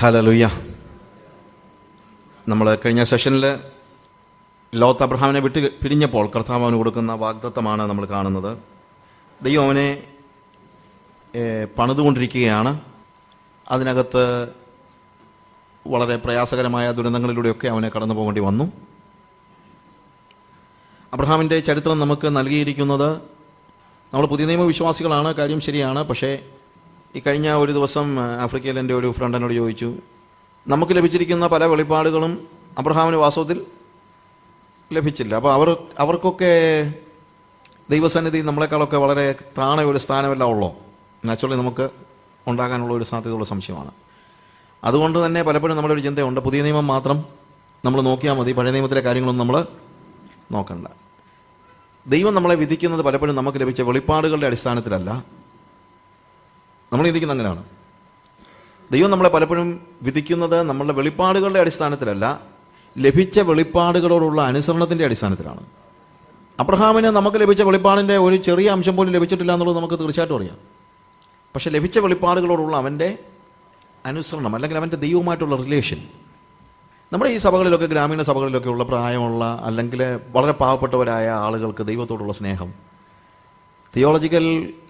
Hallelujah. നമ്മൾ കഴിഞ്ഞ സെഷനിൽ ലോത്ത് അബ്രഹാമിനെ വിട്ട് പിരിഞ്ഞപ്പോൾ കർത്താവ് അവന് കൊടുക്കുന്ന വാഗ്ദത്തമാണ് നമ്മൾ കാണുന്നത്. ദൈവം അവനെ പണിതുകൊണ്ടിരിക്കുകയാണ്. അതിനകത്ത് വളരെ പ്രയാസകരമായ ദുരന്തങ്ങളിലൂടെയൊക്കെ അവനെ കടന്നു പോകേണ്ടി വന്നു. അബ്രഹാമിൻ്റെ ചരിത്രം നമുക്ക് നൽകിയിരിക്കുന്നത്, നമ്മൾ പുതിയ നിയമ വിശ്വാസികളാണ്, കാര്യം ശരിയാണ്. പക്ഷേ ഈ കഴിഞ്ഞ ഒരു ദിവസം ആഫ്രിക്കയിൽ എൻ്റെ ഒരു ഫ്രണ്ട് എന്നോട് ചോദിച്ചു, നമുക്ക് ലഭിച്ചിരിക്കുന്ന പല വെളിപ്പാടുകളും അബ്രഹാമിന് വാസ്തവത്തിൽ ലഭിച്ചില്ല. അപ്പോൾ അവർക്കൊക്കെ ദൈവസന്നിധി നമ്മളെക്കാളൊക്കെ വളരെ താണ ഒരു സ്ഥാനമെല്ലാം ഉള്ളോ? നാച്ചുറലി നമുക്ക് ഉണ്ടാകാനുള്ള ഒരു സാധ്യതയുള്ള സംശയമാണ്. അതുകൊണ്ട് തന്നെ പലപ്പോഴും നമ്മുടെ ഒരു ചിന്തയുണ്ട്, പുതിയ നിയമം മാത്രം നമ്മൾ നോക്കിയാൽ മതി, പഴയ നിയമത്തിലെ കാര്യങ്ങളൊന്നും നമ്മൾ നോക്കണ്ട. ദൈവം നമ്മളെ വിധിക്കുന്നത് പലപ്പോഴും നമുക്ക് ലഭിച്ച വെളിപ്പാടുകളുടെ അടിസ്ഥാനത്തിലല്ല. നമ്മൾ ചിന്തിക്കുന്ന അങ്ങനെയാണ്. ദൈവം നമ്മളെ പലപ്പോഴും വിധിക്കുന്നത് നമ്മളുടെ വെളിപ്പാടുകളുടെ അടിസ്ഥാനത്തിലല്ല, ലഭിച്ച വെളിപ്പാടുകളോടുള്ള അനുസരണത്തിൻ്റെ അടിസ്ഥാനത്തിലാണ്. അബ്രഹാമിന് നമുക്ക് ലഭിച്ച വെളിപ്പാടിൻ്റെ ഒരു ചെറിയ അംശം പോലും ലഭിച്ചിട്ടില്ല എന്നുള്ളത് നമുക്ക് തീർച്ചയായിട്ടും അറിയാം. പക്ഷെ ലഭിച്ച വെളിപ്പാടുകളോടുള്ള അവൻ്റെ അനുസരണം, അല്ലെങ്കിൽ അവൻ്റെ ദൈവവുമായിട്ടുള്ള റിലേഷൻ, നമ്മുടെ ഈ സഭകളിലൊക്കെ, ഗ്രാമീണ സഭകളിലൊക്കെ ഉള്ള പ്രായമുള്ള അല്ലെങ്കിൽ വളരെ പാവപ്പെട്ടവരായ ആളുകൾക്ക് ദൈവത്തോടുള്ള സ്നേഹം തിയോളജിക്കൽ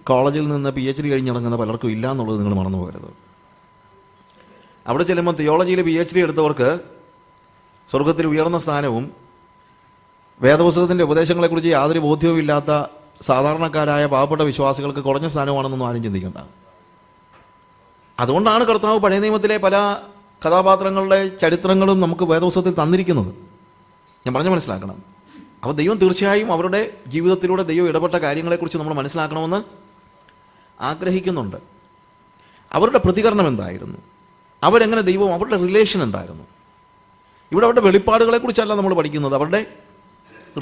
കോളേജിൽ നിന്ന് PhD കഴിഞ്ഞിറങ്ങുന്ന പലർക്കും ഇല്ല എന്നുള്ളത് നിങ്ങൾ മറന്നു പോകരുത്. അവിടെ ചെല്ലുമ്പോൾ തിയോളജിയിൽ PhD എടുത്തവർക്ക് സ്വർഗത്തിൽ ഉയർന്ന സ്ഥാനവും വേദപുസ്തകത്തിൻ്റെ ഉപദേശങ്ങളെക്കുറിച്ച് യാതൊരു ബോധ്യവും ഇല്ലാത്ത സാധാരണക്കാരായ പാവപ്പെട്ട വിശ്വാസികൾക്ക് കുറഞ്ഞ സ്ഥാനമാണെന്നൊന്നും ആരും ചിന്തിക്കേണ്ട. അതുകൊണ്ടാണ് കർത്താവ് പഴയ നിയമത്തിലെ പല കഥാപാത്രങ്ങളുടെ ചരിത്രങ്ങളും നമുക്ക് വേദപുസ്തകത്തിൽ തന്നിരിക്കുന്നത്. ഞാൻ പറഞ്ഞ് മനസ്സിലാക്കണം. അപ്പോൾ ദൈവം തീർച്ചയായും അവരുടെ ജീവിതത്തിലൂടെ ദൈവം ഇടപെട്ട കാര്യങ്ങളെക്കുറിച്ച് നമ്മൾ മനസ്സിലാക്കണമെന്ന് ആഗ്രഹിക്കുന്നുണ്ട്. അവരുടെ പ്രതികരണം എന്തായിരുന്നു, അവരെങ്ങനെ ദൈവം, അവരുടെ റിലേഷൻ എന്തായിരുന്നു. ഇവിടെ അവരുടെ വെളിപ്പാടുകളെക്കുറിച്ചല്ല നമ്മൾ പഠിക്കുന്നത്, അവരുടെ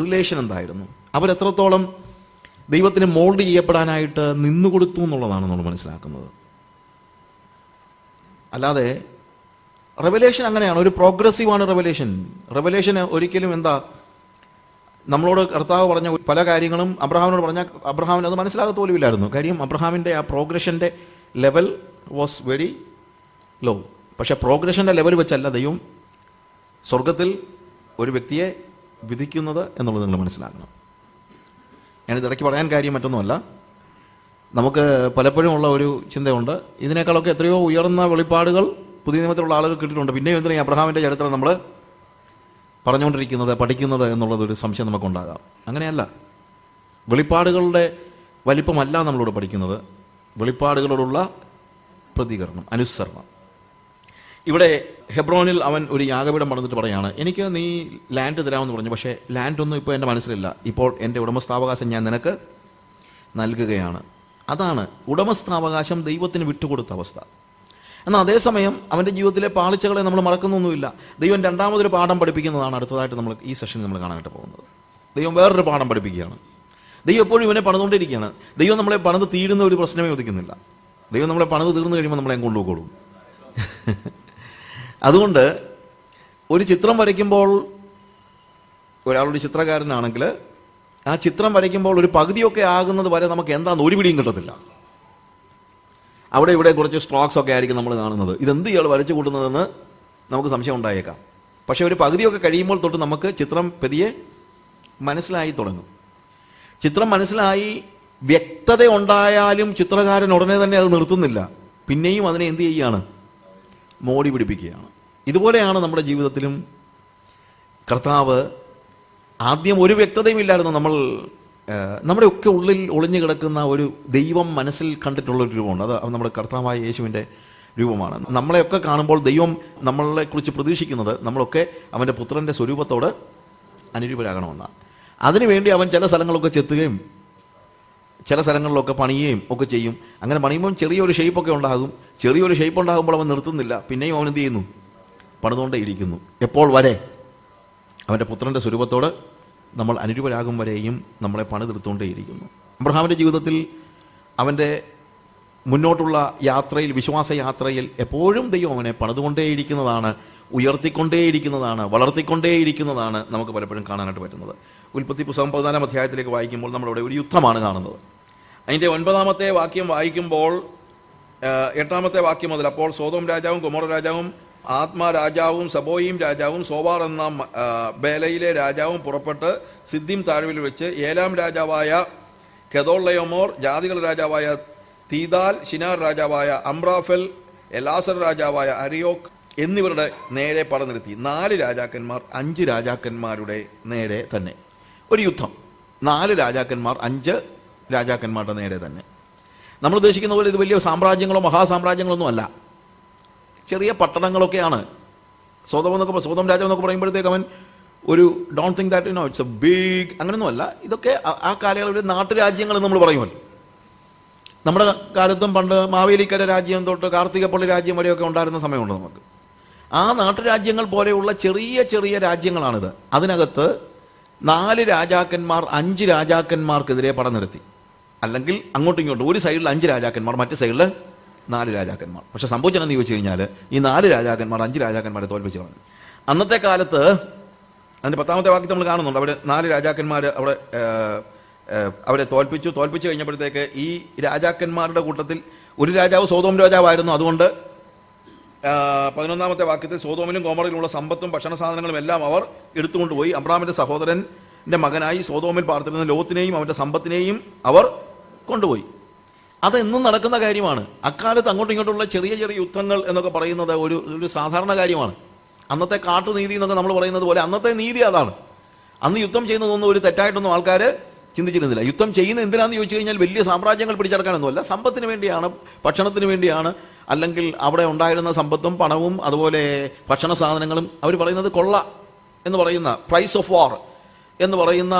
റിലേഷൻ എന്തായിരുന്നു, അവരെത്രത്തോളം ദൈവത്തിന് മോൾഡ് ചെയ്യപ്പെടാനായിട്ട് നിന്നുകൊടുത്തു എന്നുള്ളതാണ് നമ്മൾ മനസ്സിലാക്കുന്നത്. അല്ലാതെ റെവലേഷൻ അങ്ങനെയാണ്, ഒരു പ്രോഗ്രസീവാണ് റെവലേഷൻ. റെവലേഷൻ ഒരിക്കലും എന്താ, നമ്മളോട് കർത്താവ് പറഞ്ഞ പല കാര്യങ്ങളും അബ്രഹാമിനോട് പറഞ്ഞാൽ അബ്രഹാമിന് അത് മനസ്സിലാകത്ത് പോലും ഇല്ലായിരുന്നു. കാര്യം അബ്രഹാമിൻ്റെ ആ പ്രോഗ്രഷൻ്റെ ലെവൽ വാസ് വെരി ലോ. പക്ഷേ പ്രോഗ്രഷൻ്റെ ലെവൽ വെച്ചല്ല ദൈവം സ്വർഗത്തിൽ ഒരു വ്യക്തിയെ വിധിക്കുന്നത് എന്നുള്ളത് നിങ്ങൾ മനസ്സിലാക്കണം. ഞാനിതിടയ്ക്ക് പറയാൻ കാര്യം മറ്റൊന്നുമല്ല, നമുക്ക് പലപ്പോഴും ഉള്ള ഒരു ചിന്തയുണ്ട്, ഇതിനേക്കാളൊക്കെ എത്രയോ ഉയർന്ന വെളിപ്പാടുകൾ പുതിയ നിയമത്തിലുള്ള ആളുകൾ കിട്ടിയിട്ടുണ്ട്, പിന്നെയും എന്തിനാണ് അബ്രഹാമിൻ്റെ ചരിത്രം നമ്മൾ പറഞ്ഞുകൊണ്ടിരിക്കുന്നത്, പഠിക്കുന്നത് എന്നുള്ളതൊരു സംശയം നമുക്കുണ്ടാകാം. അങ്ങനെയല്ല. വെളിപ്പാടുകളുടെ വലിപ്പമല്ല നമ്മളോട് പഠിക്കുന്നത്, വെളിപ്പാടുകളോടുള്ള പ്രതികരണം, അനുസരണം. ഇവിടെ ഹെബ്രോനിൽ അവൻ ഒരു യാഗപീഠം പണിതിട്ട് പറയാണ്, എനിക്ക് നീ ലാൻഡ് തരാമെന്ന് പറഞ്ഞു, പക്ഷേ ലാൻഡൊന്നും ഇപ്പോൾ എൻ്റെ മനസ്സിലില്ല, ഇപ്പോൾ എൻ്റെ ഉടമസ്ഥാവകാശം ഞാൻ നിനക്ക് നൽകുകയാണ്. അതാണ് ഉടമസ്ഥാവകാശം ദൈവത്തിന് വിട്ടുകൊടുത്ത അവസ്ഥ. എന്നാൽ അതേസമയം അവൻ്റെ ജീവിതത്തിലെ പാളിച്ചകളെ നമ്മൾ മറക്കുന്നൊന്നുമില്ല. ദൈവം രണ്ടാമതൊരു പാഠം പഠിപ്പിക്കുന്നതാണ് അടുത്തതായിട്ട് നമ്മൾ ഈ സെഷനിൽ നമ്മൾ കാണാനായിട്ട് പോകുന്നത്. ദൈവം വേറൊരു പാഠം പഠിപ്പിക്കുകയാണ്. ദൈവം എപ്പോഴും ഇവനെ പണിതുകൊണ്ടിരിക്കുകയാണ്. ദൈവം നമ്മളെ പണിത് തീരുന്ന ഒരു പ്രശ്നമേ ഉദിക്കുന്നില്ല. ദൈവം നമ്മളെ പണിത് തീർന്നു കഴിയുമ്പോൾ നമ്മളെ കൊണ്ടുപോകും. അതുകൊണ്ട് ഒരു ചിത്രം വരയ്ക്കുമ്പോൾ, ഒരാളുടെ ചിത്രകാരനാണെങ്കിൽ ആ ചിത്രം വരയ്ക്കുമ്പോൾ ഒരു പകുതിയൊക്കെ ആകുന്നത് വരെ നമുക്ക് എന്താണെന്ന് ഒരു പിടിയും കിട്ടത്തില്ല. അവിടെ ഇവിടെ കുറച്ച് സ്ട്രോക്സ് ഒക്കെ ആയിരിക്കും നമ്മൾ കാണുന്നത്. ഇതെന്ത് ഇയാൾ വരച്ചു കൂട്ടുന്നതെന്ന് നമുക്ക് സംശയം ഉണ്ടായേക്കാം. പക്ഷേ ഒരു പകുതിയൊക്കെ കഴിയുമ്പോൾ തൊട്ട് നമുക്ക് ചിത്രം പതിയെ മനസ്സിലായി തുടങ്ങും. ചിത്രം മനസ്സിലായി വ്യക്തത ഉണ്ടായാലും ചിത്രകാരൻ ഉടനെ തന്നെ അത് നിർത്തുന്നില്ല, പിന്നെയും അതിനെ എന്ത് ചെയ്യുകയാണ്, മോടി പിടിപ്പിക്കുകയാണ്. ഇതുപോലെയാണ് നമ്മുടെ ജീവിതത്തിലും കർത്താവ് ആദ്യം ഒരു വ്യക്തതയും ഇല്ലായിരുന്നു. നമ്മുടെ ഒക്കെ ഉള്ളിൽ ഒളിഞ്ഞു കിടക്കുന്ന ഒരു ദൈവം മനസ്സിൽ കണ്ടിട്ടുള്ളൊരു രൂപമുണ്ട്. അത് നമ്മുടെ കർത്താവായ യേശുവിൻ്റെ രൂപമാണ്. നമ്മളെയൊക്കെ കാണുമ്പോൾ ദൈവം നമ്മളെക്കുറിച്ച് പ്രതീക്ഷിക്കുന്നത് നമ്മളൊക്കെ അവൻ്റെ പുത്രൻ്റെ സ്വരൂപത്തോട് അനുരൂപരാകണമെന്നാണ്. അതിനുവേണ്ടി അവൻ ചില സ്ഥലങ്ങളൊക്കെ ചെത്തുകയും ചില സ്ഥലങ്ങളിലൊക്കെ പണിയുകയും ഒക്കെ ചെയ്യും. അങ്ങനെ പണിയുമ്പം ചെറിയൊരു ഷേപ്പൊക്കെ ഉണ്ടാകും. ചെറിയൊരു ഷേപ്പ് ഉണ്ടാകുമ്പോൾ അവൻ നിർത്തുന്നില്ല, പിന്നെയും അവൻ എന്ത് ചെയ്യുന്നു, പണിതുകൊണ്ടേ ഇരിക്കുന്നു. എപ്പോൾ വരെ? അവൻ്റെ പുത്രൻ്റെ സ്വരൂപത്തോട് നമ്മൾ അനുരൂപരാകും വരെയും നമ്മളെ പണിതെടുത്തുകൊണ്ടേയിരിക്കുന്നു. അബ്രഹാമിൻ്റെ ജീവിതത്തിൽ അവൻ്റെ മുന്നോട്ടുള്ള യാത്രയിൽ, വിശ്വാസയാത്രയിൽ എപ്പോഴും ദൈവം അവനെ പണിതുകൊണ്ടേയിരിക്കുന്നതാണ്, ഉയർത്തിക്കൊണ്ടേയിരിക്കുന്നതാണ്, വളർത്തിക്കൊണ്ടേയിരിക്കുന്നതാണ് നമുക്ക് പലപ്പോഴും കാണാനായിട്ട് പറ്റുന്നത്. ഉൽപ്പത്തി പുസ്തകം 14-ാം അധ്യായത്തിലേക്ക് വായിക്കുമ്പോൾ നമ്മളിവിടെ ഒരു യുദ്ധമാണ് കാണുന്നത്. അതിൻ്റെ 9-ാമത്തെ വാക്യം വായിക്കുമ്പോൾ 8-ാമത്തെ വാക്യം മുതൽ, അപ്പോൾ സോദോം രാജാവും ഗൊമോറ രാജാവും ആത്മാ രാജാവും സബോയിം രാജാവും സോവാർ എന്ന ബേലയിലെ രാജാവും പുറപ്പെട്ട് സിദ്ദീം താഴ്വരയിൽ വെച്ച് ഏലാം രാജാവായ കെദോർലയോമോർ, ജാതികളുടെ രാജാവായ തീദാൽ, ഷിനാർ രാജാവായ അംറാഫെൽ, എലാസർ രാജാവായ അരിയോക്ക് എന്നിവരുടെ നേരെ പടനിർത്തി. 4 രാജാക്കന്മാർ 5 രാജാക്കന്മാരുടെ നേരെ തന്നെ. ഒരു യുദ്ധം, 4 രാജാക്കന്മാർ 5 രാജാക്കന്മാരുടെ നേരെ തന്നെ. നമ്മൾ ഉദ്ദേശിക്കുന്ന പോലെ ഇത് വലിയ സാമ്രാജ്യങ്ങളോ മഹാസാമ്രാജ്യങ്ങളോ ഒന്നും അല്ല, ചെറിയ പട്ടണങ്ങളൊക്കെയാണ്. സോദോം രാജാവ് എന്നൊക്കെ പറയുമ്പോഴത്തേക്ക് അവൻ ഒരു don't think that it's a big, അങ്ങനെയൊന്നും അല്ല. ഇതൊക്കെ ആ കാലയളവിൽ നാട്ടുരാജ്യങ്ങൾ എന്ന് നമ്മൾ പറയുമല്ലോ. നമ്മുടെ കാലത്തും പണ്ട് മാവേലിക്കര രാജ്യം തൊട്ട് കാർത്തികപ്പള്ളി രാജ്യം വരെയൊക്കെ ഉണ്ടായിരുന്ന സമയമുണ്ട് നമുക്ക്. ആ നാട്ടുരാജ്യങ്ങൾ പോലെയുള്ള ചെറിയ ചെറിയ രാജ്യങ്ങളാണിത്. അതിനകത്ത് 4 രാജാക്കന്മാർ 5 രാജാക്കന്മാർക്കെതിരെ പടനിർത്തി. അല്ലെങ്കിൽ അങ്ങോട്ടും ഇങ്ങോട്ടും ഒരു സൈഡിൽ 5 രാജാക്കന്മാർ, മറ്റു സൈഡിൽ 4 രാജാക്കന്മാർ. പക്ഷെ സംഭവിച്ചതെന്ന് ചോദിച്ചു കഴിഞ്ഞാൽ ഈ 4 രാജാക്കന്മാർ 5 രാജാക്കന്മാരെ തോൽപ്പിച്ചു കളഞ്ഞു. അന്നത്തെ കാലത്ത് അതിൻ്റെ 10-ാമത്തെ വാക്യത്തിൽ നമ്മൾ കാണുന്നുണ്ട്, അവിടെ 4 രാജാക്കന്മാർ അവരെ തോൽപ്പിച്ചു കഴിഞ്ഞപ്പോഴത്തേക്ക് ഈ രാജാക്കന്മാരുടെ കൂട്ടത്തിൽ ഒരു രാജാവ് സോദോം രാജാവായിരുന്നു. അതുകൊണ്ട് 11-ാമത്തെ വാക്യത്തിൽ സോദോമിലും ഗോമോറയിലുള്ള സമ്പത്തും ഭക്ഷണ സാധനങ്ങളും എല്ലാം അവർ എടുത്തുകൊണ്ടുപോയി. അബ്രാമിന്റെ സഹോദരന്റെ മകനായി സോദോമിൽ പാർത്തിരുന്ന ലോത്തിനെയും അവന്റെ സമ്പത്തിനെയും അവർ കൊണ്ടുപോയി. അതെന്നും നടക്കുന്ന കാര്യമാണ്. അക്കാലത്ത് അങ്ങോട്ടും ഇങ്ങോട്ടുള്ള ചെറിയ ചെറിയ യുദ്ധങ്ങൾ എന്നൊക്കെ പറയുന്നത് ഒരു സാധാരണ കാര്യമാണ്. അന്നത്തെ കാട്ടുനീതി എന്നൊക്കെ നമ്മൾ പറയുന്നത് പോലെ അന്നത്തെ നീതി അതാണ്. അന്ന് യുദ്ധം ചെയ്യുന്നതൊന്നും ഒരു തെറ്റായിട്ടൊന്നും ആൾക്കാർ ചിന്തിച്ചിരുന്നില്ല. യുദ്ധം ചെയ്യുന്ന എന്തിനാണെന്ന് ചോദിച്ചു കഴിഞ്ഞാൽ വലിയ സാമ്രാജ്യങ്ങൾ പിടിച്ചെടുക്കാനൊന്നുമല്ല, സമ്പത്തിന് വേണ്ടിയാണ്, ഭക്ഷണത്തിന് വേണ്ടിയാണ്. അല്ലെങ്കിൽ അവിടെ ഉണ്ടായിരുന്ന സമ്പത്തും പണവും അതുപോലെ ഭക്ഷണ സാധനങ്ങളും അവർ പറയുന്നത് കൊള്ള എന്ന് പറയുന്ന പ്രൈസ് ഓഫ് വാർ എന്ന് പറയുന്ന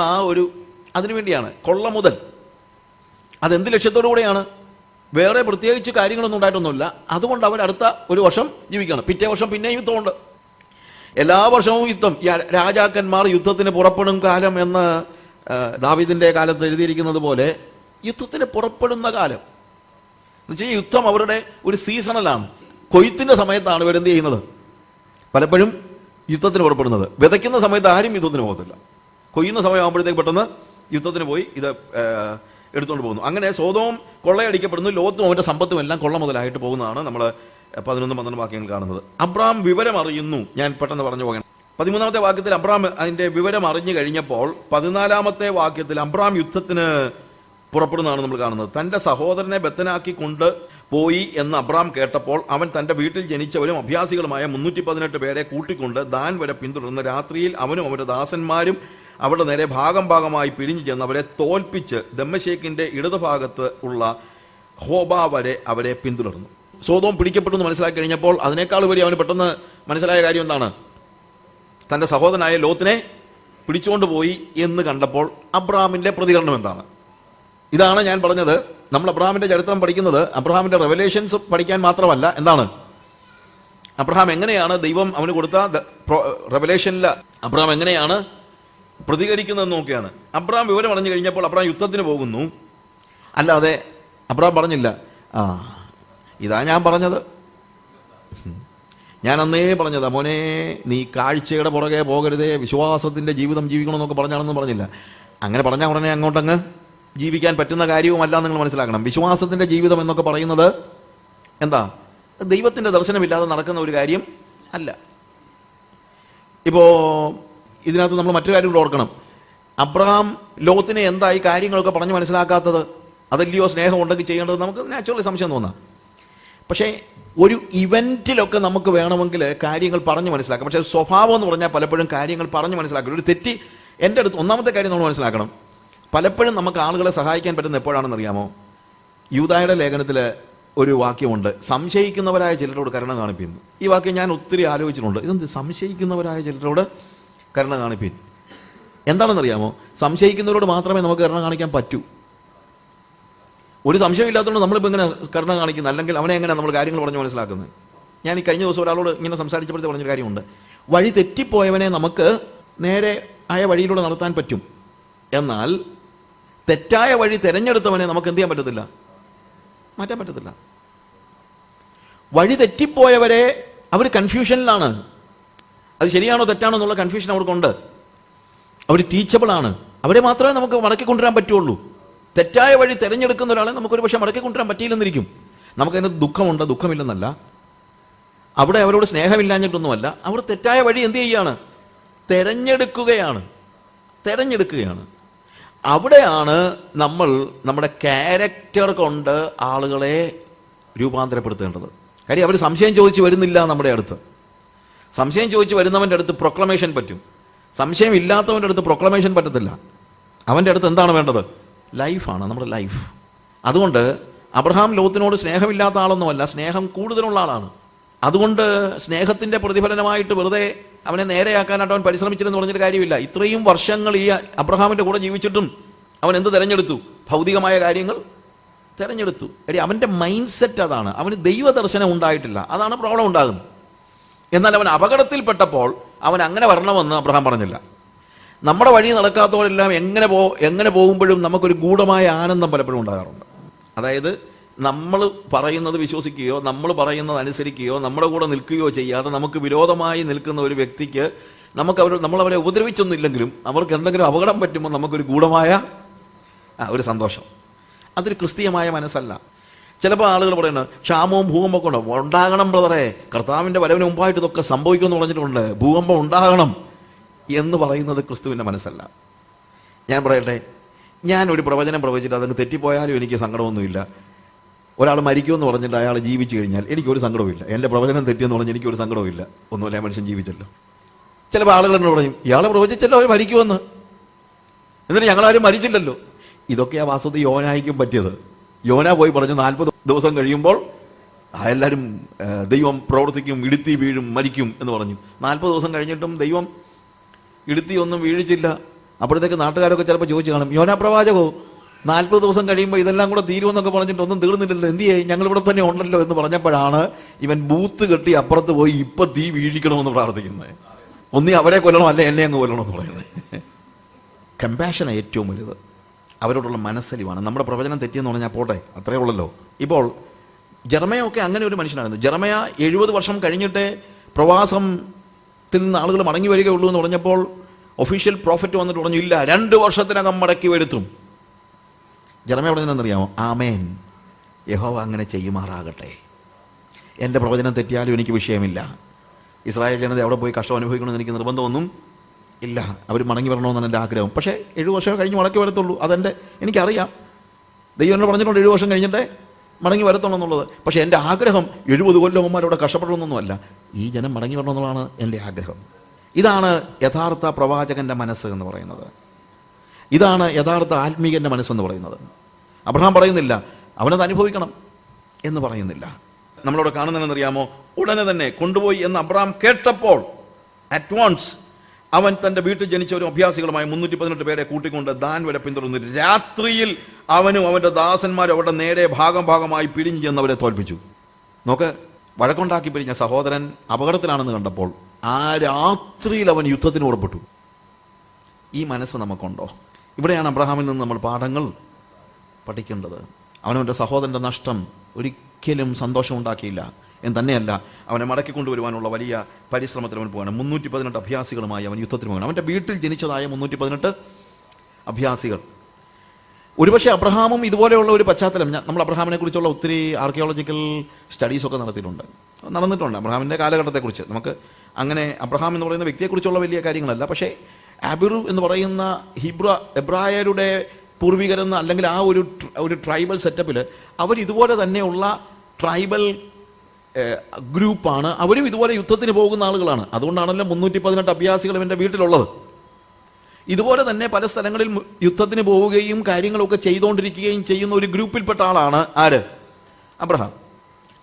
അതിനു വേണ്ടിയാണ്. കൊള്ള മുതൽ അതെന്ത് ലക്ഷ്യത്തോടു കൂടെയാണ്? വേറെ പ്രത്യേകിച്ച് കാര്യങ്ങളൊന്നും ഉണ്ടായിട്ടൊന്നുമില്ല. അതുകൊണ്ട് അവർ അടുത്ത ഒരു വർഷം ജീവിക്കണം, പിറ്റേ വർഷം പിന്നെയും യുദ്ധമുണ്ട്. എല്ലാ വർഷവും യുദ്ധം. രാജാക്കന്മാർ യുദ്ധത്തിന് പുറപ്പെടും കാലം എന്ന് ദാവീദിന്റെ കാലത്ത് എഴുതിയിരിക്കുന്നത് പോലെ യുദ്ധത്തിന് പുറപ്പെടുന്ന കാലം എന്ന് വെച്ചാൽ യുദ്ധം അവരുടെ ഒരു സീസണലാണ്. കൊയ്ത്തിന്റെ സമയത്താണ് ഇവരെന്ത് ചെയ്യുന്നത്? പലപ്പോഴും യുദ്ധത്തിന് പുറപ്പെടുന്നത്. വിതയ്ക്കുന്ന സമയത്ത് ആരും യുദ്ധത്തിന് പോകത്തില്ല. കൊയ്യുന്ന സമയമാകുമ്പോഴത്തേക്ക് പെട്ടെന്ന് യുദ്ധത്തിന് പോയി ഇത് എടുത്തുകൊണ്ട് പോകുന്നു. അങ്ങനെ സോദോം കൊള്ളയടിക്കപ്പെടുന്നു, ലോത്തും അവന്റെ സമ്പത്തും എല്ലാം കൊള്ള മുതലായിട്ട് പോകുന്നതാണ് നമ്മൾ 11-12 വാക്യങ്ങൾ കാണുന്നത്. അബ്രാം വിവരം അറിയുന്നു. ഞാൻ പെട്ടെന്ന് പറഞ്ഞു പോകണം. 13-ാമത്തെ വാക്യത്തിൽ അബ്രാം അതിന്റെ വിവരം അറിഞ്ഞു കഴിഞ്ഞപ്പോൾ 14-ാമത്തെ വാക്യത്തിൽ അബ്രാം യുദ്ധത്തിന് പുറപ്പെടുന്നതാണ് നമ്മൾ കാണുന്നത്. തന്റെ സഹോദരനെ ബദ്ധനാക്കി കൊണ്ട് പോയി എന്ന് അബ്രാം കേട്ടപ്പോൾ അവൻ തന്റെ വീട്ടിൽ ജനിച്ചവരും അഭ്യാസികളുമായ 318 പേരെ കൂട്ടിക്കൊണ്ട് ദാൻ വരെ പിന്തുടർന്ന് രാത്രിയിൽ അവനും അവരുടെ ദാസന്മാരും അവരുടെ നേരെ ഭാഗമായി പിരിഞ്ഞു ചെന്ന് അവരെ തോൽപ്പിച്ച് ദമ്മശേക്കിന്റെ ഇടതുഭാഗത്ത് ഉള്ള ഹോബ വരെ അവരെ പിന്തുടർന്നു. സോദോം പിടിക്കപ്പെട്ടു എന്ന് മനസ്സിലാക്കി കഴിഞ്ഞപ്പോൾ അതിനേക്കാൾ ഉപരി അവന് പെട്ടെന്ന് മനസ്സിലായ കാര്യം എന്താണ്? തന്റെ സഹോദരനായ ലോത്തിനെ പിടിച്ചുകൊണ്ട് പോയി എന്ന് കണ്ടപ്പോൾ അബ്രാമിന്റെ പ്രതികരണം എന്താണ്? ഇതാണ് ഞാൻ പറഞ്ഞത്. നമ്മൾ അബ്രഹാമിന്റെ ചരിത്രം പഠിക്കുന്നത് അബ്രഹാമിന്റെ റെവലേഷൻസ് പഠിക്കാൻ മാത്രമല്ല. എന്താണ് അബ്രഹാം എങ്ങനെയാണ് ദൈവം അവന് കൊടുത്ത റെവലേഷനിൽ അബ്രഹാം എങ്ങനെയാണ് പ്രതികരിക്കുന്നത് നോക്കിയാണ്. അബ്രഹാം വിവരം അറിഞ്ഞു കഴിഞ്ഞപ്പോൾ അബ്രഹാം യുദ്ധത്തിന് പോകുന്നു. അല്ലാതെ അബ്രഹാം പറഞ്ഞില്ല, ഇതാ ഞാൻ പറഞ്ഞത്, ഞാൻ അന്നേ പറഞ്ഞതാ മോനെ, നീ കാഴ്ചയുടെ പുറകെ പോകരുതേ, വിശ്വാസത്തിന്റെ ജീവിതം ജീവിക്കണമെന്നൊക്കെ പറഞ്ഞാണെന്ന് പറഞ്ഞില്ല. അങ്ങനെ പറഞ്ഞാൽ ഉടനെ അങ്ങോട്ടങ്ങ് ജീവിക്കാൻ പറ്റുന്ന കാര്യവുമല്ല. നിങ്ങൾ മനസ്സിലാക്കണം, വിശ്വാസത്തിന്റെ ജീവിതം എന്നൊക്കെ പറയുന്നത് എന്താ? ദൈവത്തിന്റെ ദർശനമില്ലാതെ നടക്കുന്ന ഒരു കാര്യം അല്ല. ഇപ്പോ ഇതിനകത്ത് നമ്മൾ മറ്റൊരു കാര്യം കൂടെ ഓർക്കണം. അബ്രഹാം ലോത്തിനെ എന്തായി കാര്യങ്ങളൊക്കെ പറഞ്ഞ് മനസ്സിലാക്കാത്തത്? അതല്ലയോ സ്നേഹം ഉണ്ടെങ്കിൽ ചെയ്യേണ്ടത്? നമുക്ക് നാച്ചുറലി സംശയം തോന്നാം. പക്ഷേ ഒരു ഇവന്റിലൊക്കെ നമുക്ക് വേണമെങ്കിൽ കാര്യങ്ങൾ പറഞ്ഞ് മനസ്സിലാക്കാം. പക്ഷേ സ്വഭാവം എന്ന് പറഞ്ഞാൽ പലപ്പോഴും കാര്യങ്ങൾ പറഞ്ഞ് മനസ്സിലാക്കണം. ഒരു തെറ്റി എൻ്റെ അടുത്ത് ഒന്നാമത്തെ കാര്യം നമ്മൾ മനസ്സിലാക്കണം, പലപ്പോഴും നമുക്ക് ആളുകളെ സഹായിക്കാൻ പറ്റുന്ന എപ്പോഴാണെന്ന് അറിയാമോ? യൂദായുടെ ലേഖനത്തിൽ ഒരു വാക്യമുണ്ട്, സംശയിക്കുന്നവരായ ചിലരോട് കരുണ കാണിപ്പിക്കുന്നു. ഈ വാക്യം ഞാൻ ഒത്തിരി ആലോചിച്ചിട്ടുണ്ട്. ഇതെന്ത് സംശയിക്കുന്നവരായ ചിലരോട് കരുണ കാണിപ്പിൻ? എന്താണെന്നറിയാമോ? സംശയിക്കുന്നവരോട് മാത്രമേ നമുക്ക് കരുണ കാണിക്കാൻ പറ്റൂ. ഒരു സംശയം ഇല്ലാത്തതുകൊണ്ട് നമ്മളിപ്പോൾ ഇങ്ങനെ കരുണ കാണിക്കുന്നത്, അല്ലെങ്കിൽ അവനെ എങ്ങനെയാണ് നമ്മൾ കാര്യങ്ങൾ പറഞ്ഞ് മനസ്സിലാക്കുന്നത്? ഞാൻ ഈ കഴിഞ്ഞ ദിവസം ഒരാളോട് ഇങ്ങനെ സംസാരിച്ചപ്പോഴത്തെ പറഞ്ഞൊരു കാര്യമുണ്ട്. വഴി തെറ്റിപ്പോയവനെ നമുക്ക് നേരെ ആയ വഴിയിലൂടെ നടത്താൻ പറ്റും. എന്നാൽ തെറ്റായ വഴി തിരഞ്ഞെടുത്തവനെ നമുക്ക് എന്ത് ചെയ്യാൻ പറ്റത്തില്ല? മാറ്റാൻ പറ്റത്തില്ല. വഴി തെറ്റിപ്പോയവരെ അവർ കൺഫ്യൂഷനിലാണ്. അത് ശരിയാണോ തെറ്റാണോ എന്നുള്ള കൺഫ്യൂഷൻ അവർക്കുണ്ട്. അവർ ടീച്ചബിൾ ആണ്. അവരെ മാത്രമേ നമുക്ക് മടക്കി കൊണ്ടുവരാൻ പറ്റുള്ളൂ. തെറ്റായ വഴി തിരഞ്ഞെടുക്കുന്ന ഒരാളെ നമുക്കൊരു പക്ഷേ മടക്കി കൊണ്ടുവരാൻ പറ്റിയില്ലെന്നിരിക്കും. നമുക്കതിന് ദുഃഖമുണ്ട്, ദുഃഖമില്ലെന്നല്ല. അവിടെ അവരോട് സ്നേഹമില്ലാഞ്ഞിട്ടൊന്നുമല്ല. അവർ തെറ്റായ വഴി എന്ത് ചെയ്യുകയാണ്? തെരഞ്ഞെടുക്കുകയാണ്. അവിടെയാണ് നമ്മൾ നമ്മുടെ ക്യാരക്ടർ കൊണ്ട് ആളുകളെ രൂപാന്തരപ്പെടുത്തേണ്ടത്. കാര്യം അവർ സംശയം ചോദിച്ച് വരുന്നില്ല നമ്മുടെ അടുത്ത്. സംശയം ചോദിച്ച് വരുന്നവൻ്റെ അടുത്ത് പ്രൊക്ലമേഷൻ പറ്റും. സംശയം ഇല്ലാത്തവൻ്റെ അടുത്ത് പ്രൊക്ലമേഷൻ പറ്റത്തില്ല. അവൻ്റെ അടുത്ത് എന്താണ് വേണ്ടത്? ലൈഫാണ്, നമ്മുടെ ലൈഫ്. അതുകൊണ്ട് അബ്രഹാം ലോത്തിനോട് സ്നേഹമില്ലാത്ത ആളൊന്നുമല്ല, സ്നേഹം കൂടുതലുള്ള ആളാണ്. അതുകൊണ്ട് സ്നേഹത്തിൻ്റെ പ്രതിഫലനമായിട്ട് വെറുതെ അവനെ നേരെയാക്കാനായിട്ട് അവൻ പരിശ്രമിച്ചില്ലെന്ന് പറഞ്ഞിട്ട് കാര്യമില്ല. ഇത്രയും വർഷങ്ങൾ ഈ അബ്രഹാമിൻ്റെ കൂടെ ജീവിച്ചിട്ടും അവൻ എന്ത് തിരഞ്ഞെടുത്തു? ഭൗതികമായ കാര്യങ്ങൾ തിരഞ്ഞെടുത്തു. കാര്യം അവൻ്റെ മൈൻഡ് സെറ്റ് അതാണ്. അവന് ദൈവദർശനം ഉണ്ടായിട്ടില്ല. അതാണ് പ്രോബ്ലം ഉണ്ടാകുന്നത്. എന്നാൽ അവൻ അപകടത്തിൽപ്പെട്ടപ്പോൾ അവൻ അങ്ങനെ വരണമെന്ന് അബ്രഹാം പറഞ്ഞില്ല. നമ്മുടെ വഴി നടക്കാത്തവരെല്ലാം എങ്ങനെ പോകുമ്പോഴും നമുക്കൊരു ഗൂഢമായ ആനന്ദം പലപ്പോഴും ഉണ്ടാകാറുണ്ട്. അതായത് നമ്മൾ പറയുന്നത് വിശ്വസിക്കുകയോ നമ്മൾ പറയുന്നത് അനുസരിക്കുകയോ നമ്മുടെ കൂടെ നിൽക്കുകയോ ചെയ്യാതെ നമുക്ക് വിരോധമായി നിൽക്കുന്ന ഒരു വ്യക്തിക്ക് നമ്മളവരെ ഉപദ്രവിച്ചൊന്നുമില്ലെങ്കിലും അവർക്ക് എന്തെങ്കിലും അപകടം പറ്റുമ്പോൾ നമുക്കൊരു ഗൂഢമായ ഒരു സന്തോഷം. അതൊരു ക്രിസ്തീയമായ മനസ്സല്ല. ചിലപ്പോൾ ആളുകൾ പറയുന്നത് ക്ഷാമവും ഭൂകമ്പമൊക്കെ ഉണ്ടാകണം ബ്രദറെ, കർത്താവിൻ്റെ വരവിന് മുമ്പായിട്ട് ഇതൊക്കെ സംഭവിക്കുമെന്ന് പറഞ്ഞിട്ടുണ്ട്, ഭൂകമ്പം ഉണ്ടാകണം എന്ന് പറയുന്നത് ക്രിസ്തുവിൻ്റെ മനസ്സല്ല. ഞാൻ പറയട്ടെ, ഞാൻ ഒരു പ്രവചനം പ്രവചിച്ചിട്ട് അതങ്ങ് തെറ്റിപ്പോയാലും എനിക്ക് സങ്കടമൊന്നുമില്ല. ഒരാൾ മരിക്കുമെന്ന് പറഞ്ഞിട്ട് അയാൾ ജീവിച്ചു കഴിഞ്ഞാൽ എനിക്കൊരു സങ്കടവുമില്ല. എൻ്റെ പ്രവചനം തെറ്റിയെന്ന് പറഞ്ഞാൽ എനിക്കൊരു സങ്കടവുമില്ല. ഒന്നുമില്ല, മനുഷ്യൻ ജീവിച്ചല്ലോ. ചിലപ്പോൾ ആളുകൾ എന്നോട് പറയും ഇയാളെ പ്രവചിച്ചല്ലോ അവർ മരിക്കുമെന്ന്, എന്നിട്ട് ഞങ്ങളാരും മരിച്ചില്ലല്ലോ. ഇതൊക്കെയാണ് വാസ്തവത്തിൽ യോനായിക്കും പറ്റിയത്. യോന പോയി പറഞ്ഞു 40 ദിവസം കഴിയുമ്പോൾ എല്ലാവരും ദൈവം പ്രവർത്തിക്കും, ഇടുത്തി വീഴും, മരിക്കും എന്ന് പറഞ്ഞു. 40 ദിവസം കഴിഞ്ഞിട്ടും ദൈവം ഇടുത്തി ഒന്നും വീഴിച്ചില്ല. അപ്പോഴത്തേക്ക് നാട്ടുകാരൊക്കെ ചിലപ്പോൾ ചോദിച്ചു കാണും, യോന പ്രവാചകോ 40 ദിവസം കഴിയുമ്പോൾ ഇതെല്ലാം കൂടെ തീരുമെന്നൊക്കെ പറഞ്ഞിട്ട് ഒന്നും തീർന്നില്ലല്ലോ, എന്ത് ചെയ്യേ, ഞങ്ങളിവിടെ തന്നെ ഉണ്ടല്ലോ എന്ന് പറഞ്ഞപ്പോഴാണ് ഇവൻ ബൂത്ത് കെട്ടി അപ്പുറത്ത് പോയി ഇപ്പം തീ വീഴിക്കണമെന്ന് പ്രാർത്ഥിക്കുന്നത്. ഒന്നീ അവരെ കൊല്ലണം, അല്ലെ എന്നെ അങ്ങ് കൊല്ലണം എന്ന് പറയുന്നത്. കമ്പാഷനാണ് ഏറ്റവും വലുത്. അവരോടുള്ള മനസ്സലിവാണ്. നമ്മുടെ പ്രവചനം തെറ്റിയെന്ന് പറഞ്ഞാൽ പോട്ടെ, അത്രയേ ഉള്ളല്ലോ. ഇപ്പോൾ ജെറമയ ഒക്കെ അങ്ങനെ ഒരു മനുഷ്യനായിരുന്നു. ജെറമയ 70 വർഷം കഴിഞ്ഞിട്ട് പ്രവാസത്തിൽ നിന്ന് ആളുകൾ മടങ്ങി വരികയുള്ളൂ എന്ന് പറഞ്ഞപ്പോൾ ഒഫീഷ്യൽ പ്രോഫറ്റ് വന്നിട്ട് പറഞ്ഞു ഇല്ല, 2 വർഷത്തിനകം മടക്കി വരുത്തും. ജെറമയ പറഞ്ഞതെന്നറിയാമോ? ആമേൻ, യഹോവ അങ്ങനെ ചെയ്യുമാറാകട്ടെ. എൻ്റെ പ്രവചനം തെറ്റിയാലും എനിക്ക് വിഷയമില്ല. ഇസ്രായേൽ ജനത അവിടെ പോയി കഷ്ടം അനുഭവിക്കണമെന്ന് എനിക്ക് നിർബന്ധമൊന്നും ഇല്ല. അവർ മടങ്ങി വരണമെന്നാണ് എൻ്റെ ആഗ്രഹം. പക്ഷേ 7 വർഷം കഴിഞ്ഞ് മടക്കി വരത്തുള്ളൂ. എനിക്കറിയാം. ദൈവം എന്നോട് പറഞ്ഞിട്ടുണ്ട് 7 വർഷം കഴിഞ്ഞിട്ടേ മടങ്ങി വരത്തുള്ളൂ എന്നുള്ളത്. പക്ഷേ എൻ്റെ ആഗ്രഹം 70 കൊല്ലവന്മാരവിടെ കഷ്ടപ്പെടണമെന്നൊന്നുമല്ല. ഈ ജനം മടങ്ങി വരണമെന്നുള്ളതാണ് എൻ്റെ ആഗ്രഹം. ഇതാണ് യഥാർത്ഥ പ്രവാചകൻ്റെ മനസ്സ് എന്ന് പറയുന്നത്. ഇതാണ് യഥാർത്ഥ ആത്മീകൻ്റെ മനസ്സെന്ന് പറയുന്നത്. അബ്രഹാം പറയുന്നില്ല അവനത് അനുഭവിക്കണം എന്ന് പറയുന്നില്ല. നമ്മളവിടെ കാണുന്നതെന്നറിയാമോ? ഉടനെ തന്നെ കൊണ്ടുപോയി എന്ന് അബ്രഹാം കേട്ടപ്പോൾ അറ്റ്വാൻസ് അവൻ തൻ്റെ വീട്ടിൽ ജനിച്ച ഒരു അഭ്യാസികളുമായ 318 പേരെ കൂട്ടിക്കൊണ്ട് ദാൻ വരെ പിന്തുടർന്നു. രാത്രിയിൽ അവനും അവൻ്റെ ദാസന്മാരും അവരുടെ നേരെ ഭാഗമായി പിരിഞ്ഞു ചെന്ന് അവരെ തോൽപ്പിച്ചു. നോക്ക്, വഴക്കുണ്ടാക്കി പിരിഞ്ഞ സഹോദരൻ അപകടത്തിലാണെന്ന് കണ്ടപ്പോൾ ആ രാത്രിയിൽ അവൻ യുദ്ധത്തിന് പുറപ്പെട്ടു. ഈ മനസ്സ് നമുക്കുണ്ടോ? ഇവിടെയാണ് അബ്രഹാമിൽ നിന്ന് നമ്മൾ പാഠങ്ങൾ പഠിക്കേണ്ടത്. അവനവൻ്റെ സഹോദരൻ്റെ നഷ്ടം ഒരിക്കലും സന്തോഷം ഉണ്ടാക്കിയില്ല എന്ന് തന്നെയല്ല, അവനെ മടക്കിക്കൊണ്ടുവരുവാനുള്ള വലിയ പരിശ്രമത്തിൽ അവൻ പോകണം. 318 അഭ്യാസികളുമായി അവൻ യുദ്ധത്തിന് പോകണം. അവൻ്റെ വീട്ടിൽ ജനിച്ചതായ 318 അഭ്യാസികൾ. ഒരുപക്ഷെ അബ്രഹാമും ഇതുപോലെയുള്ള ഒരു പശ്ചാത്തലം, നമ്മൾ അബ്രഹാമിനെ കുറിച്ചുള്ള ഒത്തിരി ആർക്കിയോളജിക്കൽ സ്റ്റഡീസൊക്കെ നടന്നിട്ടുണ്ട് അബ്രഹാമിൻ്റെ കാലഘട്ടത്തെക്കുറിച്ച്. നമുക്ക് അങ്ങനെ അബ്രഹാം എന്ന് പറയുന്ന വ്യക്തിയെക്കുറിച്ചുള്ള വലിയ കാര്യങ്ങളല്ല, പക്ഷേ അബിറു എന്ന് പറയുന്ന എബ്രായരുടെ പൂർവികരെന്ന അല്ലെങ്കിൽ ആ ഒരു ട്രൈബൽ സെറ്റപ്പിൽ അവർ ഇതുപോലെ തന്നെയുള്ള ട്രൈബൽ ഗ്രൂപ്പാണ്. അവരും ഇതുപോലെ യുദ്ധത്തിന് പോകുന്ന ആളുകളാണ്. അതുകൊണ്ടാണല്ലോ 318 അഭ്യാസികൾ എൻ്റെ വീട്ടിലുള്ളത്. ഇതുപോലെ തന്നെ പല സ്ഥലങ്ങളിൽ യുദ്ധത്തിന് പോവുകയും കാര്യങ്ങളൊക്കെ ചെയ്തുകൊണ്ടിരിക്കുകയും ചെയ്യുന്ന ഒരു ഗ്രൂപ്പിൽപ്പെട്ട ആളാണ് ആര്? അബ്രഹാം.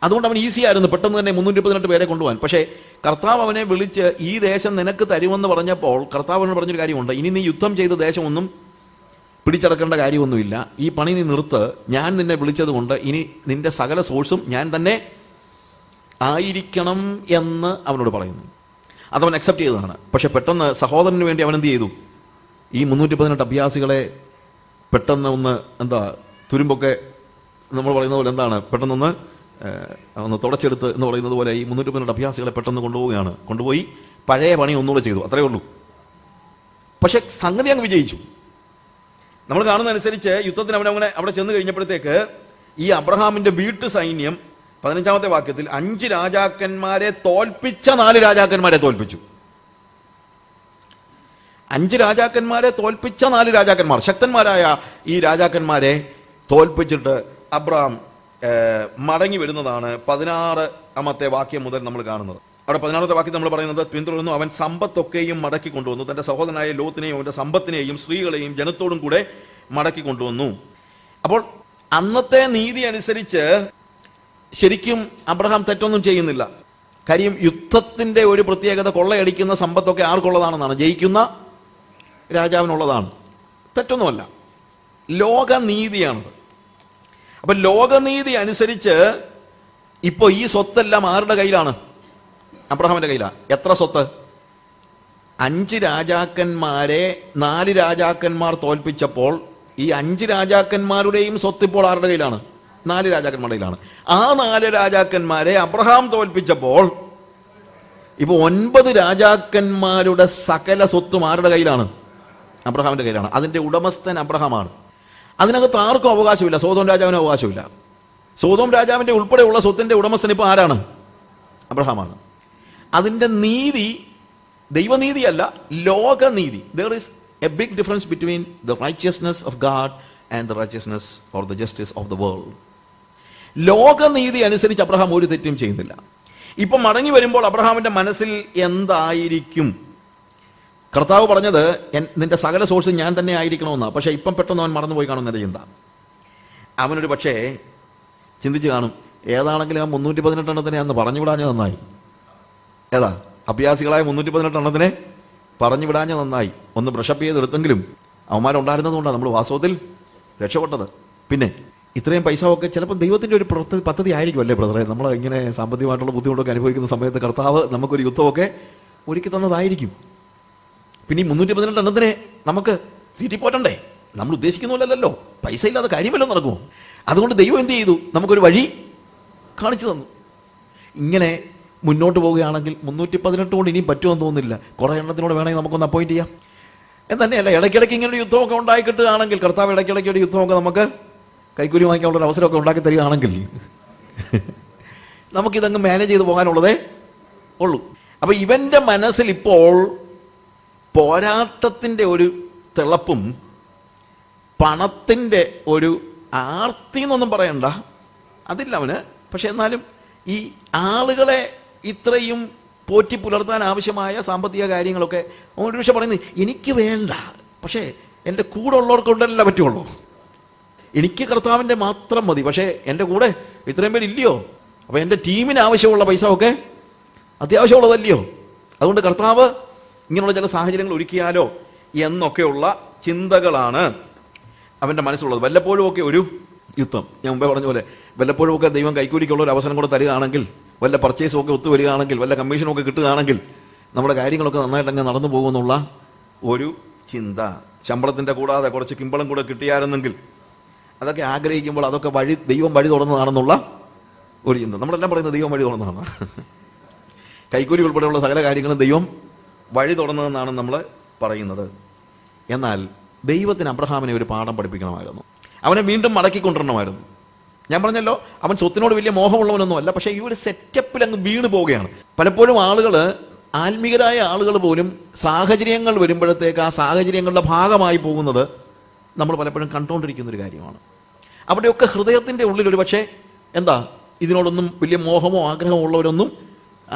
അതുകൊണ്ട് അവൻ ഈസി ആയിരുന്നു പെട്ടെന്ന് തന്നെ 318 പേരെ കൊണ്ടുപോകാൻ. പക്ഷേ കർത്താവ് അവനെ വിളിച്ച് ഈ ദേശം നിനക്ക് തരുമെന്ന് പറഞ്ഞപ്പോൾ കർത്താവിനോട് പറഞ്ഞൊരു കാര്യമുണ്ട്, ഇനി നീ യുദ്ധം ചെയ്ത ദേശമൊന്നും പിടിച്ചടക്കേണ്ട കാര്യമൊന്നുമില്ല, ഈ പണി നീ നിർത്ത്, ഞാൻ നിന്നെ വിളിച്ചത് കൊണ്ട് ഇനി നിന്റെ സകല സോഴ്സും ഞാൻ തന്നെ ആയിരിക്കണം എന്ന് അവനോട് പറയുന്നു. അതവൻ അക്സെപ്റ്റ് ചെയ്തതാണ്. പക്ഷെ പെട്ടെന്ന് സഹോദരന് വേണ്ടി അവൻ എന്ത് ചെയ്തു? ഈ 318 അഭ്യാസികളെ പെട്ടെന്ന് തുരുമ്പൊക്കെ നമ്മൾ പറയുന്ന പോലെ പെട്ടെന്നൊന്ന് തുടച്ചെടുത്ത് എന്ന് പറയുന്നത് പോലെ ഈ 318 അഭ്യാസികളെ പെട്ടെന്ന് കൊണ്ടുപോയി പഴയ പണി ഒന്നുകൂടെ ചെയ്തു. അത്രയേ ഉള്ളൂ. പക്ഷെ സംഗതി അങ്ങ് വിജയിച്ചു. നമ്മൾ കാണുന്നതനുസരിച്ച് യുദ്ധത്തിന് അവിടെ ചെന്ന് കഴിഞ്ഞപ്പോഴത്തേക്ക് ഈ അബ്രഹാമിന്റെ വീട്ടു സൈന്യം 15-ാമത്തെ വാക്യത്തിൽ 5 രാജാക്കന്മാരെ തോൽപ്പിച്ച 4 രാജാക്കന്മാരെ തോൽപ്പിച്ചു. 5 രാജാക്കന്മാരെ തോൽപ്പിച്ച 4 രാജാക്കന്മാർ, ശക്തന്മാരായ ഈ രാജാക്കന്മാരെ തോൽപ്പിച്ചിട്ട് അബ്രഹാം മടങ്ങി വരുന്നതാണ് 16-ാമത്തെ വാക്യം മുതൽ നമ്മൾ കാണുന്നത്. അവിടെ 16-ാമത്തെ വാക്യം നമ്മൾ പറയുന്നത് പിന്തുടർന്നു, അവൻ സമ്പത്തൊക്കെയും മടക്കി കൊണ്ടുവന്നു, തന്റെ സഹോദരനായ ലോത്തിനെയും അവന്റെ സമ്പത്തിനെയും സ്ത്രീകളെയും ജനത്തോടും കൂടെ മടക്കി കൊണ്ടുവന്നു. അപ്പോൾ അന്നത്തെ നീതി അനുസരിച്ച് ശരിക്കും അബ്രഹാം തെറ്റൊന്നും ചെയ്യുന്നില്ല. കാര്യം യുദ്ധത്തിന്റെ ഒരു പ്രത്യേകത കൊള്ളയടിക്കുന്ന സമ്പത്തൊക്കെ ആർക്കുള്ളതാണെന്നാണ്? ജയിക്കുന്ന രാജാവിനുള്ളതാണ്. തെറ്റൊന്നുമല്ല, ലോകനീതിയാണത്. അപ്പൊ ലോകനീതി അനുസരിച്ച് ഇപ്പൊ ഈ സ്വത്തെല്ലാം ആരുടെ കയ്യിലാണ്? അബ്രഹാമിന്റെ കയ്യിലാണ്. എത്ര സ്വത്ത്? 5 രാജാക്കന്മാരെ 4 രാജാക്കന്മാർ തോൽപ്പിച്ചപ്പോൾ ഈ 5 രാജാക്കന്മാരുടെയും സ്വത്ത് ഇപ്പോൾ ആരുടെ കയ്യിലാണ്? 4 രാജാക്കന്മാരുടെ കയ്യിലാണ്. ആ 4 രാജാക്കന്മാരെ അബ്രഹാം തോൽപ്പിച്ചപ്പോൾ ഇപ്പൊ 9 രാജാക്കന്മാരുടെ സകല സ്വത്തും ആരുടെ കയ്യിലാണ്? അബ്രഹാമിന്റെ കയ്യിലാണ്. അതിന്റെ ഉടമസ്ഥൻ അബ്രഹാമാണ്. അതിനകത്ത് ആർക്കും അവകാശമില്ല. സോദോം രാജാവിന് അവകാശമില്ല. സോദോം രാജാവിന്റെ ഉൾപ്പെടെയുള്ള സ്വത്തിന്റെ ഉടമസ്ഥൻ ഇപ്പൊ ആരാണ്? അബ്രഹാമാണ്. അതിന്റെ നീതി ദൈവനീതിയല്ല, ലോകനീതി. There is a big difference between the righteousness of God and the righteousness or the justice of the world. ലോകനീതി അനുസരിച്ച് അബ്രഹാം ഒരു തെറ്റും ചെയ്യുന്നില്ല. ഇപ്പൊ മടങ്ങി വരുമ്പോൾ അബ്രഹാമിന്റെ മനസ്സിൽ എന്തായിരിക്കും? കർത്താവ് പറഞ്ഞത് നിന്റെ സകല സോഴ്സ് ഞാൻ തന്നെ ആയിരിക്കണമെന്നാ. പക്ഷെ ഇപ്പം പെട്ടെന്ന് അവൻ മറന്നുപോയി കാണുന്ന ചിന്ത. അവനൊരു പക്ഷേ ചിന്തിച്ച് കാണും, ഏതാണെങ്കിലും ആ 318 എണ്ണത്തിനെ അന്ന് പറഞ്ഞു വിടാഞ്ഞ നന്നായി. ഏതാ? അഭ്യാസികളായ 318 എണ്ണത്തിനെ പറഞ്ഞു വിടാഞ്ഞ നന്നായി. ഒന്ന് ബ്രഷപ്പ് ചെയ്തെടുത്തെങ്കിലും അവന്മാരുണ്ടായിരുന്നതുകൊണ്ടാണ് നമ്മൾ വാസ്തവത്തിൽ രക്ഷപ്പെട്ടത്. പിന്നെ ഇത്രയും പൈസ ഒക്കെ ചിലപ്പോൾ ദൈവത്തിന്റെ ഒരു പദ്ധതി ആയിരിക്കും അല്ലേ ബ്രദറെ? നമ്മൾ ഇങ്ങനെ സാമ്പത്തികമായിട്ടുള്ള ബുദ്ധിമുട്ടൊക്കെ അനുഭവിക്കുന്ന സമയത്ത് കർത്താവ് നമുക്കൊരു യുദ്ധമൊക്കെ ഒരുക്കി തന്നതായിരിക്കും. പിന്നെ ഈ 318 എണ്ണത്തിനെ നമുക്ക് തീറ്റിപ്പോറ്റണ്ടേ? നമ്മൾ ഉദ്ദേശിക്കുന്നില്ലല്ലോ. പൈസ ഇല്ലാതെ കാര്യമല്ലോ നടക്കുമോ? അതുകൊണ്ട് ദൈവം എന്ത് ചെയ്തു? നമുക്കൊരു വഴി കാണിച്ചു തന്നു. ഇങ്ങനെ മുന്നോട്ട് പോവുകയാണെങ്കിൽ 318 കൊണ്ട് ഇനിയും പറ്റുമെന്ന് തോന്നുന്നില്ല. കുറേ എണ്ണത്തിനോട് വേണമെങ്കിൽ നമുക്കൊന്ന് അപ്പോയിന്റ് ചെയ്യാം എന്ന് തന്നെയല്ല. ഇടയ്ക്കിടയ്ക്ക് ഇങ്ങനെ ഒരു യുദ്ധമൊക്കെ ഉണ്ടായി കിട്ടുകയാണെങ്കിൽ, കർത്താവ് ഇടയ്ക്കിടയ്ക്ക് ഒരു യുദ്ധമൊക്കെ നമുക്ക് കൈക്കൂലി വാങ്ങിക്കാനുള്ള അവസരമൊക്കെ ഉണ്ടാക്കി തരികയാണെങ്കിൽ നമുക്കിതങ്ങ് മാനേജ് ചെയ്ത് പോകാനുള്ളതേ ഉള്ളൂ. അപ്പൊ ഇവന്റെ മനസ്സിൽ ഇപ്പോൾ പോരാട്ടത്തിന്റെ ഒരു തിളപ്പും പണത്തിന്റെ ഒരു ആർത്തി എന്നൊന്നും പറയണ്ട, അതില്ല അവന്. പക്ഷെ എന്നാലും ഈ ആളുകളെ ഇത്രയും പോറ്റി പുലർത്താൻ ആവശ്യമായ സാമ്പത്തിക കാര്യങ്ങളൊക്കെ ഒരു പക്ഷെ പറയുന്നത് എനിക്ക് വേണ്ട, പക്ഷേ എൻ്റെ കൂടെ ഉള്ളവർക്കൊണ്ടല്ല പറ്റുള്ളൂ. എനിക്ക് കർത്താവിൻ്റെ മാത്രം മതി, പക്ഷേ എൻ്റെ കൂടെ ഇത്രയും പേരില്ലയോ? അപ്പോൾ എൻ്റെ ടീമിന് ആവശ്യമുള്ള പൈസ ഒക്കെ അത്യാവശ്യമുള്ളതല്ലയോ? അതുകൊണ്ട് കർത്താവ് ഇങ്ങനെയുള്ള ചില സാഹചര്യങ്ങൾ ഒരുക്കിയാലോ എന്നൊക്കെയുള്ള ചിന്തകളാണ് അവൻ്റെ മനസ്സിലുള്ളത്. വല്ലപ്പോഴും ഒക്കെ ഒരു യുദ്ധം, ഞാൻ മുമ്പേ പറഞ്ഞ പോലെ വല്ലപ്പോഴും ഒക്കെ ദൈവം കൈക്കൂലിക്കുള്ള ഒരു അവസരം കൂടെ തരികയാണെങ്കിൽ, വല്ല പർച്ചേസും ഒക്കെ ഒത്തുവരികയാണെങ്കിൽ, വല്ല കമ്മീഷനും ഒക്കെ കിട്ടുകയാണെങ്കിൽ നമ്മുടെ കാര്യങ്ങളൊക്കെ നന്നായിട്ട് അങ്ങ് നടന്നു പോകുമെന്നുള്ള ഒരു ചിന്ത. ശമ്പളത്തിൻ്റെ കൂടാതെ കുറച്ച് കിമ്പളം കൂടെ കിട്ടിയായിരുന്നെങ്കിൽ അതൊക്കെ ആഗ്രഹിക്കുമ്പോൾ അതൊക്കെ ദൈവം വഴി തുറന്നതാണെന്നുള്ള ഒരു ചിന്ത. നമ്മളെല്ലാം പറയുന്നത് ദൈവം വഴി തുറന്നതാണ്. കൈക്കൂലി ഉൾപ്പെടെയുള്ള സകല കാര്യങ്ങളും ദൈവം വഴി തുറന്നതെന്നാണ് നമ്മൾ പറയുന്നത്. എന്നാൽ ദൈവത്തിന് അബ്രഹാമിനെ ഒരു പാഠം പഠിപ്പിക്കണമായിരുന്നു. അവനെ വീണ്ടും മടക്കിക്കൊണ്ടിരണമായിരുന്നു. ഞാൻ പറഞ്ഞല്ലോ, അവൻ സ്വത്തിനോട് വലിയ മോഹമുള്ളവനൊന്നും അല്ല. പക്ഷേ ഈ ഒരു സെറ്റപ്പിൽ അങ്ങ് വീണ് പോവുകയാണ്. പലപ്പോഴും ആളുകൾ, ആത്മീകരായ ആളുകൾ പോലും സാഹചര്യങ്ങൾ വരുമ്പോഴത്തേക്ക് ആ സാഹചര്യങ്ങളുടെ ഭാഗമായി പോകുന്നത് നമ്മൾ പലപ്പോഴും കണ്ടുകൊണ്ടിരിക്കുന്ന ഒരു കാര്യമാണ്. അവിടെയൊക്കെ ഹൃദയത്തിൻ്റെ ഉള്ളിൽ ഒരു പക്ഷേ ഇതിനോടൊന്നും വലിയ മോഹമോ ആഗ്രഹമോ ഉള്ളവരൊന്നും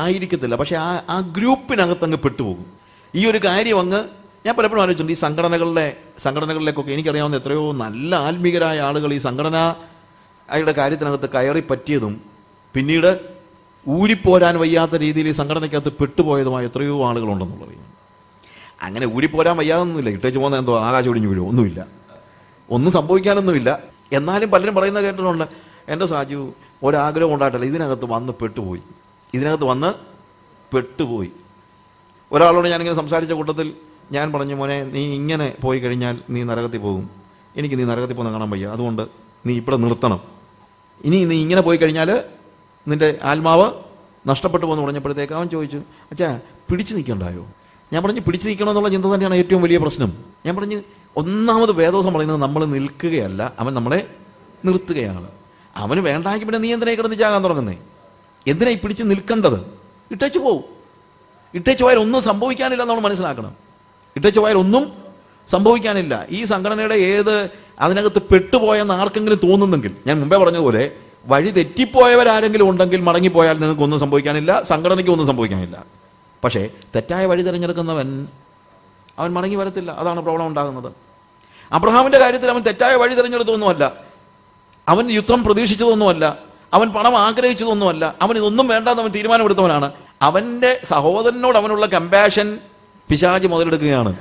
ആയിരിക്കത്തില്ല. പക്ഷെ ആ ഗ്രൂപ്പിനകത്ത് അങ്ങ് പെട്ടുപോകും. ഈ ഒരു കാര്യം അങ്ങ് ഞാൻ പലപ്പോഴും ആലോചിച്ചിട്ടുണ്ട്. ഈ സംഘടനകളിലേക്കൊക്കെ എനിക്കറിയാവുന്ന എത്രയോ നല്ല ആത്മീകരായ ആളുകൾ ഈ സംഘടനയുടെ കാര്യത്തിനകത്ത് കയറി പറ്റിയതും പിന്നീട് ഊരിപ്പോരാൻ വയ്യാത്ത രീതിയിൽ ഈ സംഘടനയ്ക്കകത്ത് പെട്ടുപോയതുമായ എത്രയോ ആളുകളുണ്ടെന്നുള്ളത്. അങ്ങനെ ഊരിപ്പോരാൻ വയ്യാതൊന്നുമില്ല, ഇട്ടേച്ച് പോകുന്ന എന്തോ ആകാശം ഒടിഞ്ഞു വീഴുമോ, ഒന്നുമില്ല, ഒന്നും സംഭവിക്കാനൊന്നുമില്ല. എന്നാലും പലരും പറയുന്നത് കേട്ടിട്ടുണ്ട്, എൻ്റെ സാജു ഒരാഗ്രഹം ഉണ്ടായിട്ടല്ല, ഇതിനകത്ത് വന്ന് പെട്ടുപോയി. ഒരാളോട് ഞാനിങ്ങനെ സംസാരിച്ച കൂട്ടത്തിൽ ഞാൻ പറഞ്ഞു, മോനെ നീ ഇങ്ങനെ പോയി കഴിഞ്ഞാൽ നീ നരകത്തിൽ പോകും, എനിക്ക് നീ നരകത്തിൽ പോകുന്ന കാണാൻ വയ്യ, അതുകൊണ്ട് നീ ഇവിടെ നിർത്തണം, ഇനി നീ ഇങ്ങനെ പോയി കഴിഞ്ഞാൽ നിന്റെ ആത്മാവ് നഷ്ടപ്പെട്ടു പോകുന്നു പറഞ്ഞപ്പോഴത്തേക്ക് അവൻ ചോദിച്ചു, അച്ഛാ പിടിച്ചു നിൽക്കണ്ടായോ? ഞാൻ പറഞ്ഞു, പിടിച്ചു നിൽക്കണമെന്നുള്ള ചിന്ത തന്നെയാണ് ഏറ്റവും വലിയ പ്രശ്നം. ഞാൻ പറഞ്ഞു, ഒന്നാമത് വേദോസം പറയുന്നത് നമ്മൾ നിൽക്കുകയല്ല, അവൻ നമ്മളെ നിർത്തുകയാണ്. അവന് വേണ്ടാമെങ്കിൽ പിന്നെ നീ എന്തിനാ കിടന്ന് ചാകാൻ തുടങ്ങുന്നേ? എന്തിനാ ഈ പിടിച്ച് നിൽക്കേണ്ടത്? ഇട്ടേച്ചു പോവും. ഇട്ടേച്ചു പോയാൽ ഒന്നും സംഭവിക്കാനില്ല നമ്മൾ മനസ്സിലാക്കണം. ഇട്ടേച്ചു പോയാൽ ഒന്നും സംഭവിക്കാനില്ല. ഈ സംഘടനയുടെ അതിനകത്ത് പെട്ടുപോയെന്ന് ആർക്കെങ്കിലും തോന്നുന്നെങ്കിൽ, ഞാൻ മുമ്പേ പറഞ്ഞതുപോലെ വഴി തെറ്റിപ്പോയവരാരെങ്കിലും ഉണ്ടെങ്കിൽ മടങ്ങിപ്പോയാൽ നിങ്ങൾക്ക് ഒന്നും സംഭവിക്കാനില്ല, സംഘടനയ്ക്ക് ഒന്നും സംഭവിക്കാനില്ല. പക്ഷേ തെറ്റായ വഴി തിരഞ്ഞെടുക്കുന്നവൻ അവൻ മടങ്ങി വരത്തില്ല. അതാണ് പ്രോബ്ലം ഉണ്ടാകുന്നത്. അബ്രഹാമിന്റെ കാര്യത്തിൽ അവൻ തെറ്റായ വഴി തിരഞ്ഞെടുത്തൊന്നുമല്ല, അവൻ യുദ്ധം പ്രതീക്ഷിച്ചതൊന്നുമല്ല, അവൻ പണം ആഗ്രഹിച്ചതൊന്നുമല്ല, അവൻ ഇതൊന്നും വേണ്ടാന്ന് അവൻ തീരുമാനമെടുത്തവനാണ്. അവന്റെ സഹോദരനോട് അവനുള്ള കമ്പാഷൻ പിശാച് മുതലെടുക്കുകയാണ്.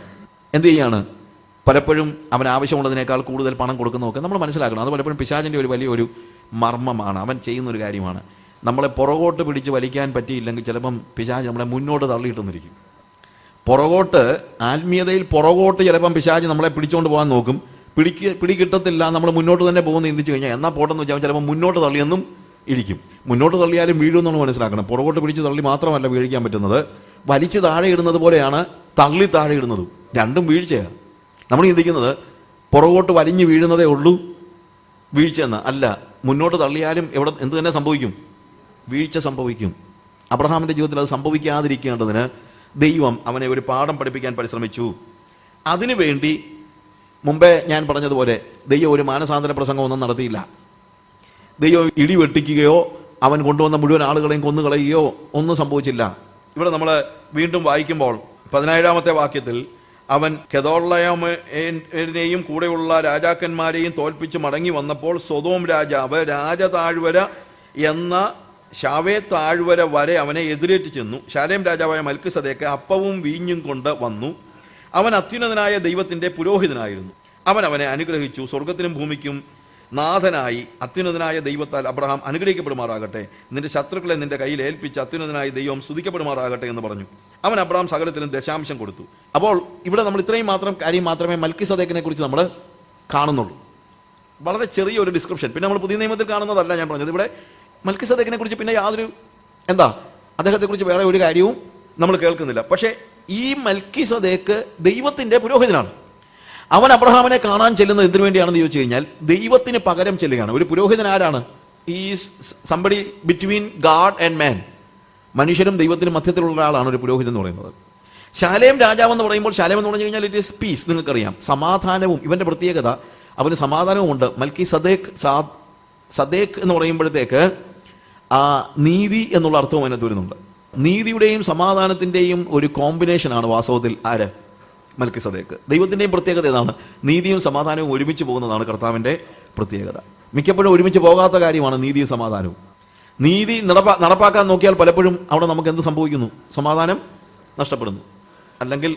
എന്ത് ചെയ്യാണ്? പലപ്പോഴും അവൻ ആവശ്യമുള്ളതിനേക്കാൾ കൂടുതൽ പണം കൊടുക്കുന്നതൊക്കെ നമ്മൾ മനസ്സിലാക്കണം. അത് പലപ്പോഴും പിശാചിന്റെ ഒരു വലിയൊരു മർമ്മമാണ്. അവൻ ചെയ്യുന്നൊരു കാര്യമാണ്. നമ്മളെ പുറകോട്ട് പിടിച്ച് വലിക്കാൻ പറ്റിയില്ലെങ്കിൽ ചിലപ്പം പിശാച് നമ്മളെ മുന്നോട്ട് തള്ളിയിട്ടെന്നിരിക്കും. പുറകോട്ട്, ആത്മീയതയിൽ പുറകോട്ട് ചിലപ്പം പിശാച് നമ്മളെ പിടിച്ചുകൊണ്ട് പോകാൻ നോക്കും. പിടികിട്ടത്തില്ല, നമ്മൾ മുന്നോട്ട് തന്നെ പോകുന്ന ചിന്തിച്ചു കഴിഞ്ഞാൽ എന്നാൽ പോട്ടെന്ന് വെച്ചാൽ ചിലപ്പോൾ മുന്നോട്ട് തള്ളിയെന്നും ഇരിക്കും. മുന്നോട്ട് തള്ളിയാലും വീഴുമെന്നാണ് മനസ്സിലാക്കണം. പുറകോട്ട് പിടിച്ച് തള്ളി മാത്രമല്ല വീഴിക്കാൻ പറ്റുന്നത്, വലിച്ച് താഴെ ഇടുന്നത് പോലെയാണ് തള്ളി താഴെ ഇടുന്നതും. രണ്ടും വീഴ്ചയാണ്. നമ്മൾ ചിന്തിക്കുന്നത് പുറകോട്ട് വലിഞ്ഞു വീഴുന്നതേ ഉള്ളൂ വീഴ്ചയെന്ന്. അല്ല, മുന്നോട്ട് തള്ളിയാലും എന്ത് തന്നെ സംഭവിക്കും? വീഴ്ച സംഭവിക്കും. അബ്രഹാമിന്റെ ജീവിതത്തിൽ അത് സംഭവിക്കാതിരിക്കേണ്ടതിന് ദൈവം അവനെ ഒരു പാഠം പഠിപ്പിക്കാൻ പരിശ്രമിച്ചു. അതിനുവേണ്ടി മുമ്പേ ഞാൻ പറഞ്ഞതുപോലെ ദൈവം ഒരു മാനസാന്തര പ്രസംഗമൊന്നും നടത്തിയില്ല. ദൈവം ഇടിവെട്ടിക്കുകയോ അവൻ കൊണ്ടുവന്ന മുഴുവൻ ആളുകളെയും കൊന്നുകളയുകയോ ഒന്നും സംഭവിച്ചില്ല. ഇവിടെ നമ്മൾ വീണ്ടും വായിക്കുമ്പോൾ 17-ാമത്തെ വാക്യത്തിൽ അവൻ കെദോർലയോമെയും കൂടെയുള്ള രാജാക്കന്മാരെയും തോൽപ്പിച്ച് മടങ്ങി വന്നപ്പോൾ സൊദോം രാജാവ് രാജതാഴ്വര എന്ന ശാവേ താഴ്വര വരെ അവനെ എതിരേറ്റ് ചെന്നു. ശാലേം രാജാവായ മൽക്കിസദേക്ക് അപ്പവും വീഞ്ഞും കൊണ്ട് വന്നു. അവൻ അത്യുന്നതനായ ദൈവത്തിന്റെ പുരോഹിതനായിരുന്നു. അവൻ അവനെ അനുഗ്രഹിച്ചു. സ്വർഗത്തിനും ഭൂമിക്കും നാഥനായി അത്യുന്നതനായ ദൈവത്താൽ അബ്രഹാം അനുഗ്രഹിക്കപ്പെടുമാറാകട്ടെ. നിന്റെ ശത്രുക്കളെ നിന്റെ കയ്യിൽ ഏൽപ്പിച്ച് അത്യുന്നതനായ ദൈവം സ്തുതിക്കപ്പെടുമാറാകട്ടെ എന്ന് പറഞ്ഞു. അവൻ അബ്രഹാം സകലത്തിനും ദശാംശം കൊടുത്തു. അപ്പോൾ ഇവിടെ നമ്മൾ ഇത്രയും കാര്യം മാത്രമേ മൽക്കിസദേക്കിനെ കുറിച്ച് നമ്മൾ കാണുന്നുള്ളൂ. വളരെ ചെറിയൊരു ഡിസ്ക്രിപ്ഷൻ. പിന്നെ നമ്മൾ പുതിയ നിയമത്തിൽ കാണുന്നതല്ല ഞാൻ പറഞ്ഞത്. ഇവിടെ മൽക്കിസദേക്കിനെ കുറിച്ച് പിന്നെ യാതൊരു അദ്ദേഹത്തെക്കുറിച്ച് വേറെ ഒരു കാര്യവും നമ്മൾ കേൾക്കുന്നില്ല. പക്ഷേ ഈ മൽക്കിസദേക്ക് ദൈവത്തിന്റെ പുരോഹിതനാണ്. അവൻ അബ്രഹാമിനെ കാണാൻ ചെല്ലുന്നത് എന്തിനു വേണ്ടിയാണെന്ന് ചോദിച്ചു കഴിഞ്ഞാൽ ദൈവത്തിന് പകരം ചെല്ലുകയാണ്. ഒരു പുരോഹിതൻ ആരാണ്? Is somebody between God and man. മനുഷ്യരും ദൈവത്തിനും മധ്യത്തിലുള്ള ഒരാളാണ് ഒരു പുരോഹിതൻ എന്ന് പറയുന്നത്. ശാലേം രാജാവ് എന്ന് പറയുമ്പോൾ, ശാലേം എന്ന് പറഞ്ഞു കഴിഞ്ഞാൽ ഇറ്റ് ഈസ് പീസ്. നിങ്ങൾക്കറിയാം, സമാധാനവും. ഇവന്റെ പ്രത്യേകത, അവന് സമാധാനവും ഉണ്ട്. സദേക്ക് എന്ന് പറയുമ്പോഴത്തേക്ക് നീതി എന്നുള്ള അർത്ഥവും അതിനകത്ത് വരുന്നുണ്ട്. നീതിയുടെയും സമാധാനത്തിന്റെയും ഒരു കോമ്പിനേഷനാണ് വാസ്തവത്തിൽ ആര്? മൽക്കിസദേക്ക്. ദൈവത്തിന്റെയും പ്രത്യേകത ഏതാണ്? നീതിയും സമാധാനവും ഒരുമിച്ച് പോകുന്നതാണ് കർത്താവിന്റെ പ്രത്യേകത. മിക്കപ്പോഴും ഒരുമിച്ച് പോകാത്ത കാര്യമാണ് നീതിയും സമാധാനവും. നീതി നടപ്പാക്കാൻ നോക്കിയാൽ പലപ്പോഴും അവിടെ നമുക്ക് എന്ത് സംഭവിക്കുന്നു? സമാധാനം നഷ്ടപ്പെടുന്നു. അല്ലെങ്കിൽ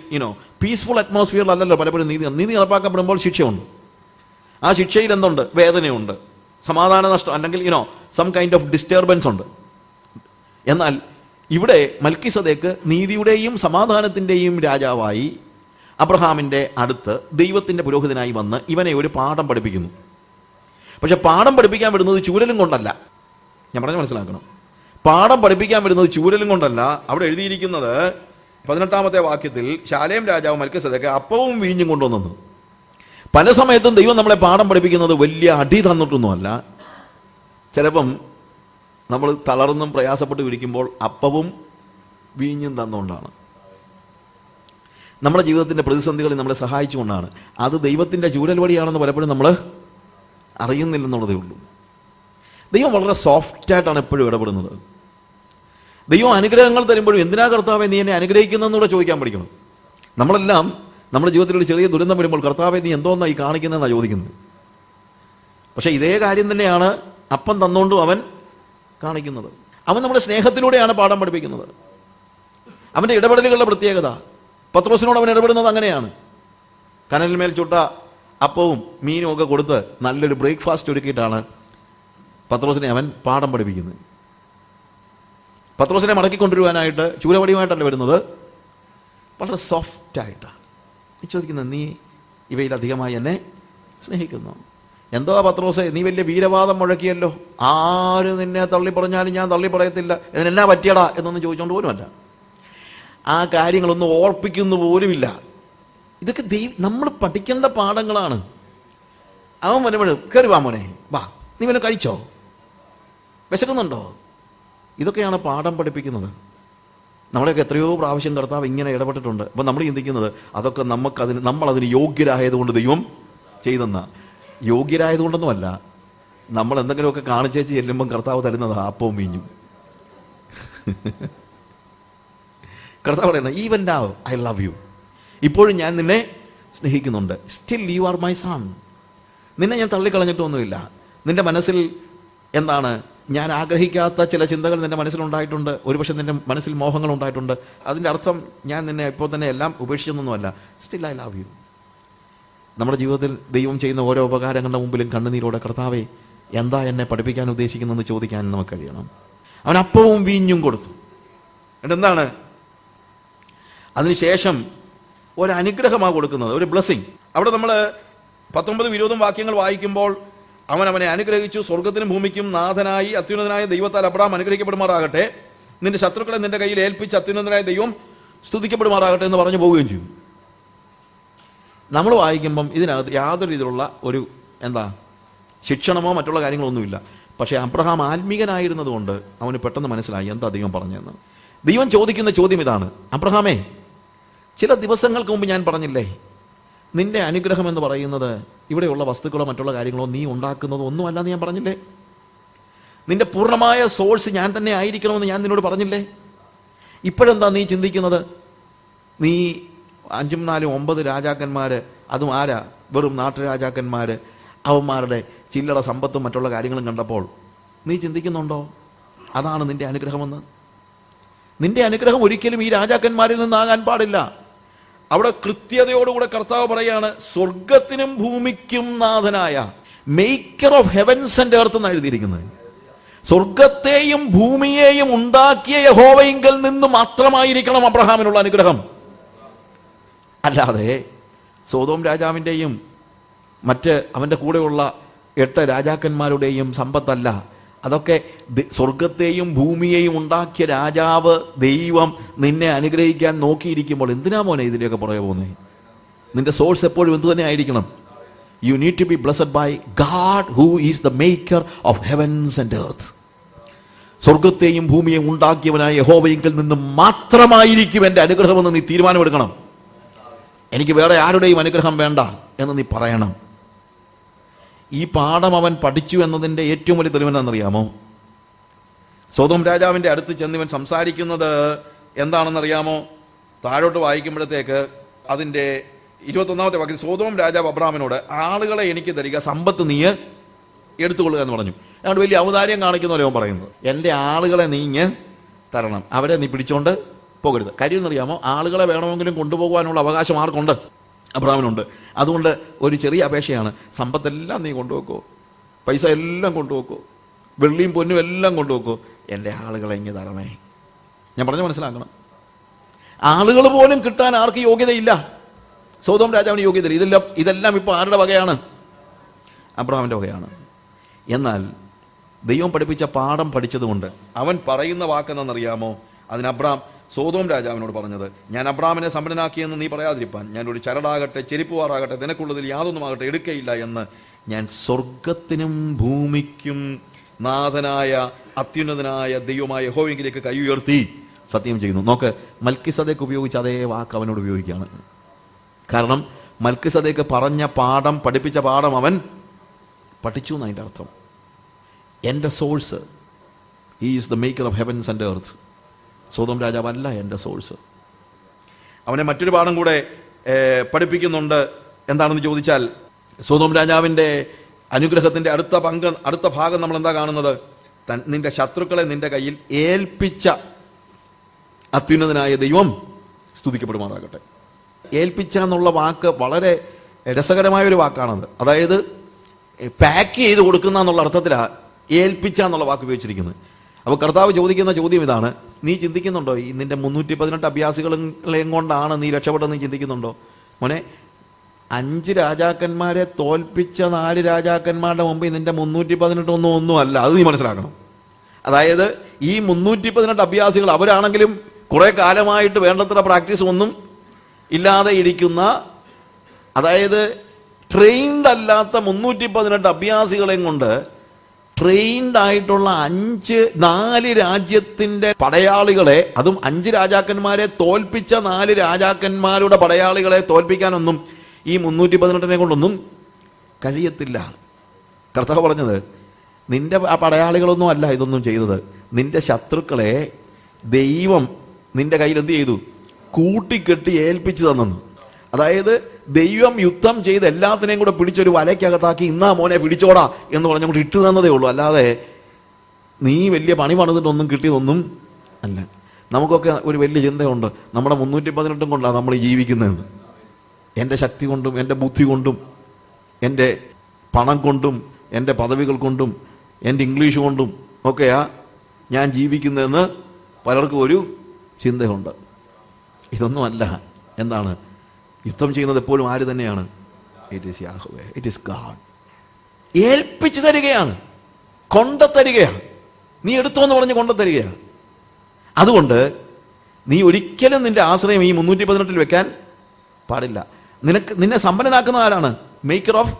പീസ്ഫുൾ അറ്റ്മോസ്ഫിയറിലല്ലല്ലോ പലപ്പോഴും നീതി നടപ്പാക്കപ്പെടുമ്പോൾ ശിക്ഷയുണ്ട്. ആ ശിക്ഷയിൽ എന്തുണ്ട്? വേദനയുണ്ട്, സമാധാന നഷ്ടം, അല്ലെങ്കിൽ സം കൈൻഡ് ഓഫ് ഡിസ്റ്റർബൻസ് ഉണ്ട്. എന്നാൽ ഇവിടെ മൽക്കിസദേക്ക് നീതിയുടെയും സമാധാനത്തിന്റെയും രാജാവായി അബ്രഹാമിന്റെ അടുത്ത് ദൈവത്തിന്റെ പുരോഹിതനായി വന്ന് ഇവനെ ഒരു പാഠം പഠിപ്പിക്കുന്നു. പക്ഷെ പാഠം പഠിപ്പിക്കാൻ വിടുന്നത് ചൂരലും കൊണ്ടല്ല. ഞാൻ പറഞ്ഞ് മനസ്സിലാക്കണം. പാഠം പഠിപ്പിക്കാൻ വിടുന്നത് ചൂരലും കൊണ്ടല്ല. അവിടെ എഴുതിയിരിക്കുന്നത് 18-ാമത്തെ വാക്യത്തിൽ ശാലേം രാജാവ് മൽക്കിസദേക്ക് അപ്പവും വീഞ്ഞും കൊണ്ടുവന്നു. പല സമയത്തും ദൈവം നമ്മളെ പാഠം പഠിപ്പിക്കുന്നത് വലിയ അടി തന്നിട്ടൊന്നുമല്ല. ചിലപ്പം നമ്മൾ തളർന്നും പ്രയാസപ്പെട്ട് വിളിക്കുമ്പോൾ അപ്പവും വീഞ്ഞും തന്നുകൊണ്ടാണ്. നമ്മുടെ ജീവിതത്തിന്റെ പ്രതിസന്ധികളിൽ നമ്മളെ സഹായിച്ചുകൊണ്ടാണ്. അത് ദൈവത്തിന്റെ ചൂരൽ വഴിയാണെന്ന് പലപ്പോഴും നമ്മൾ അറിയുന്നില്ലെന്നുള്ളതേ ഉള്ളൂ. ദൈവം വളരെ സോഫ്റ്റായിട്ടാണ് എപ്പോഴും ഇടപെടുന്നത്. ദൈവം അനുഗ്രഹങ്ങൾ തരുമ്പോഴും എന്തിനാ കർത്താവെ നീ എന്നെ അനുഗ്രഹിക്കുന്നതെന്നൂടെ ചോദിക്കാൻ പഠിക്കണം. നമ്മളെല്ലാം നമ്മുടെ ജീവിതത്തിൽ ഒരു ചെറിയ ദുരന്തം വരുമ്പോൾ കർത്താവെ നീ എന്തോന്നായി കാണിക്കുന്നതെന്നാണ് ചോദിക്കുന്നത്. പക്ഷെ ഇതേ കാര്യം തന്നെയാണ് അപ്പം തന്നുകൊണ്ടും അവൻ കാണിക്കുന്നത്. അവൻ നമ്മുടെ സ്നേഹത്തിലൂടെയാണ് പാഠം പഠിപ്പിക്കുന്നത്. അവന്റെ ഇടപെടലുകളുടെ പ്രത്യേകത. പത്രോസിനോട് അവൻ ഇടപെടുന്നത് അങ്ങനെയാണ്. കനലിന്മേൽ ചുട്ട അപ്പവും മീനും ഒക്കെ കൊടുത്ത് നല്ലൊരു ബ്രേക്ക്ഫാസ്റ്റ് ഒരുക്കിയിട്ടാണ് പത്രോസിനെ അവൻ പാഠം പഠിപ്പിക്കുന്നത്. പത്രോസിനെ മടക്കിക്കൊണ്ടുവരുവാനായിട്ട് ചൂരവടിയുമായിട്ടല്ല വരുന്നത്, വളരെ സോഫ്റ്റായിട്ടാണ് ചോദിക്കുന്നത്. നീ ഇവയിലധികമായി എന്നെ സ്നേഹിക്കുന്നു. എന്തോ പത്രോസേ, നീ വലിയ വീരവാദം മുഴക്കിയല്ലോ, ആര് നിന്നെ തള്ളി പറഞ്ഞാലും ഞാൻ തള്ളി പറയത്തില്ല, ഇതിനെന്നാ പറ്റിയടാ എന്നൊന്നും ചോദിച്ചുകൊണ്ട് പോലുമല്ല. ആ കാര്യങ്ങളൊന്നും ഓർപ്പിക്കുന്നു പോലുമില്ല. ഇതൊക്കെ നമ്മൾ പഠിക്കേണ്ട പാഠങ്ങളാണ്. അവൻ വരുമ്പോഴും കയറി വാ മോനെ, വാ, നീ വല്ല കഴിച്ചോ, വിശക്കുന്നുണ്ടോ? ഇതൊക്കെയാണ് പാഠം പഠിപ്പിക്കുന്നത്. നമ്മളെയൊക്കെ എത്രയോ പ്രാവശ്യം കർത്താവ് ഇങ്ങനെ ഇടപെട്ടിട്ടുണ്ട്. അപ്പം നമ്മൾ ചിന്തിക്കുന്നത് അതൊക്കെ നമ്മളതിന് യോഗ്യരായതുകൊണ്ട് ദൈവം ചെയ്തെന്ന. യോഗ്യരായതുകൊണ്ടൊന്നുമല്ല, നമ്മൾ എന്തെങ്കിലുമൊക്കെ കാണിച്ചേച്ച് ചെല്ലുമ്പം കർത്താവ് തരുന്നതാ അപ്പവും വീഞ്ഞും. കർത്താവ് പറയണം, even now I love U, ഇപ്പോഴും ഞാൻ നിന്നെ സ്നേഹിക്കുന്നുണ്ട്. Still you are my son. നിന്നെ ഞാൻ തള്ളിക്കളഞ്ഞിട്ടൊന്നുമില്ല. നിന്റെ മനസ്സിൽ എന്താണ്, ഞാൻ ആഗ്രഹിക്കാത്ത ചില ചിന്തകൾ നിന്റെ മനസ്സിലുണ്ടായിട്ടുണ്ട്. ഒരുപക്ഷെ നിന്റെ മനസ്സിൽ മോഹങ്ങൾ ഉണ്ടായിട്ടുണ്ട്. അതിൻ്റെ അർത്ഥം ഞാൻ നിന്നെ ഇപ്പോൾ തന്നെ എല്ലാം ഉപേക്ഷിച്ചൊന്നുമല്ല. Still I love you. നമ്മുടെ ജീവിതത്തിൽ ദൈവം ചെയ്യുന്ന ഓരോ ഉപകാരങ്ങളുടെ മുമ്പിലും കണ്ണുനീരോടെ കർത്താവേ എന്താ എന്നെ പഠിപ്പിക്കാൻ ഉദ്ദേശിക്കുന്നതെന്ന് ചോദിക്കാൻ നമുക്ക് കഴിയണം. അവൻ അപ്പവും വീഞ്ഞും കൊടുത്തു. എന്താണ് അതിനുശേഷം ഒരനുഗ്രഹമാണ് കൊടുക്കുന്നത്, ഒരു ബ്ലെസ്സിങ്. അവിടെ നമ്മൾ 19-20 വാക്യങ്ങൾ വായിക്കുമ്പോൾ അവനെ അനുഗ്രഹിച്ചു. സ്വർഗത്തിനും ഭൂമിക്കും നാഥനായി അത്യുന്നതനായ ദൈവത്താൽ അബ്രഹാം അനുഗ്രഹിക്കപ്പെടുമാറാകട്ടെ, നിന്റെ ശത്രുക്കളെ നിന്റെ കയ്യിൽ ഏൽപ്പിച്ച് അത്യുന്നതനായ ദൈവം സ്തുതിക്കപ്പെടുമാറാകട്ടെ എന്ന് പറഞ്ഞു പോവുകയും ചെയ്യും. നമ്മൾ വായിക്കുമ്പം ഇതിനകത്ത് യാതൊരു രീതിയിലുള്ള ഒരു ശിക്ഷണമോ മറ്റുള്ള കാര്യങ്ങളൊന്നുമില്ല. പക്ഷേ അബ്രഹാം ആത്മീകനായിരുന്നതുകൊണ്ട് അവന് പെട്ടെന്ന് മനസ്സിലായി എന്താ ദൈവം പറഞ്ഞതെന്ന്. ദൈവം ചോദിക്കുന്ന ചോദ്യം ഇതാണ്, അബ്രഹാമേ, ചില ദിവസങ്ങൾക്ക് മുമ്പ് ഞാൻ പറഞ്ഞില്ലേ, നിന്റെ അനുഗ്രഹം എന്ന് പറയുന്നത് ഇവിടെയുള്ള വസ്തുക്കളോ മറ്റുള്ള കാര്യങ്ങളോ നീ ഉണ്ടാക്കുന്നതോ ഒന്നുമല്ല എന്ന് ഞാൻ പറഞ്ഞില്ലേ? നിന്റെ പൂർണ്ണമായ സോഴ്സ് ഞാൻ തന്നെ ആയിരിക്കണമെന്ന് ഞാൻ നിന്നോട് പറഞ്ഞില്ലേ? ഇപ്പോഴെന്താ നീ ചിന്തിക്കുന്നത്? നീ 5, 4, 9 രാജാക്കന്മാർ, അതും ആരാ, വെറും നാട്ടുരാജാക്കന്മാർ, അവന്മാരുടെ ചില്ലറ സമ്പത്തും മറ്റുള്ള കാര്യങ്ങളും കണ്ടപ്പോൾ നീ ചിന്തിക്കുന്നുണ്ടോ അതാണ് നിന്റെ അനുഗ്രഹമെന്ന്? നിന്റെ അനുഗ്രഹം ഒരിക്കലും ഈ രാജാക്കന്മാരിൽ നിന്നാകാൻ പാടില്ല. അവിടെ കൃത്യതയോടുകൂടെ കർത്താവ് പറയാണ്, സ്വർഗത്തിനും ഭൂമിക്കും നാഥനായ, maker of heavens and earth എന്ന് എഴുതിയിരിക്കുന്നത്. സ്വർഗത്തെയും ഭൂമിയെയും ഉണ്ടാക്കിയ യഹോവയിങ്കൽ നിന്ന് മാത്രമായിരിക്കണം അബ്രഹാമിനുള്ള അനുഗ്രഹം. അല്ലാതെ സോദോം രാജാവിൻ്റെയും മറ്റ് അവൻ്റെ കൂടെയുള്ള 8 രാജാക്കന്മാരുടെയും സമ്പത്തല്ല. അതൊക്കെ സ്വർഗത്തെയും ഭൂമിയെയും ഉണ്ടാക്കിയ രാജാവ് ദൈവം നിന്നെ അനുഗ്രഹിക്കാൻ നോക്കിയിരിക്കുമ്പോൾ എന്തിനാ മോനെ ഇതിലേക്ക് പുറകെ പോകുന്നത്? നിന്റെ സോഴ്സ് എപ്പോഴും എന്ത് തന്നെ ആയിരിക്കണം? You need to be blessed by God who is the maker of heavens and earth. സ്വർഗത്തെയും ഭൂമിയെയും ഉണ്ടാക്കിയവനായ യഹോവയിങ്കൽ നിന്ന് മാത്രമായിരിക്കും എൻ്റെ അനുഗ്രഹമെന്ന് നീ തീരുമാനമെടുക്കണം. എനിക്ക് വേറെ ആരുടെയും അനുഗ്രഹം വേണ്ട എന്ന് നീ പറയണം. ഈ പാഠം അവൻ പഠിച്ചു എന്നതിൻ്റെ ഏറ്റവും വലിയ തെളിവെന്നറിയാമോ? സോദോം രാജാവിൻ്റെ അടുത്ത് ചെന്ന് ഇവൻ സംസാരിക്കുന്നത് എന്താണെന്നറിയാമോ? താഴോട്ട് വായിക്കുമ്പോഴത്തേക്ക് അതിൻ്റെ 21-ാമത്തെ വാക്യം, സോദോം രാജാവ് അബ്രഹാമിനോട്, ആളുകളെ എനിക്ക് തരിക, സമ്പത്ത് നീ എടുത്തുകൊള്ളുക എന്ന് പറഞ്ഞു. അതുകൊണ്ട് വലിയ ഔദാര്യം കാണിക്കുന്ന പോലെ അവൻ പറയുന്നത്, എൻ്റെ ആളുകളെ നീ തരണം, അവരെ നീ പിടിച്ചോണ്ട് പോകരുത്. കാര്യം എന്നറിയാമോ? ആളുകളെ വേണമെങ്കിലും കൊണ്ടുപോകാനുള്ള അവകാശം ആർക്കുണ്ട്? അബ്രഹാമിനുണ്ട്. അതുകൊണ്ട് ഒരു ചെറിയ അപേക്ഷയാണ്, സമ്പത്തെല്ലാം നീ കൊണ്ടുപോക്കോ, പൈസ എല്ലാം കൊണ്ടുപോക്കോ, വെള്ളിയും പൊന്നും എല്ലാം കൊണ്ടുപോക്കോ, എൻ്റെ ആളുകളെ ഇങ്ങ് തരണേ. ഞാൻ പറഞ്ഞ മനസ്സിലാക്കണം. ആളുകൾ പോലും കിട്ടാൻ ആർക്ക് യോഗ്യതയില്ല. സോദോം രാജാവിന് യോഗ്യതയില്ല. ഇതെല്ലാം ഇപ്പോൾ ആരുടെ വകയാണ്? അബ്രഹാമിൻ്റെ വകയാണ്. എന്നാൽ ദൈവം പഠിപ്പിച്ച പാഠം പഠിച്ചതുകൊണ്ട് അവൻ പറയുന്ന വാക്കെന്നറിയാമോ? അതിന് അബ്രഹാം സോദോം രാജാവിനോട് പറഞ്ഞത്, ഞാൻ അബ്രഹാമിനെ സമ്പന്നനാക്കിയെന്ന് നീ പറയാതിരിപ്പാൻ ഞാൻ ഒരു ചരടാകട്ടെ ചെരിപ്പുവാറാകട്ടെ നിനക്കുള്ളതിൽ യാതൊന്നുമാകട്ടെ എടുക്കയില്ല എന്ന് ഞാൻ സ്വർഗത്തിനും ഭൂമിക്കും നാഥനായ അത്യുന്നതനായ ദൈവമായ യഹോവയിലേക്ക് കൈ ഉയർത്തി സത്യം ചെയ്യുന്നു. നോക്ക്, മൽക്കിസദേക്ക് ഉപയോഗിച്ച അതേ വാക്ക് അവനോട് ഉപയോഗിക്കുകയാണ്. കാരണം മൽക്കിസദേക്ക് പറഞ്ഞ പാഠം, പഠിപ്പിച്ച പാഠം അവൻ പഠിച്ചു എന്നതിൻ്റെ അർത്ഥം. എൻ്റെ source, he is the maker of heavens and earth. Sodom രാജാവല്ല എൻ്റെ സോഴ്സ്. അവനെ മറ്റൊരു പാഠം കൂടെ പഠിപ്പിക്കുന്നുണ്ട്. എന്താണെന്ന് ചോദിച്ചാൽ, സോദോം രാജാവിൻ്റെ അനുഗ്രഹത്തിൻ്റെ അടുത്ത ഭാഗം നമ്മൾ എന്താ കാണുന്നത്? നിന്റെ ശത്രുക്കളെ നിന്റെ കയ്യിൽ ഏൽപ്പിച്ച അത്യുന്നതനായ ദൈവം സ്തുതിക്കപ്പെടുമാറാകട്ടെ. ഏൽപ്പിച്ച എന്നുള്ള വാക്ക് വളരെ രസകരമായ ഒരു വാക്കാണത്. അതായത് പാക്ക് ചെയ്ത് കൊടുക്കുന്ന എന്നുള്ള അർത്ഥത്തിലാണ് ഏൽപ്പിച്ച എന്നുള്ള വാക്ക് ഉപയോഗിച്ചിരിക്കുന്നത്. അപ്പോൾ കർത്താവ് ചോദിക്കുന്ന ചോദ്യം ഇതാണ്, നീ ചിന്തിക്കുന്നുണ്ടോ ഈ നിന്റെ 318 അഭ്യാസികളെയും കൊണ്ടാണ് നീ രക്ഷപ്പെട്ടെന്ന് നീ ചിന്തിക്കുന്നുണ്ടോ? മോനെ, 5 രാജാക്കന്മാരെ തോൽപ്പിച്ച 4 രാജാക്കന്മാരുടെ മുമ്പിൽ നിന്റെ 318 ഒന്നുമല്ല. അത് നീ മനസ്സിലാക്കണം. അതായത് ഈ 318 അഭ്യാസികൾ അവരാണെങ്കിലും കുറെ കാലമായിട്ട് വേണ്ടത്ര പ്രാക്ടീസ് ഒന്നും ഇല്ലാതെ ഇരിക്കുന്ന, അതായത് ട്രെയിൻഡ് അല്ലാത്ത 318 അഭ്യാസികളെയും കൊണ്ട് ട്രെയിൻഡ് ആയിട്ടുള്ള 4 രാജ്യത്തിന്റെ പടയാളികളെ, അതും 5 രാജാക്കന്മാരെ തോൽപ്പിച്ച 4 രാജാക്കന്മാരുടെ പടയാളികളെ തോൽപ്പിക്കാനൊന്നും ഈ 318 കൊണ്ടൊന്നും കഴിയത്തില്ല. കർത്താവ് പറഞ്ഞത്, നിന്റെ ആ പടയാളികളൊന്നും അല്ല ഇതൊന്നും ചെയ്തത്. നിന്റെ ശത്രുക്കളെ ദൈവം നിന്റെ കയ്യിൽ എന്ത് ചെയ്തു? കൂട്ടിക്കെട്ടി ഏൽപ്പിച്ചു തന്നു. അതായത് ദൈവം യുദ്ധം ചെയ്ത് എല്ലാത്തിനെയും കൂടെ പിടിച്ചൊരു വലയ്ക്കകത്താക്കി, ഇന്നാ മോനെ പിടിച്ചോടാ എന്ന് പറഞ്ഞുകൊണ്ട് ഇട്ടു തന്നതേ ഉള്ളൂ. അല്ലാതെ നീ വലിയ പണി പണിതിട്ടൊന്നും കിട്ടിയതൊന്നും അല്ല. നമുക്കൊക്കെ ഒരു വലിയ ചിന്തയുണ്ട്, നമ്മുടെ 318 കൊണ്ടാണ് നമ്മൾ ജീവിക്കുന്നതെന്ന്. എൻ്റെ ശക്തി കൊണ്ടും എൻ്റെ ബുദ്ധി കൊണ്ടും എൻ്റെ പണം കൊണ്ടും എൻ്റെ പദവികൾ കൊണ്ടും എൻ്റെ ഇംഗ്ലീഷ് കൊണ്ടും ഒക്കെയാ ഞാൻ ജീവിക്കുന്നതെന്ന് പലർക്കും ഒരു ചിന്തയുണ്ട്. ഇതൊന്നുമല്ല. എന്താണ് യുദ്ധം ചെയ്യുന്നത്? എപ്പോഴും ആര് തന്നെയാണ്? It is Yahweh, it is God. ഏൽപ്പിച്ചു തരികയാണ്, കൊണ്ടുതരികയാണ്. നീ എടുത്തോന്ന് പറഞ്ഞ് കൊണ്ടുതരികയാണ്. അതുകൊണ്ട് നീ ഒരിക്കലും നിന്റെ ആശ്രയം ഈ 318 വെക്കാൻ പാടില്ല. നിന്നെ സമ്പന്നനാക്കുന്ന ആരാണ്? Maker of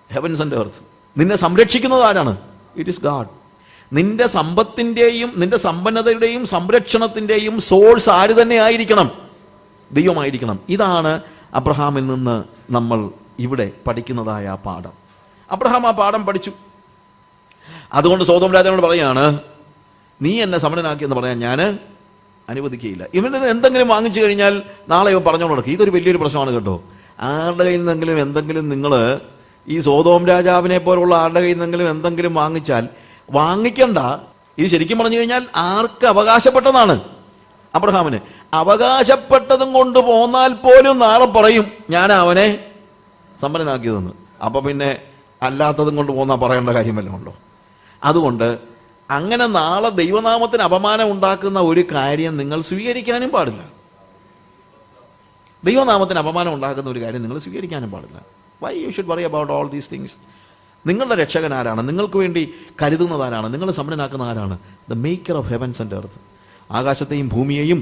heavens and earth. നിന്നെ സംരക്ഷിക്കുന്നത് ആരാണ്? It is God. നിന്റെ സമ്പത്തിന്റെയും നിന്റെ സമ്പന്നതയുടെയും സംരക്ഷണത്തിന്റെയും സോഴ്സ് ആര് തന്നെ ആയിരിക്കണം? ദൈവമായിരിക്കണം. ഇതാണ് അബ്രഹാമിൽ നിന്ന് നമ്മൾ ഇവിടെ പഠിക്കുന്നതായ ആ പാഠം. അബ്രഹാം ആ പാഠം പഠിച്ചു. അതുകൊണ്ട് സോദോം രാജാവിനോട് പറയാണ്, നീ എന്നെ സമ്പന്നനാക്കിയെന്ന് പറയാൻ ഞാൻ അനുവദിക്കുകയില്ല. ഇവൻ്റെ എന്തെങ്കിലും വാങ്ങിച്ചു കഴിഞ്ഞാൽ നാളെ ഇവൻ പറഞ്ഞോണ്ട് നടക്കും. ഇതൊരു വലിയൊരു പ്രശ്നമാണ് കേട്ടോ. ആരുടെ കയ്യിൽ നിന്നെങ്കിലും എന്തെങ്കിലും, നിങ്ങൾ ഈ സോദോം രാജാവിനെ പോലുള്ള ആരുടെ കയ്യിൽ നിന്നെങ്കിലും എന്തെങ്കിലും വാങ്ങിച്ചാൽ വാങ്ങിക്കണ്ട. ഇത് ശരിക്കും പറഞ്ഞു കഴിഞ്ഞാൽ ആർക്ക് അവകാശപ്പെട്ടതാണ്? അബ്രഹാമിന്. അവകാശപ്പെട്ടതും കൊണ്ട് പോന്നാൽ പോലും നാളെ പറയും ഞാൻ അവനെ സമ്പന്നനാക്കിയതെന്ന്. അപ്പൊ പിന്നെ അല്ലാത്തതും കൊണ്ട് പോന്നാൽ പറയേണ്ട കാര്യമല്ല ഉണ്ടോ? അതുകൊണ്ട് അങ്ങനെ നാളെ ദൈവനാമത്തിന് അപമാനം ഉണ്ടാക്കുന്ന ഒരു കാര്യം നിങ്ങൾ സ്വീകരിക്കാനും പാടില്ല. ദൈവനാമത്തിന് അപമാനം ഉണ്ടാക്കുന്ന ഒരു കാര്യം നിങ്ങൾ സ്വീകരിക്കാനും പാടില്ല. Why you should worry about all these things? നിങ്ങളുടെ രക്ഷകൻ ആരാണ്? നിങ്ങൾക്ക് വേണ്ടി കരുതുന്നത് ആരാണ്? നിങ്ങൾ സമ്പന്നനാക്കുന്ന ആരാണ്? The maker of heavens and earth. ആകാശത്തെയും ഭൂമിയെയും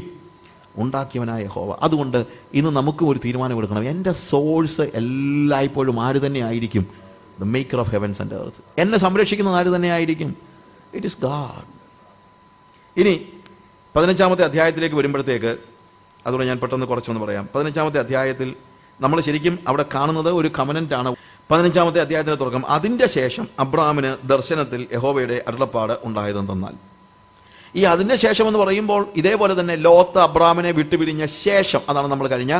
ഉണ്ടാക്കിയവനായ യഹോവ. അതുകൊണ്ട് ഇന്ന് നമുക്കും ഒരു തീരുമാനമെടുക്കണം. എൻ്റെ സോഴ്സ് എല്ലായ്പ്പോഴും ആര് തന്നെ ആയിരിക്കും? The maker of heavens and earth. എന്നെ സംരക്ഷിക്കുന്നത് ആര് തന്നെ ആയിരിക്കും? It is God. ഇനി 15-ാമത്തെ അധ്യായത്തിലേക്ക് വരുമ്പോഴത്തേക്ക്, അതുകൊണ്ട് ഞാൻ പെട്ടെന്ന് കുറച്ചൊന്ന് പറയാം. 15-ാമത്തെ അധ്യായത്തിൽ നമ്മൾ ശരിക്കും അവിടെ കാണുന്നത് ഒരു കമനന്റ് ആണ്. 15-ാമത്തെ അധ്യായത്തിന് തുടക്കം. അതിൻ്റെ ശേഷം അബ്രാമിന് ദർശനത്തിൽ യഹോവയുടെ അരുളപ്പാട് ഉണ്ടായതെന്നാൽ, ഈ അതിൻ്റെ ശേഷം എന്ന് പറയുമ്പോൾ ഇതേപോലെ തന്നെ ലോത്ത് അബ്രാമിനെ വിട്ടുപിരിഞ്ഞ ശേഷം, അതാണ് നമ്മൾ കഴിഞ്ഞ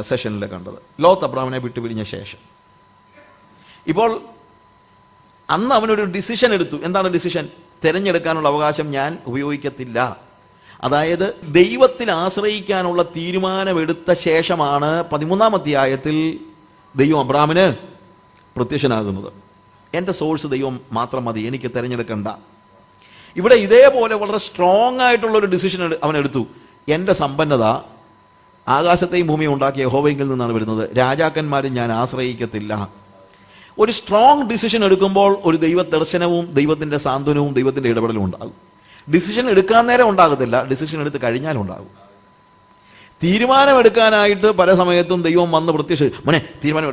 സെഷനിൽ കണ്ടത്. ലോത്ത് അബ്രാമിനെ വിട്ടുപിരിഞ്ഞ ശേഷം ഇപ്പോൾ അന്ന് അവനൊരു ഡിസിഷൻ എടുത്തു. എന്താണ് ഡിസിഷൻ? തിരഞ്ഞെടുക്കാനുള്ള അവകാശം ഞാൻ ഉപയോഗിക്കത്തില്ല. അതായത് ദൈവത്തിൽ ആശ്രയിക്കാനുള്ള തീരുമാനമെടുത്ത ശേഷമാണ് 13-ാം അധ്യായത്തിൽ ദൈവം അബ്രാമിന് പ്രത്യക്ഷനാകുന്നത്. എൻ്റെ സോഴ്സ് ദൈവം മാത്രം മതി, എനിക്ക് തിരഞ്ഞെടുക്കണ്ട. ഇവിടെ ഇതേപോലെ വളരെ സ്ട്രോങ് ആയിട്ടുള്ളൊരു ഡിസിഷൻ അവൻ എടുത്തു. എൻ്റെ സമ്പന്നത ആകാശത്തെയും ഭൂമിയും ഉണ്ടാക്കിയ യഹോവയിൽ നിന്നാണ് വരുന്നത്. രാജാക്കന്മാരും ഞാൻ ആശ്രയിക്കത്തില്ല. ഒരു സ്ട്രോങ് ഡിസിഷൻ എടുക്കുമ്പോൾ ഒരു ദൈവ ദർശനവും ദൈവത്തിൻ്റെ സാന്ത്വനവും ദൈവത്തിൻ്റെ ഇടപെടലും ഉണ്ടാകും. ഡിസിഷൻ എടുക്കാൻ നേരം ഉണ്ടാകത്തില്ല, ഡിസിഷൻ എടുത്ത് കഴിഞ്ഞാലുണ്ടാകും. തീരുമാനമെടുക്കാനായിട്ട് പല സമയത്തും ദൈവം വന്ന് മോനെ തീരുമാനം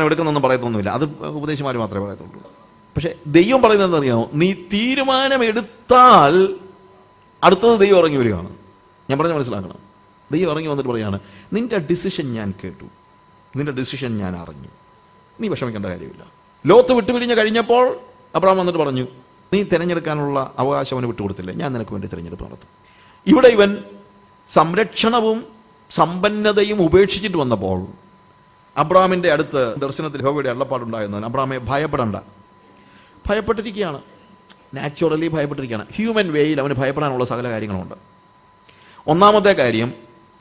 എടുക്കുന്നൊന്നും പറയത്തൊന്നുമില്ല. അത് ഉപദേശിമാർ മാത്രമേ പറയത്തുള്ളൂ. പക്ഷെ ദൈവം പറയുന്നത് എന്താണെന്നറിയാമോ? നീ തീരുമാനമെടുത്താൽ അടുത്തത് ദൈവം ഇറങ്ങി വരികയാണ്. ഞാൻ പറഞ്ഞ മനസ്സിലാക്കണം. ദൈവം ഇറങ്ങി വന്നിട്ട് പറയുകയാണ്, നിന്റെ ഡിസിഷൻ ഞാൻ കേട്ടു, നിന്റെ ഡിസിഷൻ ഞാൻ അറിഞ്ഞു, നീ വിഷമിക്കേണ്ട കാര്യമില്ല. ലോത്ത് വിട്ടുപിരിഞ്ഞ് കഴിഞ്ഞപ്പോൾ അബ്രഹാം വന്നിട്ട് പറഞ്ഞു, നീ തിരഞ്ഞെടുക്കാനുള്ള അവകാശം അവന് വിട്ടുകൊടുത്തില്ല, ഞാൻ നിനക്ക് വേണ്ടി തിരഞ്ഞെടുപ്പ് നടത്തും. ഇവിടെ ഇവൻ സംരക്ഷണവും സമ്പന്നതയും ഉപേക്ഷിച്ചിട്ട് വന്നപ്പോൾ അബ്രഹാമിന്റെ അടുത്ത് ദർശനത്തിൽ യഹോവയുടെ അരുളപ്പാടുണ്ടായിരുന്നതിന് അബ്രഹാമെ ഭയപ്പെട്ടിരിക്കുകയാണ്. നാച്ചുറലി ഭയപ്പെട്ടിരിക്കുകയാണ്. ഹ്യൂമൻ വേയിൽ അവന് ഭയപ്പെടാനുള്ള സകല കാര്യങ്ങളുണ്ട്. ഒന്നാമത്തെ കാര്യം,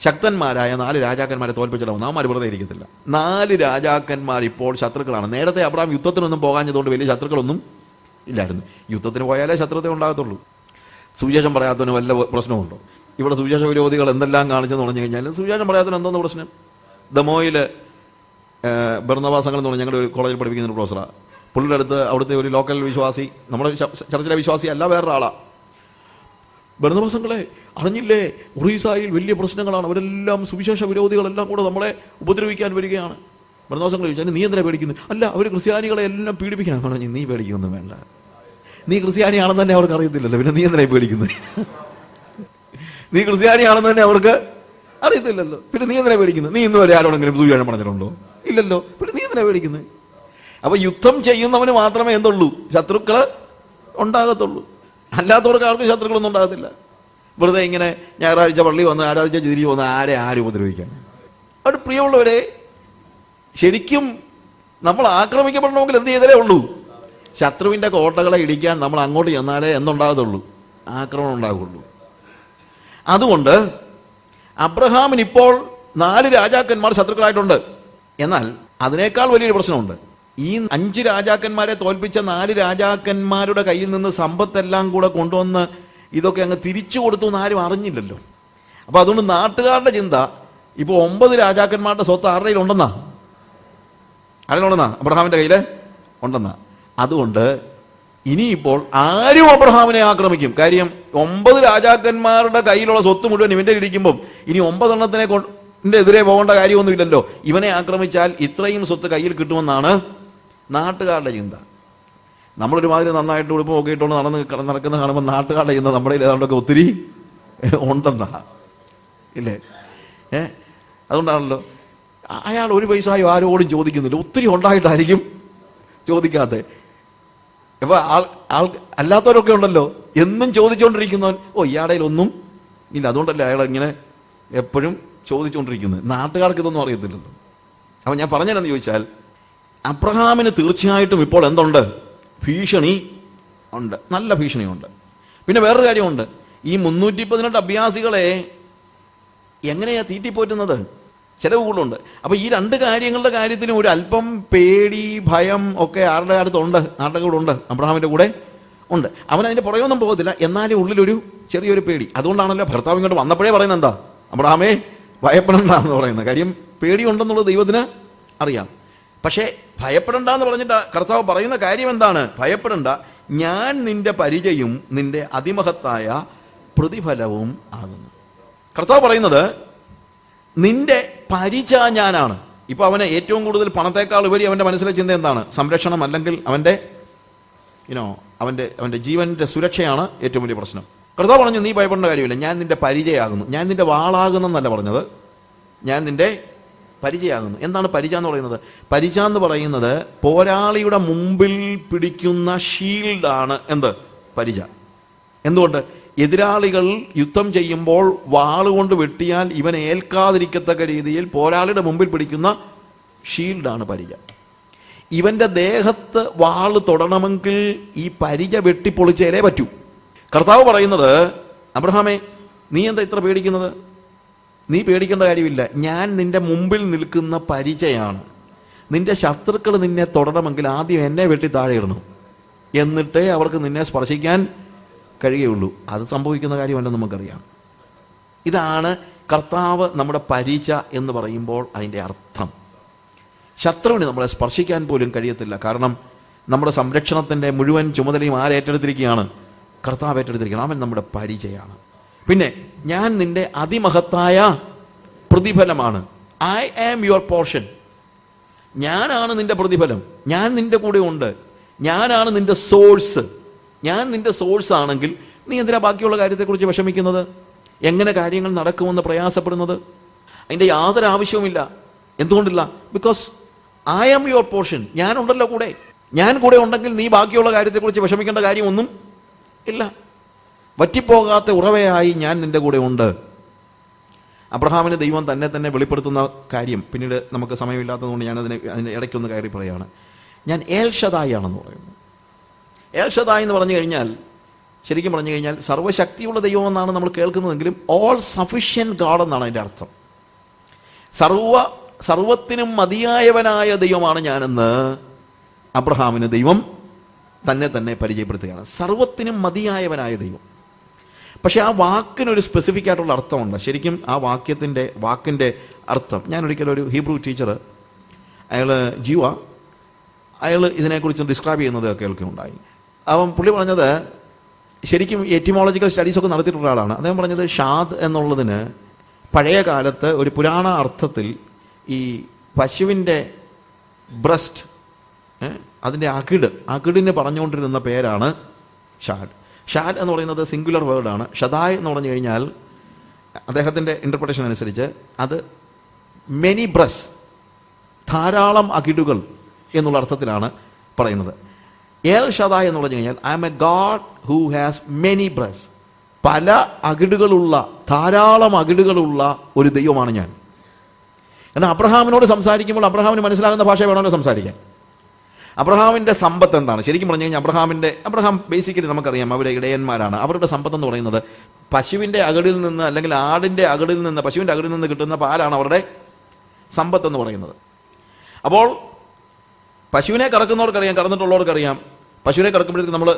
ശക്തന്മാരായ 4 രാജാക്കന്മാരെ തോൽപ്പിച്ചിട്ടാവും. അവന്മാർ വെറുതെ ഇരിക്കത്തില്ല. 4 രാജാക്കന്മാർ ഇപ്പോൾ ശത്രുക്കളാണ്. നേരത്തെ അബ്രഹാം യുദ്ധത്തിനൊന്നും പോകാഞ്ഞതുകൊണ്ട് വലിയ ശത്രുക്കളൊന്നും ഇല്ലായിരുന്നു. യുദ്ധത്തിന് പോയാലേ ശത്രുത ഉണ്ടാകത്തുള്ളൂ. സുവിശേഷം പറയാത്തതിന് വല്ല പ്രശ്നമുണ്ടോ? ഇവിടെ സുവിശേഷ വിരോധികൾ എന്തെല്ലാം കാണിച്ചെന്ന് പറഞ്ഞു കഴിഞ്ഞാൽ സുവിശേഷം പറയാത്തതിന് എന്തോന്ന് പ്രശ്നം? ദമോയിൽ ബർന്നബാസങ്ങൾ എന്ന് പറഞ്ഞാൽ ഞങ്ങളുടെ ഒരു കോളേജിൽ പഠിപ്പിക്കുന്ന ഒരു പ്രൊഫസറാണ്. പുള്ളിയുടെ അടുത്ത് അവിടുത്തെ ഒരു ലോക്കൽ വിശ്വാസി, നമ്മുടെ ചർച്ചിലെ വിശ്വാസി അല്ല, വേറൊരാളാണ്. ബർന്നബാസങ്ങളെ അറിഞ്ഞില്ലേ, ഒറീസായിൽ വലിയ പ്രശ്നങ്ങളാണ്, അവരെല്ലാം സുവിശേഷ വിരോധികളെല്ലാം കൂടെ നമ്മളെ ഉപദ്രവിക്കാൻ വരികയാണ്. ബർന്നബാസിനോട് ചോദിച്ചാൽ നീ എന്തിനാ പേടിക്കുന്നത്? അല്ല, അവർ ക്രിസ്ത്യാനികളെ എല്ലാം പീഡിപ്പിക്കണം. പറഞ്ഞു, നീ പേടിക്കൊന്നും വേണ്ട, നീ ക്രിസ്ത്യാനിയാണെന്ന് തന്നെ അവർക്ക് അറിയത്തില്ലല്ലോ, പിന്നെ നീ എന്തിനായി പേടിക്കുന്നത്? നീ ക്രിസ്ത്യാനിയാണെന്ന് തന്നെ അവർക്ക് അറിയത്തില്ലല്ലോ, പിന്നെ നീ എന്തിനാ പേടിക്കുന്നത്? നീ ഇന്ന് വരെ ആരോടെങ്കിലും സുവിശേഷം പറഞ്ഞിട്ടുണ്ടോ? ഇല്ലല്ലോ, പിന്നെ നീ എന്തിനാ പേടിക്കുന്നത്? അപ്പൊ യുദ്ധം ചെയ്യുന്നവന് മാത്രമേ എന്തുള്ളൂ? ശത്രുക്കള് ഉണ്ടാകത്തുള്ളൂ. അല്ലാത്തവർക്ക് ആർക്കും ശത്രുക്കളൊന്നും ഉണ്ടാകത്തില്ല. വെറുതെ ഇങ്ങനെ ഞായറാഴ്ച പള്ളി വന്ന് ആരാധിച്ച തിരിച്ചു വന്ന് ആരും ഉപദ്രവിക്കാൻ. അവിടെ പ്രിയമുള്ളവരെ, ശരിക്കും നമ്മൾ ആക്രമിക്കപ്പെടണമെങ്കിൽ എന്ത് ചെയ്തേ ഉള്ളൂ? ശത്രുവിന്റെ കോട്ടകളെ ഇടിക്കാൻ നമ്മൾ അങ്ങോട്ട് ചെന്നാലേ എന്തുണ്ടാകത്തുള്ളൂ? ആക്രമണം ഉണ്ടാകുള്ളൂ. അതുകൊണ്ട് അബ്രഹാമിന് ഇപ്പോൾ 4 രാജാക്കന്മാർ ശത്രുക്കളായിട്ടുണ്ട്. എന്നാൽ അതിനേക്കാൾ വലിയൊരു പ്രശ്നമുണ്ട്. ഈ 5 രാജാക്കന്മാരെ തോൽപ്പിച്ച 4 രാജാക്കന്മാരുടെ കയ്യിൽ നിന്ന് സമ്പത്തെല്ലാം കൂടെ കൊണ്ടുവന്ന് ഇതൊക്കെ അങ്ങ് തിരിച്ചു കൊടുത്തു എന്ന് ആരും അറിഞ്ഞില്ലല്ലോ. അപ്പൊ അതുകൊണ്ട് നാട്ടുകാരുടെ ചിന്ത ഇപ്പൊ 9 രാജാക്കന്മാരുടെ സ്വത്ത് ആരുടെ കയ്യിലുണ്ടെന്നാ? അബ്രഹാമിന്റെ കയ്യില് ഉണ്ടെന്നാ. അതുകൊണ്ട് ഇനിയിപ്പോൾ ആരും അബ്രഹാമിനെ ആക്രമിക്കും. കാര്യം 9 രാജാക്കന്മാരുടെ കയ്യിലുള്ള സ്വത്ത് മുഴുവൻ ഇവന്റെ ഇരിക്കുമ്പോൾ ഇനി 9 എണ്ണത്തിനെ എതിരെ പോകേണ്ട കാര്യമൊന്നുമില്ലല്ലോ. ഇവനെ ആക്രമിച്ചാൽ ഇത്രയും സ്വത്ത് കയ്യിൽ കിട്ടുമെന്നാണ് നാട്ടുകാരുടെ ചിന്ത. നമ്മളൊരുമാതിരി നന്നായിട്ട് ഉടുപ്പ് നോക്കിയിട്ടുകൊണ്ട് നടക്കുന്ന കാണുമ്പോൾ നാട്ടുകാരുടെ ചിന്ത നമ്മുടെ ഏതാണ്ടൊക്കെ ഒത്തിരി ഉണ്ടെന്നാ, ഇല്ലേ? അതുകൊണ്ടാണല്ലോ അയാൾ 1 പൈസയോ ആരോടും ചോദിക്കുന്നില്ല. ഒത്തിരി ഉണ്ടായിട്ടായിരിക്കും ചോദിക്കാതെ. അപ്പൊ അല്ലാത്തവരൊക്കെ ഉണ്ടല്ലോ, എന്നും ചോദിച്ചുകൊണ്ടിരിക്കുന്നവൻ, ഇയാടെ ഒന്നും ഇല്ല, അതുകൊണ്ടല്ലേ അയാൾ ഇങ്ങനെ എപ്പോഴും ചോദിച്ചുകൊണ്ടിരിക്കുന്നത്. നാട്ടുകാർക്ക് ഇതൊന്നും അറിയത്തില്ലല്ലോ. അപ്പൊ ഞാൻ പറഞ്ഞതെന്ന് ചോദിച്ചാൽ, അബ്രഹാമിന് തീർച്ചയായിട്ടും ഇപ്പോൾ എന്തുണ്ട്? ഭീഷണി ഉണ്ട്, നല്ല ഭീഷണിയുണ്ട്. പിന്നെ വേറൊരു കാര്യമുണ്ട്. ഈ 318 അഭ്യാസികളെ എങ്ങനെയാ തീറ്റിപ്പോറ്റുന്നത്? ചിലവ് കൂടുതലുണ്ട്. അപ്പൊ ഈ 2 കാര്യങ്ങളുടെ കാര്യത്തിലും ഒരു അല്പം പേടി, ഭയം ഒക്കെ ആരുടെ അടുത്തുണ്ട്? ആരുടെ കൂടെ ഉണ്ട്? അബ്രഹാമിന്റെ കൂടെ ഉണ്ട്. അവൻ അതിന്റെ പുറകെയൊന്നും പോകത്തില്ല, എന്നാലും ഉള്ളിലൊരു ചെറിയൊരു പേടി. അതുകൊണ്ടാണല്ലോ ഭർത്താവ് ഇങ്ങോട്ട് വന്നപ്പോഴേ പറയുന്നത് എന്താ? അബ്രഹാമേ ഭയപ്പെടണ്ടെന്ന് പറയുന്നത്. കാര്യം പേടിയുണ്ടെന്നുള്ളത് ദൈവത്തിന് അറിയാം. പക്ഷേ ഭയപ്പെടണ്ടെന്ന് പറഞ്ഞിട്ട് കർത്താവ് പറയുന്ന കാര്യം എന്താണ്? ഭയപ്പെടണ്ട, ഞാൻ നിന്റെ പരിചയും നിന്റെ അതിമഹത്തായ പ്രതിഫലവും ആകുന്നു. കർത്താവ് പറയുന്നത് നിന്റെ പരിച ഞാനാണ്. ഇപ്പൊ അവന് ഏറ്റവും കൂടുതൽ പണത്തെക്കാൾ ഉപരി അവന്റെ മനസ്സിലെ ചിന്ത എന്താണ്? സംരക്ഷണം, അല്ലെങ്കിൽ അവന്റെ അവന്റെ ജീവന്റെ സുരക്ഷയാണ് ഏറ്റവും വലിയ പ്രശ്നം. കർത്താവ് പറഞ്ഞു, നീ ഭയപ്പെടേണ്ട കാര്യമില്ല, ഞാൻ നിന്റെ പരിചയാകുന്നു. ഞാൻ നിന്റെ വാളാകുന്നെന്നല്ല പറഞ്ഞത്, ഞാൻ നിന്റെ പരിചയാകുന്നു. എന്താണ് പരിച എന്ന് പറയുന്നത്? പരിച എന്ന് പറയുന്നത് പോരാളിയുടെ മുമ്പിൽ പിടിക്കുന്ന ഷീൽഡാണ്. എന്ത്? പരിച. എന്തുകൊണ്ട്? എതിരാളികൾ യുദ്ധം ചെയ്യുമ്പോൾ വാളുകൊണ്ട് വെട്ടിയാൽ ഇവൻ ഏൽക്കാതിരിക്കത്തക്ക രീതിയിൽ പോരാളിയുടെ മുമ്പിൽ പിടിക്കുന്ന ഷീൽഡാണ് പരിച. ഇവന്റെ ദേഹത്ത് വാള് തൊടണമെങ്കിൽ ഈ പരിച വെട്ടിപ്പൊളിച്ചേലേ പറ്റൂ. കർത്താവ് പറയുന്നത്, അബ്രഹാമേ നീ എന്താ ഇത്ര പേടിക്കുന്നത്? നീ പേടിക്കേണ്ട കാര്യമില്ല, ഞാൻ നിന്റെ മുമ്പിൽ നിൽക്കുന്ന പരിചയാണ്. നിന്റെ ശത്രുക്കൾ നിന്നെ തൊടണമെങ്കിൽ ആദ്യം എന്നെ വെട്ടി താഴെ ഇടണം, എന്നിട്ടേ അവർക്ക് നിന്നെ സ്പർശിക്കാൻ കഴിയുള്ളൂ. അത് സംഭവിക്കുന്ന കാര്യമല്ലെന്ന് നമുക്കറിയാം. ഇതാണ് കർത്താവ് നമ്മുടെ പരിച എന്ന് പറയുമ്പോൾ അതിൻ്റെ അർത്ഥം. ശത്രുവിന് നമ്മളെ സ്പർശിക്കാൻ പോലും കഴിയത്തില്ല. കാരണം നമ്മുടെ സംരക്ഷണത്തിൻ്റെ മുഴുവൻ ചുമതലയും ആരേറ്റെടുത്തിരിക്കുകയാണ്? കർത്താവ് ഏറ്റെടുത്തിരിക്കുകയാണ്. അവൻ നമ്മുടെ പരിചയാണ്. പിന്നെ ഞാൻ നിന്റെ അതിമഹത്തായ പ്രതിഫലമാണ്. I am your portion. ഞാനാണ് നിന്റെ പ്രതിഫലം. ഞാൻ നിന്റെ കൂടെ ഉണ്ട്. ഞാനാണ് നിന്റെ സോഴ്സ്. ഞാൻ നിന്റെ സോഴ്സ് ആണെങ്കിൽ നീ എന്തിനാ ബാക്കിയുള്ള കാര്യത്തെക്കുറിച്ച് വിഷമിക്കുന്നത്? എങ്ങനെ കാര്യങ്ങൾ നടക്കുമെന്ന് പ്രയാസപ്പെടുന്നത്? അതിൻ്റെ യാതൊരു ആവശ്യവുമില്ല. എന്തുകൊണ്ടില്ല? Because I am your portion. ഞാനുണ്ടല്ലോ കൂടെ. ഞാൻ കൂടെ ഉണ്ടെങ്കിൽ നീ ബാക്കിയുള്ള കാര്യത്തെക്കുറിച്ച് വിഷമിക്കേണ്ട കാര്യമൊന്നും ഇല്ല. വറ്റിപ്പോകാത്ത ഉറവയായി ഞാൻ നിന്റെ കൂടെ ഉണ്ട്. അബ്രഹാമിന് ദൈവം തന്നെ വെളിപ്പെടുത്തുന്ന കാര്യം പിന്നീട് നമുക്ക് സമയമില്ലാത്തതുകൊണ്ട് ഞാനതിന് ഇടയ്ക്കൊന്ന് കയറി പറയുകയാണ്. ഞാൻ ഏൽ ഷദായി ആണെന്ന് പറയുന്നു. ഏൽ ഷദായി എന്ന് പറഞ്ഞു കഴിഞ്ഞാൽ, ശരിക്കും പറഞ്ഞു കഴിഞ്ഞാൽ സർവ്വശക്തിയുള്ള ദൈവം എന്നാണ് നമ്മൾ കേൾക്കുന്നതെങ്കിലും ഓൾ സഫിഷ്യൻറ്റ് ഗാഡ് എന്നാണ് അതിൻ്റെ അർത്ഥം. സർവത്തിനും മതിയായവനായ ദൈവമാണ് ഞാനെന്ന് അബ്രഹാമിന് ദൈവം തന്നെ പരിചയപ്പെടുത്തുകയാണ്. സർവത്തിനും മതിയായവനായ ദൈവം. പക്ഷെ ആ വാക്കിനൊരു സ്പെസിഫിക് ആയിട്ടുള്ള അർത്ഥമുണ്ട്. ശരിക്കും ആ വാക്കിൻ്റെ അർത്ഥം, ഞാൻ ഒരിക്കലും ഒരു ഹീബ്രു ടീച്ചർ, അയാൾ ജീവ, അയാൾ ഇതിനെക്കുറിച്ച് ഡിസ്ക്രൈബ് ചെയ്യുന്നത് കേൾക്കുകയുണ്ടായി. പുള്ളി പറഞ്ഞത്, ശരിക്കും എറ്റിമോളജിക്കൽ സ്റ്റഡീസൊക്കെ നടത്തിയിട്ടുള്ള ആളാണ്. അദ്ദേഹം പറഞ്ഞത് ഷാദ് എന്നുള്ളതിന് പഴയ കാലത്ത് ഒരു പുരാണ അർത്ഥത്തിൽ ഈ പശുവിൻ്റെ ബ്രസ്റ്റ്, അതിൻ്റെ അകിടിന് പറഞ്ഞുകൊണ്ടിരുന്ന പേരാണ് ഷാഡ്. ഷാഡ് എന്ന് പറയുന്നത് സിംഗുലർ വേർഡാണ്. ഷദായ് എന്ന് പറഞ്ഞു കഴിഞ്ഞാൽ അദ്ദേഹത്തിൻ്റെ ഇൻ്റർപ്രിട്ടേഷൻ അനുസരിച്ച് അത് മെനി ബ്രസ്, ധാരാളം അകിടുകൾ എന്നുള്ള അർത്ഥത്തിലാണ് പറയുന്നത്. എൽ ഷദായ് എന്ന് പറഞ്ഞു കഴിഞ്ഞാൽ I M A God who has many brass, പല അകിടുകളുള്ള, ധാരാളം അകിടുകളുള്ള ഒരു ദൈവമാണ് ഞാൻ. കാരണം അബ്രഹാമിനോട് സംസാരിക്കുമ്പോൾ അബ്രഹാമിന് മനസ്സിലാകുന്ന ഭാഷ വേണമല്ലോ സംസാരിക്കാൻ. അബ്രഹാമിൻ്റെ സമ്പത്ത് എന്താണ്? ശരിക്കും പറഞ്ഞു കഴിഞ്ഞാൽ അബ്രഹാം ബേസിക്കലി നമുക്കറിയാം അവരെ ഇടയന്മാരാണ്. അവരുടെ സമ്പത്ത് എന്ന് പറയുന്നത് പശുവിൻ്റെ അകിടിൽ നിന്ന് അല്ലെങ്കിൽ ആടിൻ്റെ അകിടിൽ നിന്ന്, പശുവിൻ്റെ അകിടിൽ നിന്ന് കിട്ടുന്ന പാലാണ് അവരുടെ സമ്പത്ത് എന്ന് പറയുന്നത്. അപ്പോൾ പശുവിനെ കറക്കുന്നവർക്കറിയാം, കറന്നിട്ടുള്ളവർക്കറിയാം, പശുവിനെ കറക്കുമ്പോഴത്തേക്ക് നമ്മൾ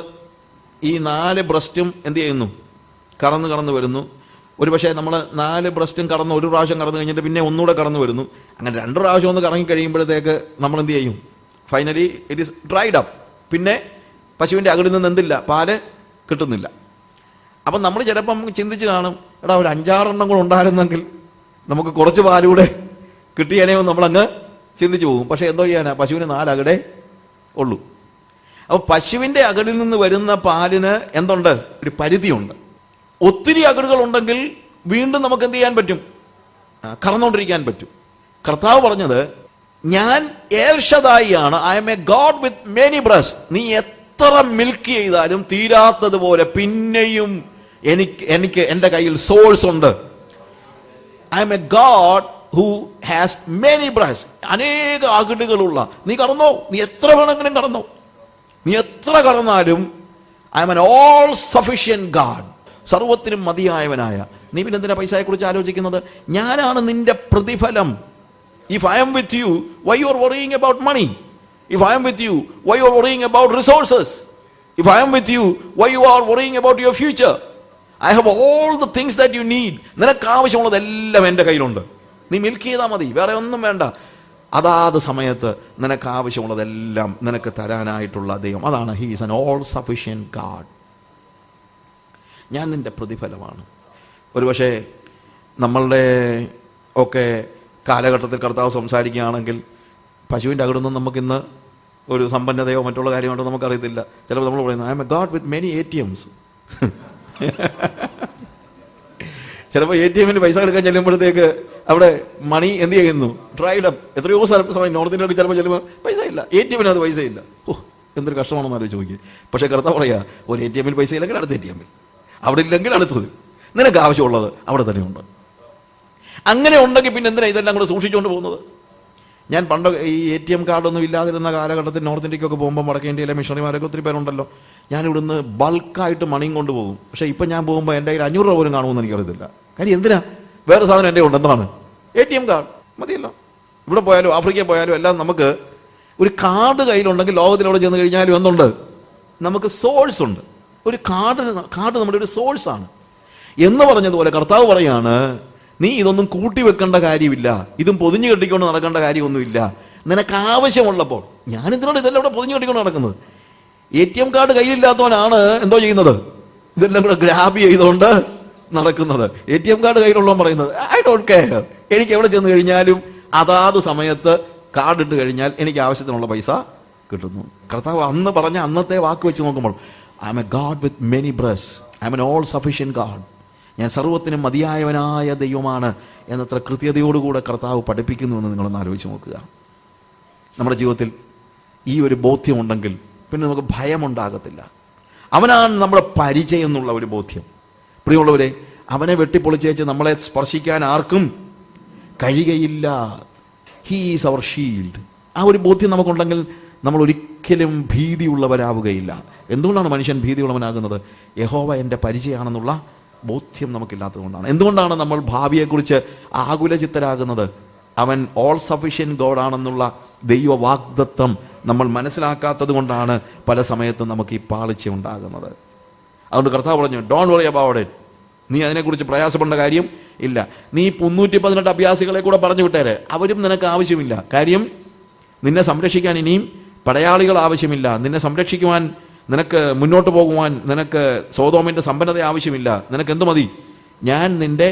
ഈ 4 ബ്രസ്റ്റും എന്ത് ചെയ്യുന്നു? കറന്ന് വരുന്നു. ഒരു പക്ഷേ നമ്മൾ 4 ബ്രസ്റ്റും കറന്ന് ഒരു പ്രാവശ്യം കറന്നു കഴിഞ്ഞിട്ട് പിന്നെ ഒന്നുകൂടെ കറന്നു വരുന്നു. അങ്ങനെ 2 പ്രാവശ്യം ഒന്ന് കറങ്ങി കഴിയുമ്പോഴത്തേക്ക് നമ്മൾ എന്ത് ചെയ്യും? Finally it is dried up. പിന്നെ പശുവിൻ്റെ അകിടിൽ നിന്ന് എന്തില്ല? പാല് കിട്ടുന്നില്ല. അപ്പം നമ്മൾ ചിലപ്പം ചിന്തിച്ച് കാണും, എടാ ഒരു 5-6 എണ്ണം കൂടെ ഉണ്ടായിരുന്നെങ്കിൽ നമുക്ക് കുറച്ച് പാലൂടെ കിട്ടിയാനേ നമ്മളങ്ങ് ചിന്തിച്ചു പോകും. പക്ഷേ എന്തോ ചെയ്യാനാ, പശുവിന് 4 അകിടേ ഉള്ളൂ. അപ്പോൾ പശുവിൻ്റെ അകിടിൽ നിന്ന് വരുന്ന പാലിന് എന്തുണ്ട്? ഒരു പരിധിയുണ്ട്. ഒത്തിരി അകിടുകൾ ഉണ്ടെങ്കിൽ വീണ്ടും നമുക്ക് എന്ത് ചെയ്യാൻ പറ്റും? കറന്നുകൊണ്ടിരിക്കാൻ പറ്റും. കർത്താവ് പറഞ്ഞത്, ഞാൻ എൽ ഷദായി ആണ്, I M A God with many brass. നീ എത്ര മിൽക്ക് ചെയ്താലും തീരാത്തതുപോലെ പിന്നെയും എനിക്ക് എൻ്റെ കയ്യിൽ സോഴ്സ് ഉണ്ട്. I M A God who has many brass, അനേക അകിടുകളുള്ള. നീ കറന്നോ, നീ എത്ര വേണമെങ്കിലും കറന്നോ, നീ എത്ര കറന്നാലും I am an all sufficient God, സർവത്തിനും മതിയായവനായ. നീ പിന്നെ എന്തിനാ പൈസയെക്കുറിച്ച് ആലോചിക്കുന്നത്? ഞാനാണ് നിന്റെ പ്രതിഫലം. If I am with you, why you are worrying about money? If I am with you, why you are worrying about resources? If I am with you, why you are worrying about your future? I have all the things that you need. നിനക്ക് ആവശ്യമുള്ളതെല്ലാം എൻ്റെ കയ്യിലുണ്ട്. നീ milk ചെയ്താൽ മതി, വേറെ ഒന്നും വേണ്ട. അതാത് സമയത്ത് നിനക്ക് ആവശ്യമുള്ളതെല്ലാം നിനക്ക് തരാനായിട്ടുള്ള ദൈവം. അതാണ് he is an all sufficient God. ഞാൻ നിന്റെ പ്രതിഫലമാണ്. ഒരുപക്ഷെ നമ്മളുടെ ഒക്കെ കാലഘട്ടത്തിൽ കർത്താവ് സംസാരിക്കുകയാണെങ്കിൽ പശുവിൻ്റെ അകിടൊന്നും നമുക്കിന്ന് ഒരു സമ്പന്നതയോ മറ്റുള്ള കാര്യമായിട്ടോ നമുക്കറിയത്തില്ല. ചിലപ്പോൾ നമ്മൾ പറയുന്നത് I M A God with many ATMs. ചിലപ്പോൾ ATMിൽ പൈസ എടുക്കാൻ ചെല്ലുമ്പോഴത്തേക്ക് അവിടെ മണി എന്ത് ചെയ്യുന്നു? Dried up. എത്രയോ സമയം നോർത്ത് ഇന്ത്യയിലൊക്കെ ചിലപ്പോൾ ചെല്ലുമ്പോൾ പൈസ ഇല്ല, ATMിന് അത് പൈസ ഇല്ല. എന്തൊരു കഷ്ടമാണെന്ന് ആലോചിച്ച് നോക്കി. പക്ഷേ കർത്താവ് പറയാ, ഒരു ATMിൽ പൈസ ഇല്ലെങ്കിൽ അടുത്ത ATMിൽ, അവിടെ ഇല്ലെങ്കിൽ അടുത്തത്. നിനക്ക് ആവശ്യമുള്ളത് അവിടെ തന്നെയുണ്ട്. അങ്ങനെ ഉണ്ടെങ്കിൽ പിന്നെ എന്തിനാണ് ഇതെല്ലാം കൂടെ സൂക്ഷിച്ചുകൊണ്ട് പോകുന്നത്? ഞാൻ പണ്ട് ഈ ATM കാർഡൊന്നും ഇല്ലാതിരുന്ന കാലഘട്ടത്തിൽ നോർത്ത് ഇന്ത്യക്കൊക്കെ പോകുമ്പോൾ വടക്കേ ഇന്ത്യയിലെ മിഷണറിമാരൊക്കെ ഒത്തിരി പേരുണ്ടല്ലോ. ഞാനിവിടുന്ന് ബൾക്കായിട്ട് മണിയും കൊണ്ടുപോകും. പക്ഷേ ഇപ്പം ഞാൻ പോകുമ്പോൾ എൻ്റെ കയ്യിൽ 500 രൂപ പോലും കാണുമെന്ന് എനിക്കറിയത്തില്ല. കാര്യം എന്തിനാ? വേറെ സാധനം എൻ്റെ ഉണ്ട്. എന്താണ്? ATM കാർഡ് മതിയല്ലോ. ഇവിടെ പോയാലും ആഫ്രിക്കയിൽ പോയാലും എല്ലാം നമുക്ക് ഒരു കാർഡ് കയ്യിലുണ്ടെങ്കിൽ ലോകത്തിലൂടെ ചെന്ന് കഴിഞ്ഞാലും എന്തുണ്ട്? നമുക്ക് സോഴ്സ് ഉണ്ട്. ഒരു കാർഡ് നമ്മുടെ ഒരു സോഴ്സാണ് എന്ന് പറഞ്ഞതുപോലെ കർത്താവ് പറയാണ്, നീ ഇതൊന്നും കൂട്ടി വെക്കേണ്ട കാര്യമില്ല, ഇതും പൊതിഞ്ഞു കെട്ടിക്കൊണ്ട് നടക്കേണ്ട കാര്യമൊന്നുമില്ല. നിനക്ക് ആവശ്യമുള്ളപ്പോൾ. ഞാൻ എന്തിനാണ് ഇതെല്ലാം ഇവിടെ പൊതിഞ്ഞു കെട്ടിക്കൊണ്ട് നടക്കുന്നത്? ATM കാർഡ് കയ്യിലില്ലാത്തവനാണ് എന്തോ ചെയ്യുന്നത്? ഇതെല്ലാം കൂടെ ഗ്രാബ് ചെയ്തുകൊണ്ട് നടക്കുന്നത്. ATM കാർഡ് കയ്യിലുള്ളവൻ പറയുന്നത് ഐ ഡോണ്ട് കെയർ, എനിക്ക് എവിടെ ചെന്ന് കഴിഞ്ഞാലും അതാത് സമയത്ത് കാർഡ് ഇട്ട് കഴിഞ്ഞാൽ എനിക്ക് ആവശ്യത്തിനുള്ള പൈസ കിട്ടുന്നു. കർത്താവ് അന്ന് പറഞ്ഞ അന്നത്തെ വാക്ക് വെച്ച് നോക്കുമ്പോൾ I M A God with many brass, I M N all sufficient God. ഞാൻ സർവത്തിനും മതിയായവനായ ദൈവമാണ് എന്നത്ര കൃത്യതയോടുകൂടെ കർത്താവ് പഠിപ്പിക്കുന്നുവെന്ന് നിങ്ങളൊന്ന് ആലോചിച്ച് നോക്കുക. നമ്മുടെ ജീവിതത്തിൽ ഈ ഒരു ബോധ്യമുണ്ടെങ്കിൽ പിന്നെ നമുക്ക് ഭയമുണ്ടാകത്തില്ല. അവനാണ് നമ്മുടെ പരിചയം എന്നുള്ള ഒരു ബോധ്യം. പ്രിയമുള്ളവരെ, അവനെ വെട്ടിപ്പൊളിച്ചേച്ച് നമ്മളെ സ്പർശിക്കാൻ ആർക്കും കഴിയുകയില്ല. He is our shield. ആ ഒരു ബോധ്യം നമുക്കുണ്ടെങ്കിൽ നമ്മൾ ഒരിക്കലും ഭീതിയുള്ളവരാവുകയില്ല. എന്തുകൊണ്ടാണ് മനുഷ്യൻ ഭീതിയുള്ളവനാകുന്നത്? യഹോവ എൻ്റെ പരിചയമാണെന്നുള്ള ബോധ്യം നമുക്കില്ലാത്തത് കൊണ്ടാണ്. എന്തുകൊണ്ടാണ് നമ്മൾ ഭാവിയെക്കുറിച്ച് ആകുലചിത്തരാകുന്നത്? അവൻ ഓൾ സഫിഷ്യന്റ് ഗോഡ് ആണെന്നുള്ള ദൈവ വാഗ്ദത്തം നമ്മൾ മനസ്സിലാക്കാത്തത് കൊണ്ടാണ് പല സമയത്തും നമുക്ക് ഈ പാളിച്ച ഉണ്ടാകുന്നത്. അതുകൊണ്ട് കർത്താവ് പറഞ്ഞു, ഡോണ്ട് വറി അബൌട്ട് ഇറ്റ്. നീ അതിനെക്കുറിച്ച് പ്രയാസപ്പെടേണ്ട കാര്യം ഇല്ല. നീ 318 അഭ്യാസികളെ കൂടെ പറഞ്ഞു വിട്ടേരെ, അവരും നിനക്ക് ആവശ്യമില്ല. കാര്യം നിന്നെ സംരക്ഷിക്കാൻ ഇനിയും പടയാളികൾ ആവശ്യമില്ല. നിന്നെ സംരക്ഷിക്കുവാൻ, നിനക്ക് മുന്നോട്ട് പോകുവാൻ നിനക്ക് സോദോമിൻ്റെ സമ്പന്നത ആവശ്യമില്ല. നിനക്ക് എന്ത് മതി? ഞാൻ നിന്റെ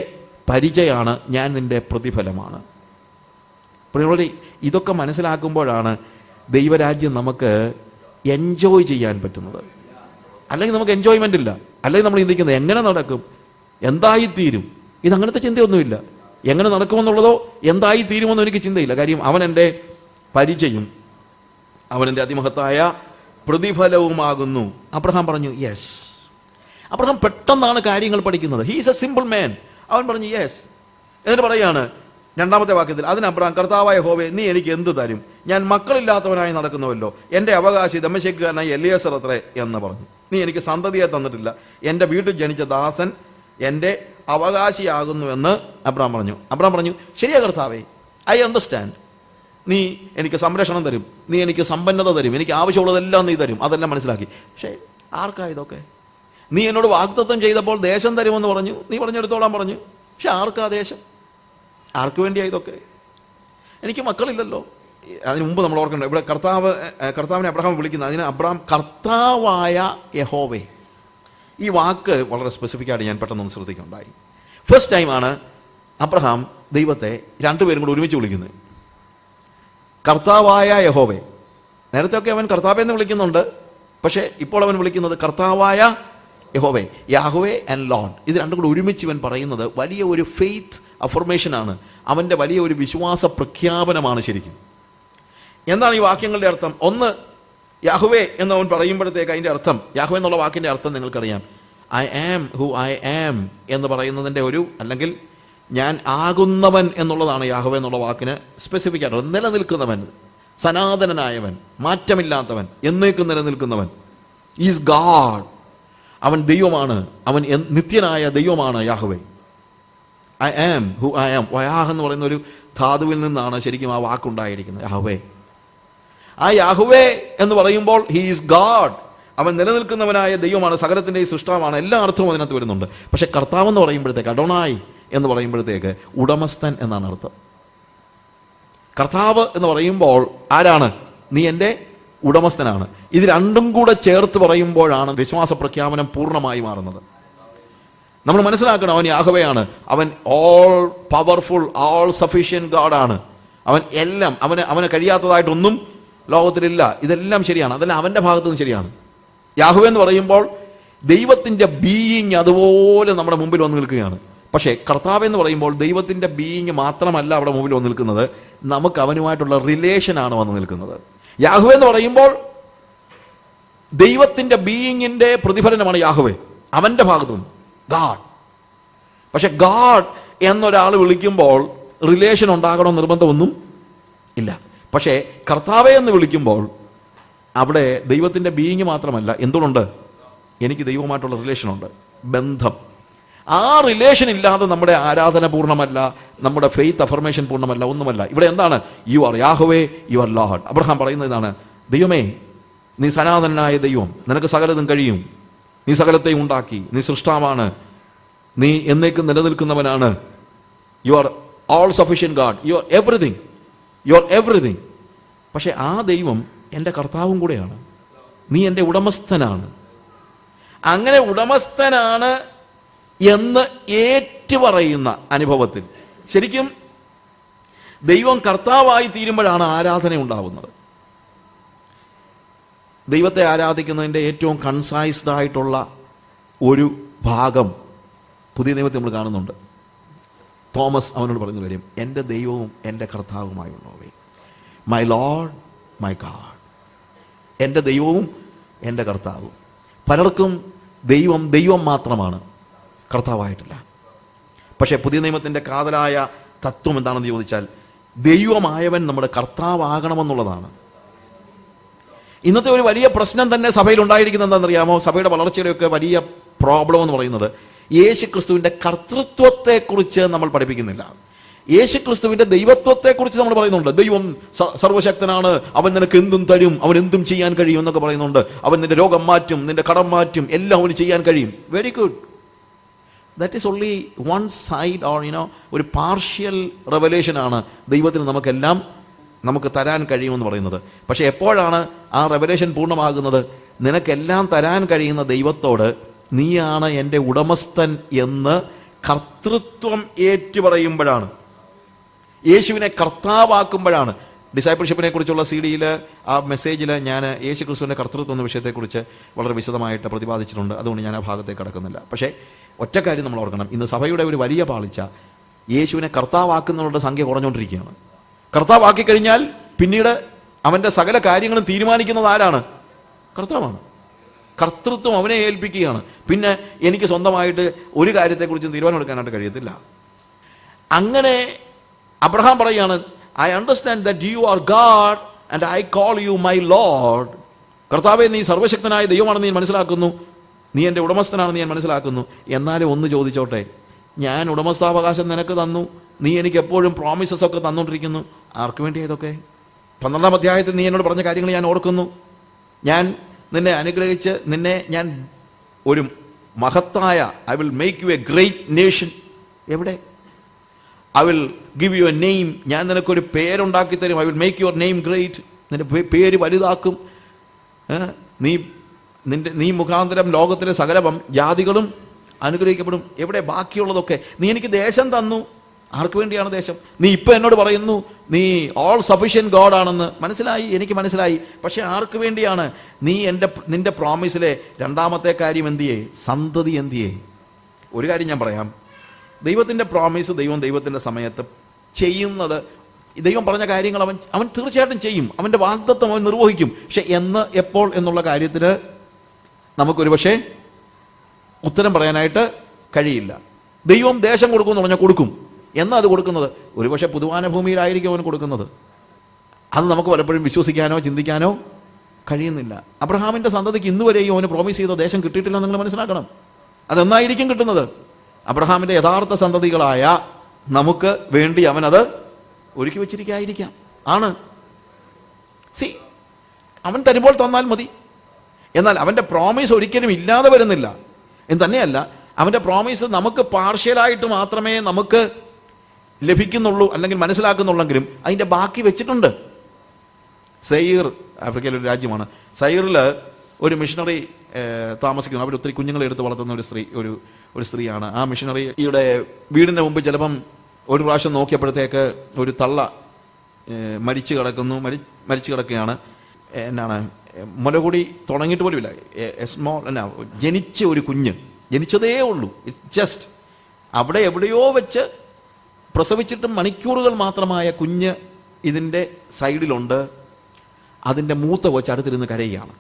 പരിചയമാണ്, ഞാൻ നിന്റെ പ്രതിഫലമാണ്. പ്രിയമുള്ളവരെ, ഇതൊക്കെ മനസ്സിലാക്കുമ്പോഴാണ് ദൈവരാജ്യം നമുക്ക് എൻജോയ് ചെയ്യാൻ പറ്റുന്നത്. അല്ലെങ്കിൽ നമുക്ക് എൻജോയ്മെന്റ് ഇല്ല. അല്ലെങ്കിൽ നമ്മൾ ചിന്തിക്കുന്നത് എങ്ങനെ നടക്കും, എന്തായിത്തീരും. ഇതങ്ങനത്തെ ചിന്തയൊന്നുമില്ല. എങ്ങനെ നടക്കുമെന്നുള്ളതോ എന്തായി തീരുമെന്നോ എനിക്ക് ചിന്തയില്ല. കാര്യം അവൻ എൻ്റെ പരിചയം, അവൻ എൻ്റെ അതിമഹത്തായ പ്രതിഫലവുമാകുന്നു. അബ്രഹാം പറഞ്ഞു യെസ്. അബ്രഹാം പെട്ടെന്നാണ് കാര്യങ്ങൾ പഠിക്കുന്നത്. ഹീ ഈസ് എ സിമ്പിൾ മാൻ. അവൻ പറഞ്ഞു യെസ്. എന്നിട്ട് പറയാണ് രണ്ടാമത്തെ വാക്യത്തിൽ, അതിന് അബ്രഹാം, കർത്താവായ യഹോവേ, നീ എനിക്ക് എന്ത് തരും? ഞാൻ മക്കളില്ലാത്തവനായി നടക്കുന്നുവല്ലോ. എൻ്റെ അവകാശി ദമ്മശേക്കുകാരനായി എലിയാസർ അത്രേ എന്ന് പറഞ്ഞു. നീ എനിക്ക് സന്തതിയെ തന്നിട്ടില്ല. എൻ്റെ വീട്ടിൽ ജനിച്ച ദാസൻ എൻ്റെ അവകാശിയാകുന്നുവെന്ന് അബ്രഹാം പറഞ്ഞു. അബ്രഹാം പറഞ്ഞു, ശരിയാ കർത്താവേ, ഐ അണ്ടർസ്റ്റാൻഡ്. നീ എനിക്ക് സംരക്ഷണം തരും, നീ എനിക്ക് സമ്പന്നത തരും, എനിക്ക് ആവശ്യമുള്ളതെല്ലാം നീ തരും, അതെല്ലാം മനസ്സിലാക്കി. പക്ഷേ ആർക്കാ ഇതൊക്കെ? നീ എന്നോട് വാഗ്ദത്തം ചെയ്തപ്പോൾ ദേശം തരുമെന്ന് പറഞ്ഞു, നീ പറഞ്ഞെടുത്തോളാൻ പറഞ്ഞു. പക്ഷെ ആർക്കാ ദേശം? ആർക്ക് വേണ്ടിയാ ഇതൊക്കെ? എനിക്ക് മക്കളില്ലല്ലോ. അതിന് മുമ്പ് നമ്മൾ ഓർക്കണ്ട, ഇവിടെ കർത്താവിനെ അബ്രഹാം വിളിക്കുന്നത്, അതിന് അബ്രഹാം കർത്താവായ യഹോവേ. ഈ വാക്ക് വളരെ സ്പെസിഫിക് ആയിട്ട് ഞാൻ പെട്ടെന്ന് ശ്രദ്ധിക്കുന്നുണ്ടായി. ഫസ്റ്റ് ടൈമാണ് അബ്രഹാം ദൈവത്തെ രണ്ടുപേരും കൂടെ ഒരുമിച്ച് വിളിക്കുന്നത്, കർത്താവായ യഹോവേ. നേരത്തെ ഒക്കെ അവൻ കർത്താവെന്ന് വിളിക്കുന്നുണ്ട്, പക്ഷേ ഇപ്പോൾ അവൻ വിളിക്കുന്നത് കർത്താവായ യഹോവേ, യാഹ്വേ ആൻഡ് ലോർഡ്. ഇത് രണ്ടും കൂടെ ഒരുമിച്ച് ഇവൻ പറയുന്നത് വലിയ ഒരു ഫെയ്ത്ത് അഫർമേഷനാണ്, അവൻ്റെ വലിയ ഒരു വിശ്വാസ പ്രഖ്യാപനമാണ് ശരിക്കും. എന്താണ് ഈ വാക്യങ്ങളുടെ അർത്ഥം? ഒന്ന്, യാഹ്വേ എന്ന് അവൻ പറയുമ്പോഴത്തേക്ക് അതിൻ്റെ അർത്ഥം, യാഹ്വേ എന്നുള്ള വാക്കിൻ്റെ അർത്ഥം നിങ്ങൾക്കറിയാം, I am who I am എന്ന് പറയുന്നതിൻ്റെ ഒരു, അല്ലെങ്കിൽ ഞാൻ ആകുന്നവൻ എന്നുള്ളതാണ് യാഹ്വേ എന്നുള്ള വാക്കിന് സ്പെസിഫിക് ആയിട്ട്. നിലനിൽക്കുന്നവൻ, സനാതനനായവൻ, മാറ്റമില്ലാത്തവൻ, എന്നേക്കും നിലനിൽക്കുന്നവൻ. Is God. അവൻ ദൈവമാണ്, അവൻ നിത്യനായ ദൈവമാണ് Yahweh. I am who I am. വയാഹ് എന്ന് പറയുന്ന ഒരു ധാതുവിൽ നിന്നാണ് ശരിക്കും ആ വാക്കുണ്ടായിരിക്കുന്നത്, യാഹ്വേ. ആ യാഹ്വേ എന്ന് പറയുമ്പോൾ ഹി ഈസ് ഗാഡ്, അവൻ നിലനിൽക്കുന്നവനായ ദൈവമാണ്, സകലത്തിൻ്റെയും സൃഷ്ടാവാണ്, എല്ലാ അർത്ഥവും അതിനകത്ത് വരുന്നുണ്ട്. പക്ഷെ കർത്താവ് എന്ന് പറയുമ്പോഴത്തേക്ക്, അഡോണായി എന്ന് പറയുമ്പോഴത്തേക്ക് ഉടമസ്ഥൻ എന്നാണ് അർത്ഥം. കർത്താവ് എന്ന് പറയുമ്പോൾ ആരാണ്? നീ എൻ്റെ ഉടമസ്ഥനാണ്. ഇത് രണ്ടും കൂടെ ചേർത്ത് പറയുമ്പോഴാണ് വിശ്വാസ പ്രഖ്യാപനം പൂർണ്ണമായി മാറുന്നത്. നമ്മൾ മനസ്സിലാക്കണം, അവൻ യാഹ്വയാണ്, അവൻ ഓൾ പവർഫുൾ, ഓൾ സഫീഷ്യന്റ് ഗാഡാണ്. അവൻ എല്ലാം, അവന് കഴിയാത്തതായിട്ടൊന്നും ലോകത്തിലില്ല. ഇതെല്ലാം ശരിയാണ്, അതെല്ലാം അവൻ്റെ ഭാഗത്തു നിന്ന് ശരിയാണ്. യാഹ്വേ എന്ന് പറയുമ്പോൾ ദൈവത്തിൻ്റെ ബീയിങ് അതുപോലെ നമ്മുടെ മുമ്പിൽ വന്ന് നിൽക്കുകയാണ്. പക്ഷേ കർത്താവ് എന്ന് പറയുമ്പോൾ ദൈവത്തിൻ്റെ ബീയിങ് മാത്രമല്ല അവിടെ മുമ്പിൽ വന്ന് നിൽക്കുന്നത്, നമുക്ക് അവനുമായിട്ടുള്ള റിലേഷനാണ് വന്ന് നിൽക്കുന്നത്. യാഹ്വേ എന്ന് പറയുമ്പോൾ ദൈവത്തിൻ്റെ ബീയിങ്ങിൻ്റെ പ്രതിഫലനമാണ് യാഹ്വേ, അവൻ്റെ ഭാഗത്തു നിന്ന് ഗാഡ്. പക്ഷെ ഗാഡ് എന്നൊരാൾ വിളിക്കുമ്പോൾ റിലേഷൻ ഉണ്ടാകണമെന്ന് നിർബന്ധമൊന്നും ഇല്ല. പക്ഷേ കർത്താവെ എന്ന് വിളിക്കുമ്പോൾ അവിടെ ദൈവത്തിൻ്റെ ബീയിങ് മാത്രമല്ല, എന്തുകൊണ്ട്? എനിക്ക് ദൈവമായിട്ടുള്ള റിലേഷനുണ്ട്, ബന്ധം. ആ റിലേഷൻ ഇല്ലാതെ നമ്മുടെ ആരാധന പൂർണ്ണമല്ല, നമ്മുടെ ഫെയ്ത്ത് അഫർമേഷൻ പൂർണ്ണമല്ല, ഒന്നുമല്ല. ഇവിടെ എന്താണ്? You are Yahweh, you are Lord. Abraham പറയുന്നത് ഇതാണ്, ദൈവമേ, നീ സനാതനായ ദൈവം, നിനക്ക് സകലതും കഴിയും, നീ സകലത്തെയും ഉണ്ടാക്കി, നീ സൃഷ്ടാവാണ്, നീ എന്നേക്കും നിലനിൽക്കുന്നവനാണ്. You are all sufficient God, you are everything, you are everything. പക്ഷെ ആ ദൈവം എൻ്റെ കർത്താവും കൂടെയാണ്, നീ എൻ്റെ ഉടമസ്ഥനാണ്. അങ്ങനെ ഉടമസ്ഥനാണ് എന്ന് ഏറ്റുപറയുന്ന അനുഭവത്തിൽ ശരിക്കും ദൈവം കർത്താവായി തീരുമ്പോഴാണ് ആരാധന ഉണ്ടാവുന്നത്. ദൈവത്തെ ആരാധിക്കുന്നതിൻ്റെ ഏറ്റവും കൺസൈസ്ഡ് ആയിട്ടുള്ള ഒരു ഭാഗം പുതിയ നിയമത്തിൽ നമ്മൾ കാണുന്നുണ്ട്. തോമസ് അവനോട് പറയുന്ന കാര്യം, എൻ്റെ ദൈവവും എൻ്റെ കർത്താവുമായുള്ളവേ, മൈ ലോർഡ് മൈ ഗാഡ്. എൻ്റെ ദൈവവും എൻ്റെ കർത്താവും. പലർക്കും ദൈവം മാത്രമാണ്, കർത്താവായിട്ടില്ല. പക്ഷേ പുതിയ നിയമത്തിൻ്റെ കാതലായ തത്വം എന്താണെന്ന് ചോദിച്ചാൽ, ദൈവമായവൻ നമ്മുടെ കർത്താവാകണമെന്നുള്ളതാണ്. ഇന്നത്തെ ഒരു വലിയ പ്രശ്നം തന്നെ സഭയിൽ ഉണ്ടായിരിക്കുന്നത് എന്താണെന്നറിയാമോ? സഭയുടെ വളർച്ചയുടെയൊക്കെ വലിയ പ്രോബ്ലം എന്ന് പറയുന്നത്, യേശു ക്രിസ്തുവിൻ്റെ കർത്തൃത്വത്തെക്കുറിച്ച് നമ്മൾ പഠിപ്പിക്കുന്നില്ല. യേശു ക്രിസ്തുവിൻ്റെ ദൈവത്വത്തെക്കുറിച്ച് നമ്മൾ പറയുന്നുണ്ട്. ദൈവം സർവശക്തനാണ്, അവൻ നിനക്ക് എന്തും തരും, അവൻ എന്തും ചെയ്യാൻ കഴിയും എന്നൊക്കെ പറയുന്നുണ്ട്. അവൻ നിന്റെ രോഗം മാറ്റും, നിന്റെ കടം മാറ്റും, എല്ലാം അവന് ചെയ്യാൻ കഴിയും. Very good. That is only one side, or ഒരു പാർഷ്യൽ റെവലേഷനാണ് ദൈവത്തിന് നമുക്കെല്ലാം നമുക്ക് തരാൻ കഴിയുമെന്ന് പറയുന്നത്. പക്ഷെ എപ്പോഴാണ് ആ റെവലേഷൻ പൂർണ്ണമാകുന്നത്? നിനക്കെല്ലാം തരാൻ കഴിയുന്ന ദൈവത്തോട് നീയാണ് എൻ്റെ ഉടമസ്ഥൻ എന്ന് കർത്തൃത്വം ഏറ്റുപറയുമ്പോഴാണ്, യേശുവിനെ കർത്താവാക്കുമ്പോഴാണ്. ഡിസൈപ്പിൾഷിപ്പിനെ കുറിച്ചുള്ള CD-യിൽ ആ മെസ്സേജിൽ ഞാൻ യേശു ക്രിസ്തുവിൻ്റെ കർത്തൃത്വം എന്ന വിഷയത്തെക്കുറിച്ച് വളരെ വിശദമായിട്ട് പ്രതിപാദിച്ചിട്ടുണ്ട്. അതുകൊണ്ട് ഞാൻ ആ ഭാഗത്തേക്ക് കടക്കുന്നില്ല. പക്ഷേ ഒറ്റ കാര്യം നമ്മൾ ഓർക്കണം, ഇന്ന് സഭയുടെ ഒരു വലിയ പാളിച്ച യേശുവിനെ കർത്താവാക്കുന്നവരുടെ സംഖ്യ കുറഞ്ഞുകൊണ്ടിരിക്കുകയാണ്. കർത്താവാക്കി കഴിഞ്ഞാൽ പിന്നീട് അവൻ്റെ സകല കാര്യങ്ങളും തീരുമാനിക്കുന്നത് ആരാണ്? കർത്താവാണ്. കർത്തൃത്വം അവനെ ഏൽപ്പിക്കുകയാണ്. പിന്നെ എനിക്ക് സ്വന്തമായിട്ട് ഒരു കാര്യത്തെക്കുറിച്ചും തീരുമാനമെടുക്കാനായിട്ട് കഴിയത്തില്ല. അങ്ങനെ അബ്രഹാം പറയുകയാണ്, I understand that you are God and I call you my Lord. കർത്താവെ, നീ സർവശക്തനായ ദൈവമാണെന്ന് ഞാൻ മനസ്സിലാക്കുന്നു, നീ എൻ്റെ ഉടമസ്ഥനാണെന്ന് ഞാൻ മനസ്സിലാക്കുന്നു. എന്നാലും ഒന്ന് ചോദിച്ചോട്ടെ, ഞാൻ ഉടമസ്ഥാവകാശം നിനക്ക് തന്നു, നീ എനിക്ക് എപ്പോഴും പ്രോമിസസ് ഒക്കെ തന്നുകൊണ്ടിരിക്കുന്നു. ആർക്ക് വേണ്ടി ഇതൊക്കെ? 12-ാം അധ്യായത്തിൽ നീ എന്നോട് പറഞ്ഞ കാര്യങ്ങൾ ഞാൻ ഓർക്കുന്നു. ഞാൻ നിന്നെ അനുഗ്രഹിച്ച് നിന്നെ ഞാൻ ഒരു മഹത്തായ, I will make you a great nation. എവിടെ? I will give you a name. ഞാൻ നിനക്കൊരു പേരുണ്ടാക്കി തരും. I will make your name great. നിന്റെ പേര് വലുതാക്കും. നീ മുഖാന്തരം ലോകത്തിലെ സകല ജാതികളും അനുഗ്രഹിക്കപ്പെടും. എവിടെ ബാക്കിയുള്ളതൊക്കെ? നീ എനിക്ക് ദേശം തന്നു. ആർക്ക് വേണ്ടിയാണ് ദേശം? നീ ഇപ്പം എന്നോട് പറയുന്നു നീ ഓൾ സഫിഷ്യൻറ്റ് ഗോഡ് ആണെന്ന്. മനസ്സിലായി, എനിക്ക് മനസ്സിലായി. പക്ഷെ ആർക്ക് വേണ്ടിയാണ്? നീ നിന്റെ പ്രോമിസിലെ രണ്ടാമത്തെ കാര്യം എന്തിയേ? സന്തതി എന്തിയേ? ഒരു കാര്യം ഞാൻ പറയാം, ദൈവത്തിൻ്റെ പ്രോമിസ് ദൈവത്തിൻ്റെ സമയത്ത് ചെയ്യുന്നത്, ദൈവം പറഞ്ഞ കാര്യങ്ങൾ അവൻ തീർച്ചയായിട്ടും ചെയ്യും. അവൻ്റെ വാഗ്ദത്തം അവൻ നിർവഹിക്കും. പക്ഷെ എന്ന്, എപ്പോൾ എന്നുള്ള കാര്യത്തിന് നമുക്കൊരു പക്ഷേ ഉത്തരം പറയാനായിട്ട് കഴിയില്ല. ദൈവം ദേശം കൊടുക്കുമെന്ന് പറഞ്ഞാൽ കൊടുക്കും. എന്നാ അത് കൊടുക്കുന്നത്? ഒരുപക്ഷെ പുതുവാന ഭൂമിയിലായിരിക്കും അവൻ കൊടുക്കുന്നത്. അത് നമുക്ക് പലപ്പോഴും വിശ്വസിക്കാനോ ചിന്തിക്കാനോ കഴിയുന്നില്ല. അബ്രഹാമിൻ്റെ സന്തതിക്ക് ഇന്നുവരെയും അവന് പ്രോമിസ് ചെയ്ത ദേശം കിട്ടിയിട്ടില്ലെന്ന് നിങ്ങൾ മനസ്സിലാക്കണം. അതെന്നായിരിക്കും കിട്ടുന്നത്? അബ്രഹാമിൻ്റെ യഥാർത്ഥ സന്തതികളായ നമുക്ക് വേണ്ടി അവനത് ഒരുക്കി വെച്ചിരിക്കായിരിക്കാം. ആണ്. അവൻ തരുമ്പോൾ തന്നാൽ മതി. എന്നാൽ അവൻ്റെ പ്രോമിസ് ഒരിക്കലും ഇല്ലാതെ വരുന്നില്ല എന്ന് തന്നെയല്ല, അവൻ്റെ പ്രോമിസ് നമുക്ക് പാർഷ്യലായിട്ട് മാത്രമേ നമുക്ക് ലഭിക്കുന്നുള്ളൂ അല്ലെങ്കിൽ മനസ്സിലാക്കുന്നുള്ളെങ്കിലും അതിൻ്റെ ബാക്കി വെച്ചിട്ടുണ്ട്. സൈർ ആഫ്രിക്കയിലെ ഒരു രാജ്യമാണ്. സൈറിൽ ഒരു മിഷണറി താമസിക്കുന്നു. അവർ ഒത്തിരി കുഞ്ഞുങ്ങളെ എടുത്ത് വളർത്തുന്ന ഒരു സ്ത്രീയാണ്. ആ മിഷണറിയുടെ വീടിൻ്റെ മുമ്പ് ചിലപ്പം ഒരു പ്രാവശ്യം നോക്കിയപ്പോഴത്തേക്ക് ഒരു തള്ള മരിച്ചു കിടക്കുകയാണ്. എന്നാണ്, മുലകൂടി തുടങ്ങിയിട്ട് പോലുമില്ല. ജനിച്ച ഒരു കുഞ്ഞ്, ജനിച്ചതേ ഉള്ളൂ. ഇറ്റ്സ് ജസ്റ്റ് അവിടെ എവിടെയോ വെച്ച് പ്രസവിച്ചിട്ടും മണിക്കൂറുകൾ മാത്രമായ കുഞ്ഞ് ഇതിൻ്റെ സൈഡിലുണ്ട്. അതിൻ്റെ മൂത്ത കൊച്ച് അടുത്തിരുന്ന് കരയുകയാണ്.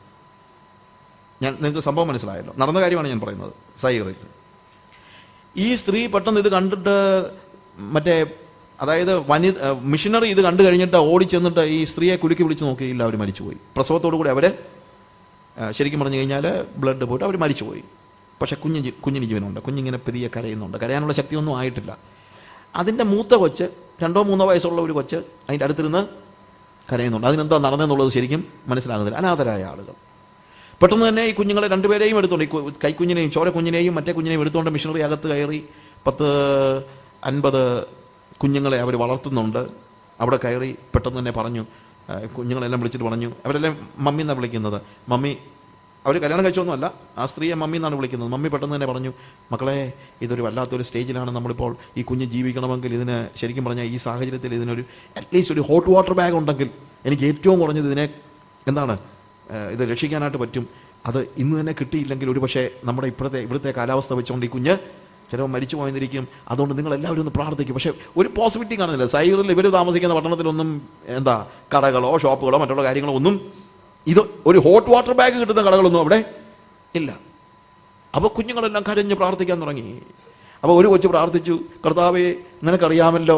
നിങ്ങൾക്ക് സംഭവം മനസ്സിലായല്ലോ, നടന്ന കാര്യമാണ് ഞാൻ പറയുന്നത്. സൈറിൽ ഈ സ്ത്രീ പെട്ടെന്ന് ഇത് കണ്ടിട്ട് അതായത് മിഷനറി ഇത് കണ്ടു കഴിഞ്ഞിട്ട് ഓടിച്ചെന്നിട്ട് ഈ സ്ത്രീയെ കുലുക്കി വിളിച്ച് നോക്കിയില്ല, അവർ മരിച്ചുപോയി. പ്രസവത്തോടു കൂടി അവർ ശരിക്കും പറഞ്ഞു കഴിഞ്ഞാൽ ബ്ലഡ് പോയിട്ട് അവർ മരിച്ചുപോയി. പക്ഷെ കുഞ്ഞിന് ജീവനുണ്ട്. കുഞ്ഞിങ്ങനെ പെതിയെ കരയുന്നുണ്ട്. കരയാനുള്ള ശക്തിയൊന്നും ആയിട്ടില്ല. അതിൻ്റെ മൂത്ത കൊച്ച്, 2-3 വയസ്സുള്ള ഒരു കൊച്ച് അതിൻ്റെ അടുത്തിരുന്ന് കരയുന്നുണ്ട്. അതിനെന്താ നടന്നെന്നുള്ളത് ശരിക്കും മനസ്സിലാകുന്നില്ല. അനാഥരായ ആളുകൾ പെട്ടെന്ന് തന്നെ ഈ കുഞ്ഞുങ്ങളെ രണ്ടുപേരെയും എടുത്തോണ്ട്, ഈ കൈക്കുഞ്ഞിനെയും ചോരക്കുഞ്ഞിനെയും മറ്റേ കുഞ്ഞിനെയും എടുത്തുകൊണ്ട് മിഷണറി അകത്ത് കയറി 10-50 കുഞ്ഞുങ്ങളെ അവർ വളർത്തുന്നുണ്ട്. അവിടെ കയറി പെട്ടെന്ന് തന്നെ പറഞ്ഞു, കുഞ്ഞുങ്ങളെല്ലാം വിളിച്ചിട്ട് പറഞ്ഞു, അവരെല്ലാം മമ്മി എന്നാണ് വിളിക്കുന്നത്. മമ്മി, അവർ കല്യാണം കഴിച്ചൊന്നുമല്ല, ആ സ്ത്രീയെ മമ്മി എന്നാണ് വിളിക്കുന്നത്. മമ്മി പെട്ടെന്ന് തന്നെ പറഞ്ഞു, മക്കളെ, ഇതൊരു വല്ലാത്തൊരു സ്റ്റേജിലാണ് നമ്മളിപ്പോൾ. ഈ കുഞ്ഞ് ജീവിക്കണമെങ്കിൽ ഇതിന് ശരിക്കും പറഞ്ഞാൽ ഈ സാഹചര്യത്തിൽ ഇതിനൊരു അറ്റ്ലീസ്റ്റ് ഒരു ഹോട്ട് വാട്ടർ ബാഗ് ഉണ്ടെങ്കിൽ എനിക്ക് ഏറ്റവും കുറഞ്ഞത് ഇതിനെ ഇത് രക്ഷിക്കാനായിട്ട് പറ്റും. അത് ഇന്ന് തന്നെ കിട്ടിയില്ലെങ്കിൽ ഒരു പക്ഷേ നമ്മുടെ ഇവിടുത്തെ കാലാവസ്ഥ വെച്ചുകൊണ്ട് ഈ കുഞ്ഞ് ചിലപ്പോൾ മരിച്ചു പോയിരിക്കും. അതുകൊണ്ട് നിങ്ങൾ എല്ലാവരും ഒന്ന് പ്രാർത്ഥിക്കും. പക്ഷേ ഒരു പോസിബിലിറ്റി കാണുന്നില്ല. സൈറിൽ ഇവർ താമസിക്കുന്ന പട്ടണത്തിലൊന്നും കടകളോ ഷോപ്പുകളോ മറ്റുള്ള കാര്യങ്ങളോ ഒന്നും, ഇത് ഒരു ഹോട്ട് വാട്ടർ ബാഗ് കിട്ടുന്ന കടകളൊന്നും അവിടെ ഇല്ല. അപ്പോൾ കുഞ്ഞുങ്ങളെല്ലാം കരഞ്ഞ് പ്രാർത്ഥിക്കാൻ തുടങ്ങി. അപ്പോൾ ഒരു കൊച്ചു പ്രാർത്ഥിച്ചു, കർത്താവേ, നിനക്കറിയാമല്ലോ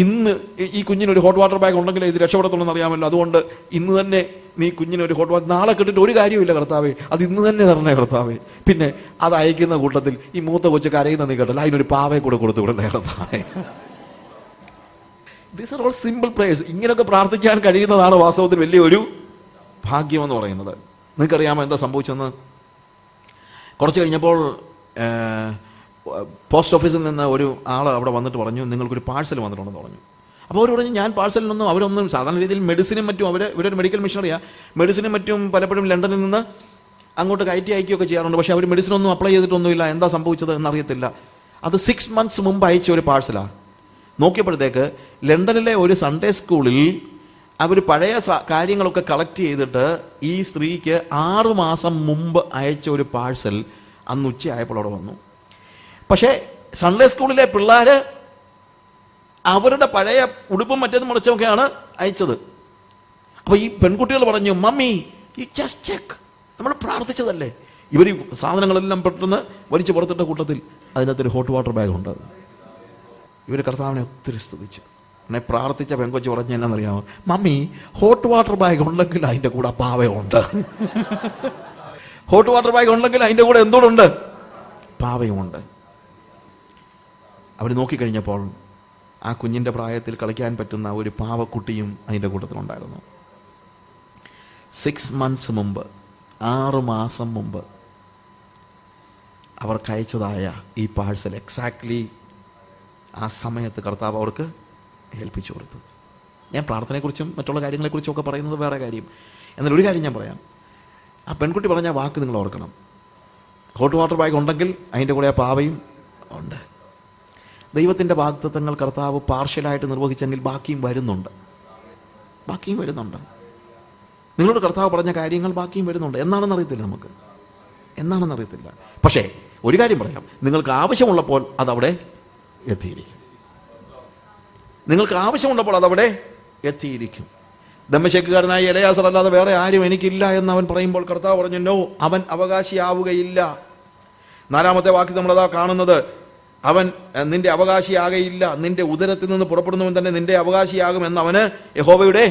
ഇന്ന് ഈ കുഞ്ഞിനൊരു ഹോട്ട് വാട്ടർ ബാഗ് ഉണ്ടെങ്കിൽ ഇത് രക്ഷപ്പെടത്തുള്ളൂ എന്നറിയാമല്ലോ. അതുകൊണ്ട് ഇന്ന് തന്നെ നീ കുഞ്ഞിനൊരു ഹോട്ട് വാട്ടർ, നാളെ കിട്ടിയിട്ട് ഒരു കാര്യമില്ല കർത്താവേ, അത് ഇന്ന് തന്നെ തരണേ കർത്താവേ. പിന്നെ അത് അയക്കുന്ന കൂട്ടത്തിൽ ഈ മൂത്ത കൊച്ചു കരയുന്ന നീ കേട്ടല്ലോ, അതിനൊരു പാവയെ കൂടെ കൊടുത്തു വിടണേ കർത്താവേ. These are all simple prayers. ഇങ്ങനെയൊക്കെ പ്രാർത്ഥിക്കാൻ കഴിയുന്നതാണ് വാസ്തവത്തിൽ വലിയൊരു ഭാഗ്യമെന്ന് പറയുന്നത്. നിങ്ങൾക്കറിയാമോ എന്താ സംഭവിച്ചെന്ന്? കുറച്ച് കഴിഞ്ഞപ്പോൾ പോസ്റ്റ് ഓഫീസിൽ നിന്ന് ഒരു ആൾ അവിടെ വന്നിട്ട് പറഞ്ഞു, നിങ്ങൾക്കൊരു പാഴ്സൽ വന്നിട്ടുണ്ടെന്ന് പറഞ്ഞു. അപ്പോൾ അവർ പറഞ്ഞു, ഞാൻ പാഴ്സലിനൊന്നും, അവരൊന്നും സാധാരണ രീതിയിൽ മെഡിസിനും മറ്റും, ഇവരൊരു മെഡിക്കൽ മിഷണറിയാണ്, മെഡിസിനും മറ്റും പലപ്പോഴും ലണ്ടനിൽ നിന്ന് അങ്ങോട്ട് കയറ്റി അയക്കുകയൊക്കെ ചെയ്യാറുണ്ട്. പക്ഷേ അവർ മെഡിസിനൊന്നും അപ്ലൈ ചെയ്തിട്ടൊന്നുമില്ല. എന്താ സംഭവിച്ചത് എന്നറിയത്തില്ല. അത് 6 months മുമ്പ് അയച്ച ഒരു പാഴ്സലാണ്. നോക്കിയപ്പോഴത്തേക്ക് ലണ്ടനിലെ ഒരു സൺഡേ സ്കൂളിൽ അവർ പഴയ കാര്യങ്ങളൊക്കെ കളക്ട് ചെയ്തിട്ട് ഈ സ്ത്രീക്ക് 6 മാസം മുമ്പ് അയച്ച ഒരു പാഴ്സൽ അന്ന് ഉച്ചയായപ്പോൾ അവിടെ വന്നു. പക്ഷേ സൺഡേ സ്കൂളിലെ പിള്ളേർ അവരുടെ പഴയ ഉടുപ്പും മറ്റേതും മുടച്ചൊക്കെയാണ് അയച്ചത്. അപ്പോൾ ഈ പെൺകുട്ടികൾ പറഞ്ഞു, മമ്മി യു ജസ്റ്റ് ചെക്ക്, നമ്മൾ പ്രാർത്ഥിച്ചതല്ലേ. ഇവർ ഈ സാധനങ്ങളെല്ലാം പെട്ടെന്ന് വലിച്ചു പുറത്തിട്ട കൂട്ടത്തിൽ അതിനകത്തൊരു ഹോട്ട് വാട്ടർ ബാഗ് ഉണ്ട്. ഇവർ കർത്താവിനെ ഒത്തിരി സ്തുതിച്ചു. എന്നെ പ്രാർത്ഥിച്ച പെൺകൊച്ചു പറഞ്ഞ എന്നാണെന്നറിയാമോ, മമ്മി ഹോട്ട് വാട്ടർ ബാഗ് ഉണ്ടെങ്കിൽ അതിൻ്റെ കൂടെ പാവയുണ്ട്. ഹോട്ട് വാട്ടർ ബാഗ് ഉണ്ടെങ്കിൽ അതിൻ്റെ കൂടെ എന്തുകൊണ്ട് പാവയുമുണ്ട്. അവർ നോക്കിക്കഴിഞ്ഞപ്പോൾ ആ കുഞ്ഞിൻ്റെ പ്രായത്തിൽ കളിക്കാൻ പറ്റുന്ന ഒരു പാവക്കുട്ടിയും അതിൻ്റെ കൂട്ടത്തിലുണ്ടായിരുന്നു. 6 months മുമ്പ്, 6 മാസം മുമ്പ് അവർക്ക് അയച്ചതായ ഈ പാഴ്സൽ എക്സാക്ട്ലി ആ സമയത്ത് കർത്താവ് അവർക്ക് ഏൽപ്പിച്ചു കൊടുത്തു. ഞാൻ പ്രാർത്ഥനയെക്കുറിച്ചും മറ്റുള്ള കാര്യങ്ങളെക്കുറിച്ചും ഒക്കെ പറയുന്നത് വേറെ കാര്യം. എന്നാൽ ഒരു കാര്യം ഞാൻ പറയാം. ആ പെൺകുട്ടി പറഞ്ഞ വാക്ക് നിങ്ങൾ ഓർക്കണം. ഹോട്ട് വാട്ടർ ബാഗ് ഉണ്ടെങ്കിൽ അതിൻ്റെ കൂടെ ആ പാവയും ഉണ്ട്. ദൈവത്തിൻ്റെ വാഗ്ദത്തങ്ങൾ കർത്താവ് പാർഷ്യലായിട്ട് നിർവഹിച്ചെങ്കിൽ ബാക്കിയും വരുന്നുണ്ട്. നിങ്ങളോട് കർത്താവ് പറഞ്ഞ കാര്യങ്ങൾ ബാക്കിയും വരുന്നുണ്ട്. എന്നാണെന്നറിയത്തില്ല, നമുക്ക് എന്നാണെന്നറിയത്തില്ല. പക്ഷേ ഒരു കാര്യം പറയാം, നിങ്ങൾക്ക് ആവശ്യമുള്ളപ്പോൾ അതവിടെ എത്തിയിരിക്കും. നിങ്ങൾക്ക് ആവശ്യമുള്ളപ്പോൾ അതവിടെ എത്തിയിരിക്കും. ദമ്മശേക്കുകാരനായ എലയാസർ അല്ലാതെ വേറെ ആരും എനിക്കില്ല എന്ന് അവൻ പറയുമ്പോൾ കർത്താവ് പറഞ്ഞു, നോ, അവൻ അവകാശിയാവുകയില്ല. 4-ാമത്തെ വാക്യം നമ്മളതാ കാണുന്നത്. അവൻ നിന്റെ അവകാശിയാകയില്ല, നിന്റെ ഉദരത്തിൽ നിന്ന് പുറപ്പെടുന്നവൻ തന്നെ നിന്റെ അവകാശിയാകുമെന്ന് അവന് യഹോവയുടെ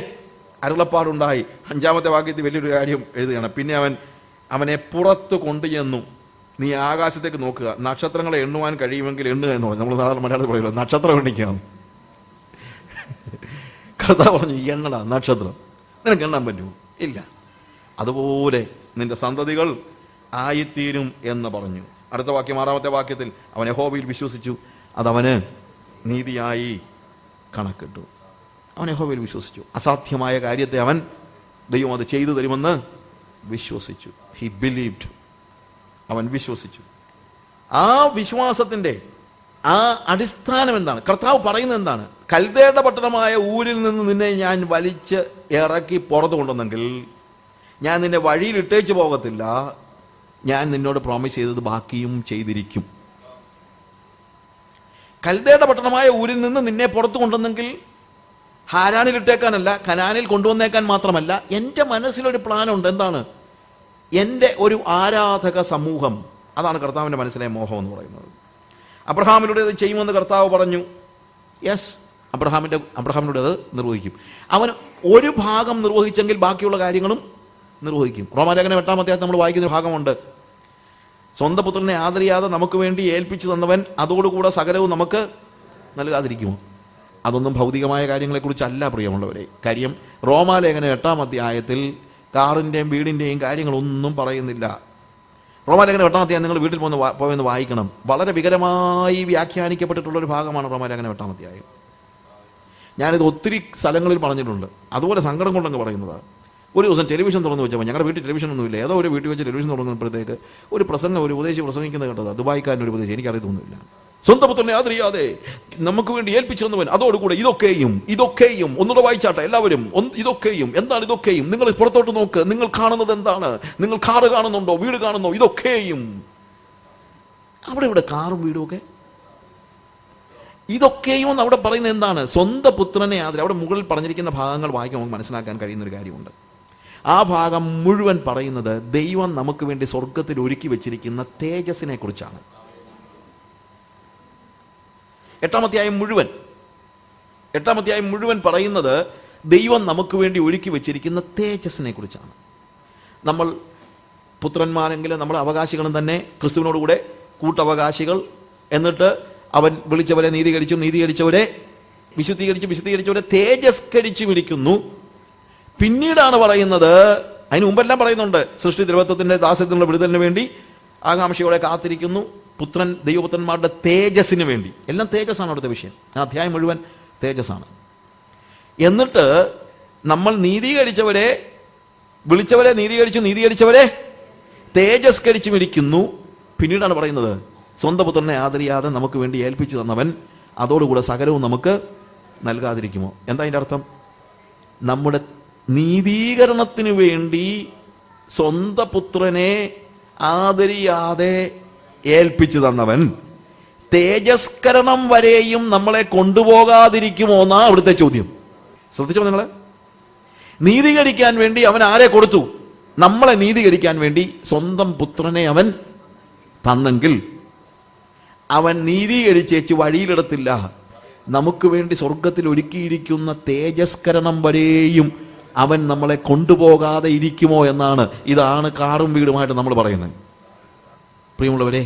അരുളപ്പാടുണ്ടായി. 5-ാമത്തെ വാക്യത്തിൽ വലിയൊരു കാര്യം എഴുതുകയാണ്. പിന്നെ അവനെ പുറത്ത് കൊണ്ടുചെന്നു, നീ ആകാശത്തേക്ക് നോക്കുക, നക്ഷത്രങ്ങളെ എണ്ണുവാൻ കഴിയുമെങ്കിൽ എണ്ണുക എന്ന് പറഞ്ഞു. നമ്മൾ സാധാരണ മലയാളത്തിൽ പറയുമല്ലോ, നക്ഷത്രം എണ്ണിക്കാണ്. കർത്താവ് പറഞ്ഞു, എണ്ണടാ നക്ഷത്രം, നിനക്ക് എണ്ണാൻ പറ്റുമോ? ഇല്ല. അതുപോലെ നിന്റെ സന്തതികൾ ആയിത്തീരും എന്ന് പറഞ്ഞു. അടുത്ത വാക്യം 6-ാമത്തെ വാക്യത്തിൽ, അവൻ യഹോവയിൽ വിശ്വസിച്ചു, അതവന് നീതിയായി കണക്കിട്ടു. അവൻ യഹോവയിൽ വിശ്വസിച്ചു. അസാധ്യമായ കാര്യത്തെ ദൈവം അത് ചെയ്തു തരുമെന്ന് വിശ്വസിച്ചു. He believed. അവൻ വിശ്വസിച്ചു. ആ വിശ്വാസത്തിന്റെ ആ അടിസ്ഥാനം എന്താണ്? കർത്താവ് പറയുന്നത് എന്താണ്? കൽദയുടെ പട്ടണമായ ഊരിൽ നിന്ന് നിന്നെ ഞാൻ വലിച്ച് ഇറക്കി പുറത്തു കൊണ്ടുവന്നെങ്കിൽ ഞാൻ നിന്നെ വഴിയിൽ ഇട്ടേച്ച് പോകത്തില്ല. ഞാൻ നിന്നോട് പ്രോമിസ് ചെയ്തത് ബാക്കിയും ചെയ്തിരിക്കും. കൽദയുടെ പട്ടണമായ ഊരിൽ നിന്ന് നിന്നെ പുറത്തു കൊണ്ടുവന്നെങ്കിൽ ഹാരാനിൽ ഇട്ടേക്കാനല്ല, കനാനിൽ കൊണ്ടുവന്നേക്കാൻ മാത്രമല്ല, എൻ്റെ മനസ്സിലൊരു പ്ലാനുണ്ട്. എന്താണ്? എൻ്റെ ഒരു ആരാധക സമൂഹം. അതാണ് കർത്താവിൻ്റെ മനസ്സിലെ മോഹം എന്ന് പറയുന്നത്. അബ്രഹാമിലൂടെ അത് ചെയ്യുമെന്ന് കർത്താവ് പറഞ്ഞു. യെസ്, അബ്രഹാമിലൂടെ അത് നിർവഹിക്കും. അവൻ ഒരു ഭാഗം നിർവഹിച്ചെങ്കിൽ ബാക്കിയുള്ള കാര്യങ്ങളും നിർവഹിക്കും. റോമാലേഖനം 8-ാം അധ്യായത്തിൽ നമ്മൾ വായിക്കുന്ന ഭാഗമുണ്ട്. സ്വന്തം പുത്രനെ ആദരിയാതെ നമുക്ക് വേണ്ടി ഏൽപ്പിച്ചു തന്നവൻ അതോടുകൂടെ സകലവും നമുക്ക് നൽകാതിരിക്കുമോ? അതൊന്നും ഭൗതികമായ കാര്യങ്ങളെക്കുറിച്ചല്ല പ്രിയമുള്ളവരെ. കാര്യം റോമാലേഖനം 8-ാം അധ്യായത്തിൽ കാറിൻ്റെയും വീടിൻ്റെയും കാര്യങ്ങളൊന്നും പറയുന്നില്ല. റോമാലേഖനം 8-ാം അധ്യായം നിങ്ങൾ വീട്ടിൽ പോയെന്ന് വായിക്കണം. വളരെ വികരമായി വ്യാഖ്യാനിക്കപ്പെട്ടിട്ടുള്ളൊരു ഭാഗമാണ് റോമാലേഖനം 8-ാം അധ്യായം. ഞാനിത് ഒത്തിരി സ്ഥലങ്ങളിൽ പറഞ്ഞിട്ടുണ്ട്. അതുപോലെ സങ്കടം കൊണ്ടങ്ങ് പറയുന്നതാണ്. ഒരു ദിവസം ടെലിവിഷൻ തുറന്നു വെച്ചപ്പോൾ, ഞങ്ങളുടെ വീട്ടിൽ ടെലിവിഷൻ ഒന്നുമില്ല, ഏതോ ഒരു വീട്ടിൽ വെച്ച് ടെലിവിഷൻ തുടങ്ങുമ്പോഴത്തേക്ക് ഒരു ഉപദേശി പ്രസംഗിക്കുന്നത് കേട്ടത്. ദുബായിക്കാരൻ ഒരു ഉപദേശി, എനിക്കറിയത്തൊന്നുമില്ല. സ്വന്തം പുത്രനെ ആദരിയാതെ നമുക്ക് വേണ്ടി ഏൽപ്പിച്ചു തന്നവൻ അതോടുകൂടെ ഇതൊക്കെയും ഒന്നുകൂടെ വായിച്ചാട്ടെ എല്ലാവരും. ഇതൊക്കെയും എന്താണ്? ഇതൊക്കെയും നിങ്ങൾ പുറത്തോട്ട് നോക്ക്. നിങ്ങൾ കാണുന്നത് എന്താണ്? നിങ്ങൾ കാറ് കാണുന്നുണ്ടോ? വീട് കാണുന്നോ? ഇതൊക്കെയും ഇവിടെ കാറും വീടും ഒക്കെ ഇതൊക്കെയും അവിടെ പറയുന്നത് എന്താണ്? സ്വന്തം പുത്രനെ ആദരി. അവിടെ മുകളിൽ പറഞ്ഞിരിക്കുന്ന ഭാഗങ്ങൾ വായിക്കാൻ നമുക്ക് മനസ്സിലാക്കാൻ കഴിയുന്ന ഒരു കാര്യമുണ്ട്. ആ ഭാഗം മുഴുവൻ പറയുന്നത് ദൈവം നമുക്ക് വേണ്ടി സ്വർഗത്തിൽ ഒരുക്കി വെച്ചിരിക്കുന്ന തേജസ്സിനെ കുറിച്ചാണ്. 8-ാം അധ്യായം മുഴുവൻ പറയുന്നത് ദൈവം നമുക്ക് വേണ്ടി ഒരുക്കി വെച്ചിരിക്കുന്ന തേജസ്സിനെ കുറിച്ചാണ്. നമ്മൾ പുത്രന്മാരെങ്കിലും നമ്മൾ അവകാശികളും തന്നെ ക്രിസ്തുവിനോടുകൂടെ കൂട്ടവകാശികൾ. എന്നിട്ട് അവൻ വിളിച്ചവരെ നീതീകരിച്ചവരെ വിശുദ്ധീകരിച്ചവരെ തേജസ്കരിച്ചു വിളിക്കുന്നു. പിന്നീടാണ് പറയുന്നത്, അതിന് മുമ്പെല്ലാം പറയുന്നുണ്ട്, സൃഷ്ടി ദ്രവത്വത്തിന്റെ ദാസ്യത്തിനുള്ള വിടുതലിന് വേണ്ടി ആകാംക്ഷയോടെ കാത്തിരിക്കുന്നു. ദൈവപുത്രന്മാരുടെ തേജസ്സിന് വേണ്ടി. എല്ലാം തേജസ്സാണ് അവിടുത്തെ വിഷയം. ആ അധ്യായം മുഴുവൻ തേജസ്സാണ്. എന്നിട്ട് നമ്മൾ വിളിച്ചവരെ നീതീകരിച്ചവരെ തേജസ്കരിച്ചു വിളിക്കുന്നു. പിന്നീടാണ് പറയുന്നത്, സ്വന്തം പുത്രനെ ആദരിയാതെ നമുക്ക് വേണ്ടി ഏൽപ്പിച്ചു തന്നവൻ അതോടുകൂടെ സകലവും നമുക്ക് നൽകാതിരിക്കുമോ? എന്താ അതിൻ്റെ അർത്ഥം? നമ്മുടെ നീതീകരണത്തിന് വേണ്ടി സ്വന്തം പുത്രനെ ആദരിയാതെ ഏൽപ്പിച്ചു തന്നവൻ തേജസ്കരണം വരെയും നമ്മളെ കൊണ്ടുപോകാതിരിക്കുമോ എന്നാ അവിടുത്തെ ചോദ്യം. ശ്രദ്ധിച്ചോ നിങ്ങള്? നീതീകരിക്കാൻ വേണ്ടി അവൻ ആരെ കൊടുത്തു? നമ്മളെ നീതീകരിക്കാൻ വേണ്ടി സ്വന്തം പുത്രനെ അവൻ തന്നെങ്കിൽ അവൻ നീതീകരിച്ചേച്ച് വഴിയിലിടത്തില്ല. നമുക്ക് വേണ്ടി സ്വർഗത്തിൽ ഒരുക്കിയിരിക്കുന്ന തേജസ്കരണം വരെയും അവൻ നമ്മളെ കൊണ്ടുപോകാതെ ഇരിക്കുമോ എന്നാണ്. ഇതാണ് കാറും വീടുമായിട്ട് നമ്മൾ പറയുന്നത്. പ്രിയമുള്ളവരെ,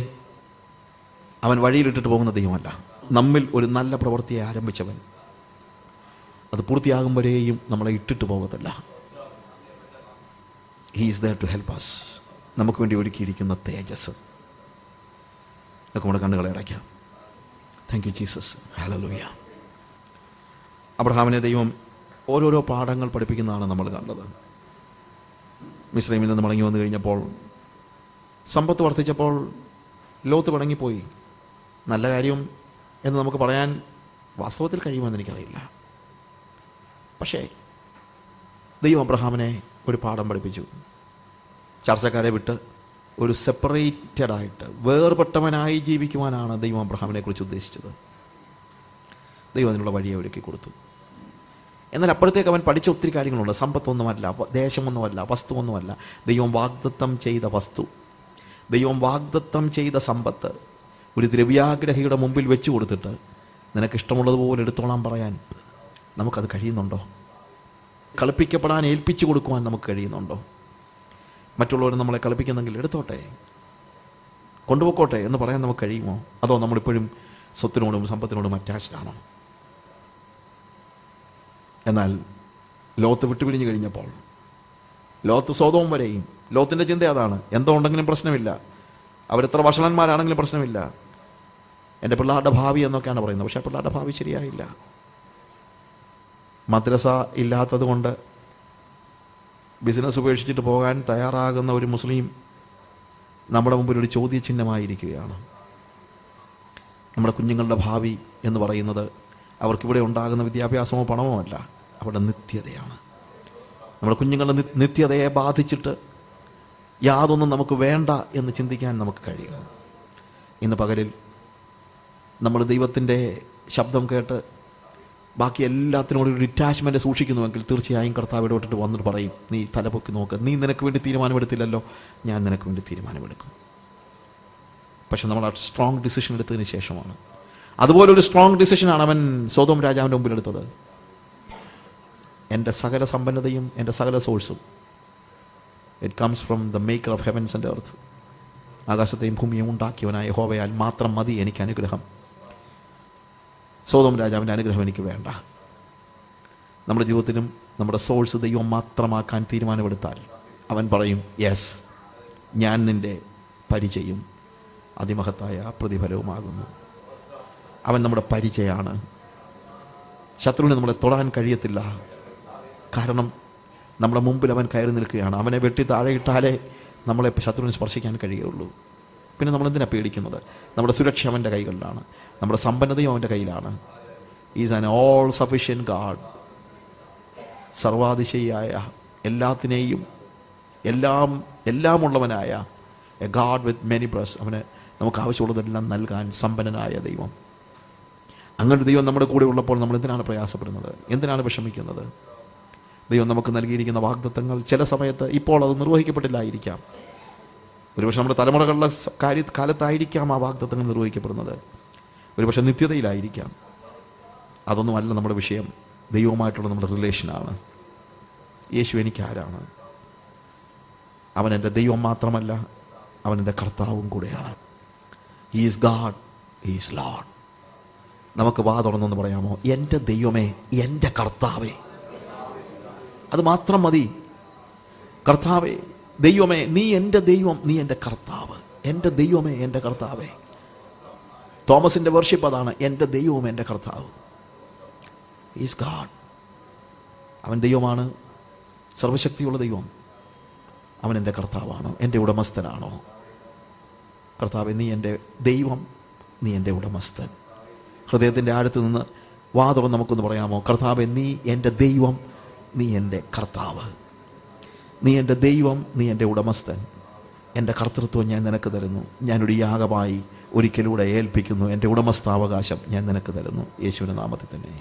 അവൻ വഴിയിലിട്ടിട്ട് പോകുന്ന ദൈവമല്ല. നമ്മിൽ ഒരു നല്ല പ്രവൃത്തിയെ ആരംഭിച്ചവൻ അത് പൂർത്തിയാകും വരെയും നമ്മളെ ഇട്ടിട്ട് പോകത്തില്ല. He is there to help us. നമുക്ക് വേണ്ടി ഒരുക്കിയിരിക്കുന്ന തേജസ് നമ്മുടെ കണ്ണുകളെ അടയ്ക്കാം. Thank you Jesus. ഹല്ലേലൂയ. അബ്രഹാമിനെ ദൈവം ഓരോരോ പാഠങ്ങൾ പഠിപ്പിക്കുന്നതാണ് നമ്മൾ കണ്ടത്. മിസ്രൈമിൽ നിന്ന് മടങ്ങി വന്നു കഴിഞ്ഞപ്പോൾ, സമ്പത്ത് വർദ്ധിച്ചപ്പോൾ ലോത്ത് മടങ്ങിപ്പോയി. നല്ല കാര്യം എന്ന് നമുക്ക് പറയാൻ വാസ്തവത്തിൽ കഴിയുമെന്ന് എനിക്കറിയില്ല. പക്ഷേ ദൈവം അബ്രഹാമിനെ ഒരു പാഠം പഠിപ്പിച്ചു. ചർച്ചക്കാരെ വിട്ട് ഒരു സെപ്പറേറ്റഡായിട്ട് വേർപെട്ടവനായി ജീവിക്കുവാനാണ് ദൈവം അബ്രഹാമിനെ കുറിച്ച് ഉദ്ദേശിച്ചത്. ദൈവം അതിനുള്ള വഴിയെ ഒരുക്കി കൊടുത്തു. എന്നാൽ അപ്പോഴത്തേക്ക് അവൻ പഠിച്ച ഒത്തിരി കാര്യങ്ങളുണ്ട്. സമ്പത്തൊന്നുമല്ല, ദേശമൊന്നുമല്ല, വസ്തുവൊന്നുമല്ല. ദൈവം വാഗ്ദത്തം ചെയ്ത വസ്തു, ദൈവം വാഗ്ദത്തം ചെയ്ത സമ്പത്ത് ഒരു ദ്രവ്യാഗ്രഹിയുടെ മുമ്പിൽ വെച്ചു കൊടുത്തിട്ട് നിനക്കിഷ്ടമുള്ളതുപോലെ എടുത്തോളാൻ പറയാൻ നമുക്കത് കഴിയുന്നുണ്ടോ? കളിപ്പിക്കപ്പെടാൻ ഏൽപ്പിച്ചു കൊടുക്കുവാൻ നമുക്ക് കഴിയുന്നുണ്ടോ? മറ്റുള്ളവർ നമ്മളെ കളിപ്പിക്കുന്നെങ്കിൽ എടുത്തോട്ടെ, കൊണ്ടുപോയിക്കോട്ടെ എന്ന് പറയാൻ നമുക്ക് കഴിയുമോ? അതോ നമ്മളിപ്പോഴും സ്വത്തിനോടും സമ്പത്തിനോടും അറ്റാച്ച്ഡ് ആണോ? എന്നാൽ ലോത്ത് വിട്ടുപിരിഞ്ഞു കഴിഞ്ഞപ്പോൾ, ലോത്ത് സോദോം വരെയും, ലോത്തിൻ്റെ ചിന്ത അതാണ്, എന്തോ ഉണ്ടെങ്കിലും പ്രശ്നമില്ല, അവരെത്ര വഷളന്മാരാണെങ്കിലും പ്രശ്നമില്ല, എൻ്റെ പിള്ളേരുടെ ഭാവി എന്നൊക്കെയാണ് പറയുന്നത്. പക്ഷേ പിള്ളേരുടെ ഭാവി ശരിയായില്ല. മദ്രസ ഇല്ലാത്തത് കൊണ്ട് ബിസിനസ് ഉപേക്ഷിച്ചിട്ട് പോകാൻ തയ്യാറാകുന്ന ഒരു മുസ്ലിം നമ്മുടെ മുമ്പിൽ ഒരു ചോദ്യചിഹ്നമായിരിക്കുകയാണ്. നമ്മുടെ കുഞ്ഞുങ്ങളുടെ ഭാവി എന്ന് പറയുന്നത് അവർക്കിവിടെ ഉണ്ടാകുന്ന വിദ്യാഭ്യാസമോ പണമോ അല്ല, അവരുടെ നിത്യതയാണ്. നമ്മുടെ കുഞ്ഞുങ്ങളുടെ നിത്യതയെ ബാധിച്ചിട്ട് യാതൊന്നും നമുക്ക് വേണ്ട എന്ന് ചിന്തിക്കാൻ നമുക്ക് കഴിയും. ഇന്ന് പകലിൽ നമ്മൾ ദൈവത്തിൻ്റെ ശബ്ദം കേട്ട് ബാക്കി എല്ലാത്തിനോടും ഒരു ഡിറ്റാച്ച്മെൻറ്റ് സൂക്ഷിക്കുന്നുവെങ്കിൽ തീർച്ചയായും കർത്താവ് ഇടപെട്ടിട്ട് വന്നിട്ട് പറയും, നീ തലപൊക്കി നോക്ക്, നീ നിനക്ക് വേണ്ടി തീരുമാനമെടുത്തില്ലല്ലോ, ഞാൻ നിനക്ക് വേണ്ടി തീരുമാനമെടുക്കും. പക്ഷെ നമ്മൾ ആ സ്ട്രോങ് ഡിസിഷൻ എടുത്തതിന് ശേഷമാണ്. അതുപോലൊരു സ്ട്രോങ് ഡിസിഷനാണ് അവൻ സോദോം രാജാവിൻ്റെ മുമ്പിൽ എടുത്തത്. എൻ്റെ സകല സമ്പന്നതയും എൻ്റെ സകല സോഴ്സും it comes from the maker of heavens and earth. ആകാശത്തെയും ഭൂമിയും ഉണ്ടാക്കിയവനായ യഹോവയാൽ മാത്രം മതി എനിക്ക് അനുഗ്രഹം. സോദോം രാജാവിൻ്റെ അനുഗ്രഹം എനിക്ക് വേണ്ട. നമ്മുടെ ജീവിതത്തിലും നമ്മുടെ സോഴ്സ് ദൈവം മാത്രമാക്കാൻ തീരുമാനമെടുത്താൽ അവൻ പറയും, യെസ്, ഞാൻ നിൻ്റെ പരിചയം അതിമഹത്തായ പ്രതിഫലവുമാകുന്നു. അവൻ നമ്മുടെ പരിചയമാണ്. ശത്രുവിന് നമ്മളെ തൊടാൻ കഴിയത്തില്ല. കാരണം നമ്മുടെ മുമ്പിൽ അവൻ കയറി നിൽക്കുകയാണ്. അവനെ വെട്ടി താഴെയിട്ടാലേ നമ്മളെ ശത്രുവിന് സ്പർശിക്കാൻ കഴിയുള്ളൂ. പിന്നെ നമ്മൾ എന്തിനാണ് പേടിക്കുന്നത്? നമ്മുടെ സുരക്ഷ അവൻ്റെ കൈകളിലാണ്, നമ്മുടെ സമ്പന്നതയും അവൻ്റെ കയ്യിലാണ്. Is an all sufficient God. സർവാതിശയായ, എല്ലാത്തിനെയും എല്ലാം ഉള്ളവനായ a God with many breasts. അവന് നമുക്ക് ആവശ്യമുള്ളതെല്ലാം നൽകാൻ സമ്പന്നനായ ദൈവം. അങ്ങനെ ദൈവം നമ്മുടെ കൂടെ ഉള്ളപ്പോൾ നമ്മൾ എന്തിനാണ് പ്രയാസപ്പെടുന്നത്? എന്തിനാണ് വിഷമിക്കുന്നത്? ദൈവം നമുക്ക് നൽകിയിരിക്കുന്ന വാഗ്ദത്തങ്ങൾ ചില സമയത്ത് ഇപ്പോൾ അത് നിർവഹിക്കപ്പെട്ടില്ലായിരിക്കാം. ഒരുപക്ഷെ നമ്മുടെ തലമുറകളുടെ കാലത്തായിരിക്കാം ആ വാഗ്ദത്തങ്ങൾ നിർവഹിക്കപ്പെടുന്നത്. ഒരുപക്ഷെ നിത്യതയിലായിരിക്കാം. അതൊന്നുമല്ല നമ്മുടെ വിഷയം. ദൈവവുമായിട്ടുള്ള നമ്മുടെ റിലേഷനാണ്. യേശു എനിക്ക് ആരാണ്? അവൻ എൻ്റെ ദൈവം മാത്രമല്ല, അവൻ എൻ്റെ കർത്താവും കൂടെയാണ്. He is God, he is Lord. നമുക്ക് വാ തുറന്നൊന്ന് പറയാമോ? എൻ്റെ ദൈവമേ, എൻ്റെ കർത്താവേ. അത് മാത്രം മതി. കർത്താവേ, ദൈവമേ, നീ എൻ്റെ ദൈവം, നീ എൻ്റെ കർത്താവ്. എൻ്റെ ദൈവമേ, എൻ്റെ കർത്താവേ. തോമസിൻ്റെ വർഷിപ്പ് അതാണ്, എൻ്റെ ദൈവവും എൻ്റെ കർത്താവ്. Is God. അവൻ ദൈവമാണ്, സർവശക്തിയുള്ള ദൈവം. അവൻ എൻ്റെ കർത്താവാണോ? എൻ്റെ ഉടമസ്ഥനാണോ? കർത്താവേ, നീ എൻ്റെ ദൈവം, നീ എൻ്റെ ഉടമസ്ഥൻ. ഹൃദയത്തിൻ്റെ ആഴത്ത് നിന്ന് വാ തുറന്ന് നമുക്കൊന്ന് പറയാമോ? കർത്താവേ, നീ എൻ്റെ ദൈവം, നീ എൻ്റെ കർത്താവ്, നീ എൻ്റെ ദൈവം, നീ എൻ്റെ ഉടമസ്ഥൻ. എൻ്റെ കർത്തൃത്വം ഞാൻ നിനക്ക് തരുന്നു. ഞാനൊരു യാഗമായി ഒരിക്കലൂടെ ഏൽപ്പിക്കുന്നു. എൻ്റെ ഉടമസ്ഥാവകാശം ഞാൻ നിനക്ക് തരുന്നു. യേശുവിൻ്റെ നാമത്തിൽ തന്നെ.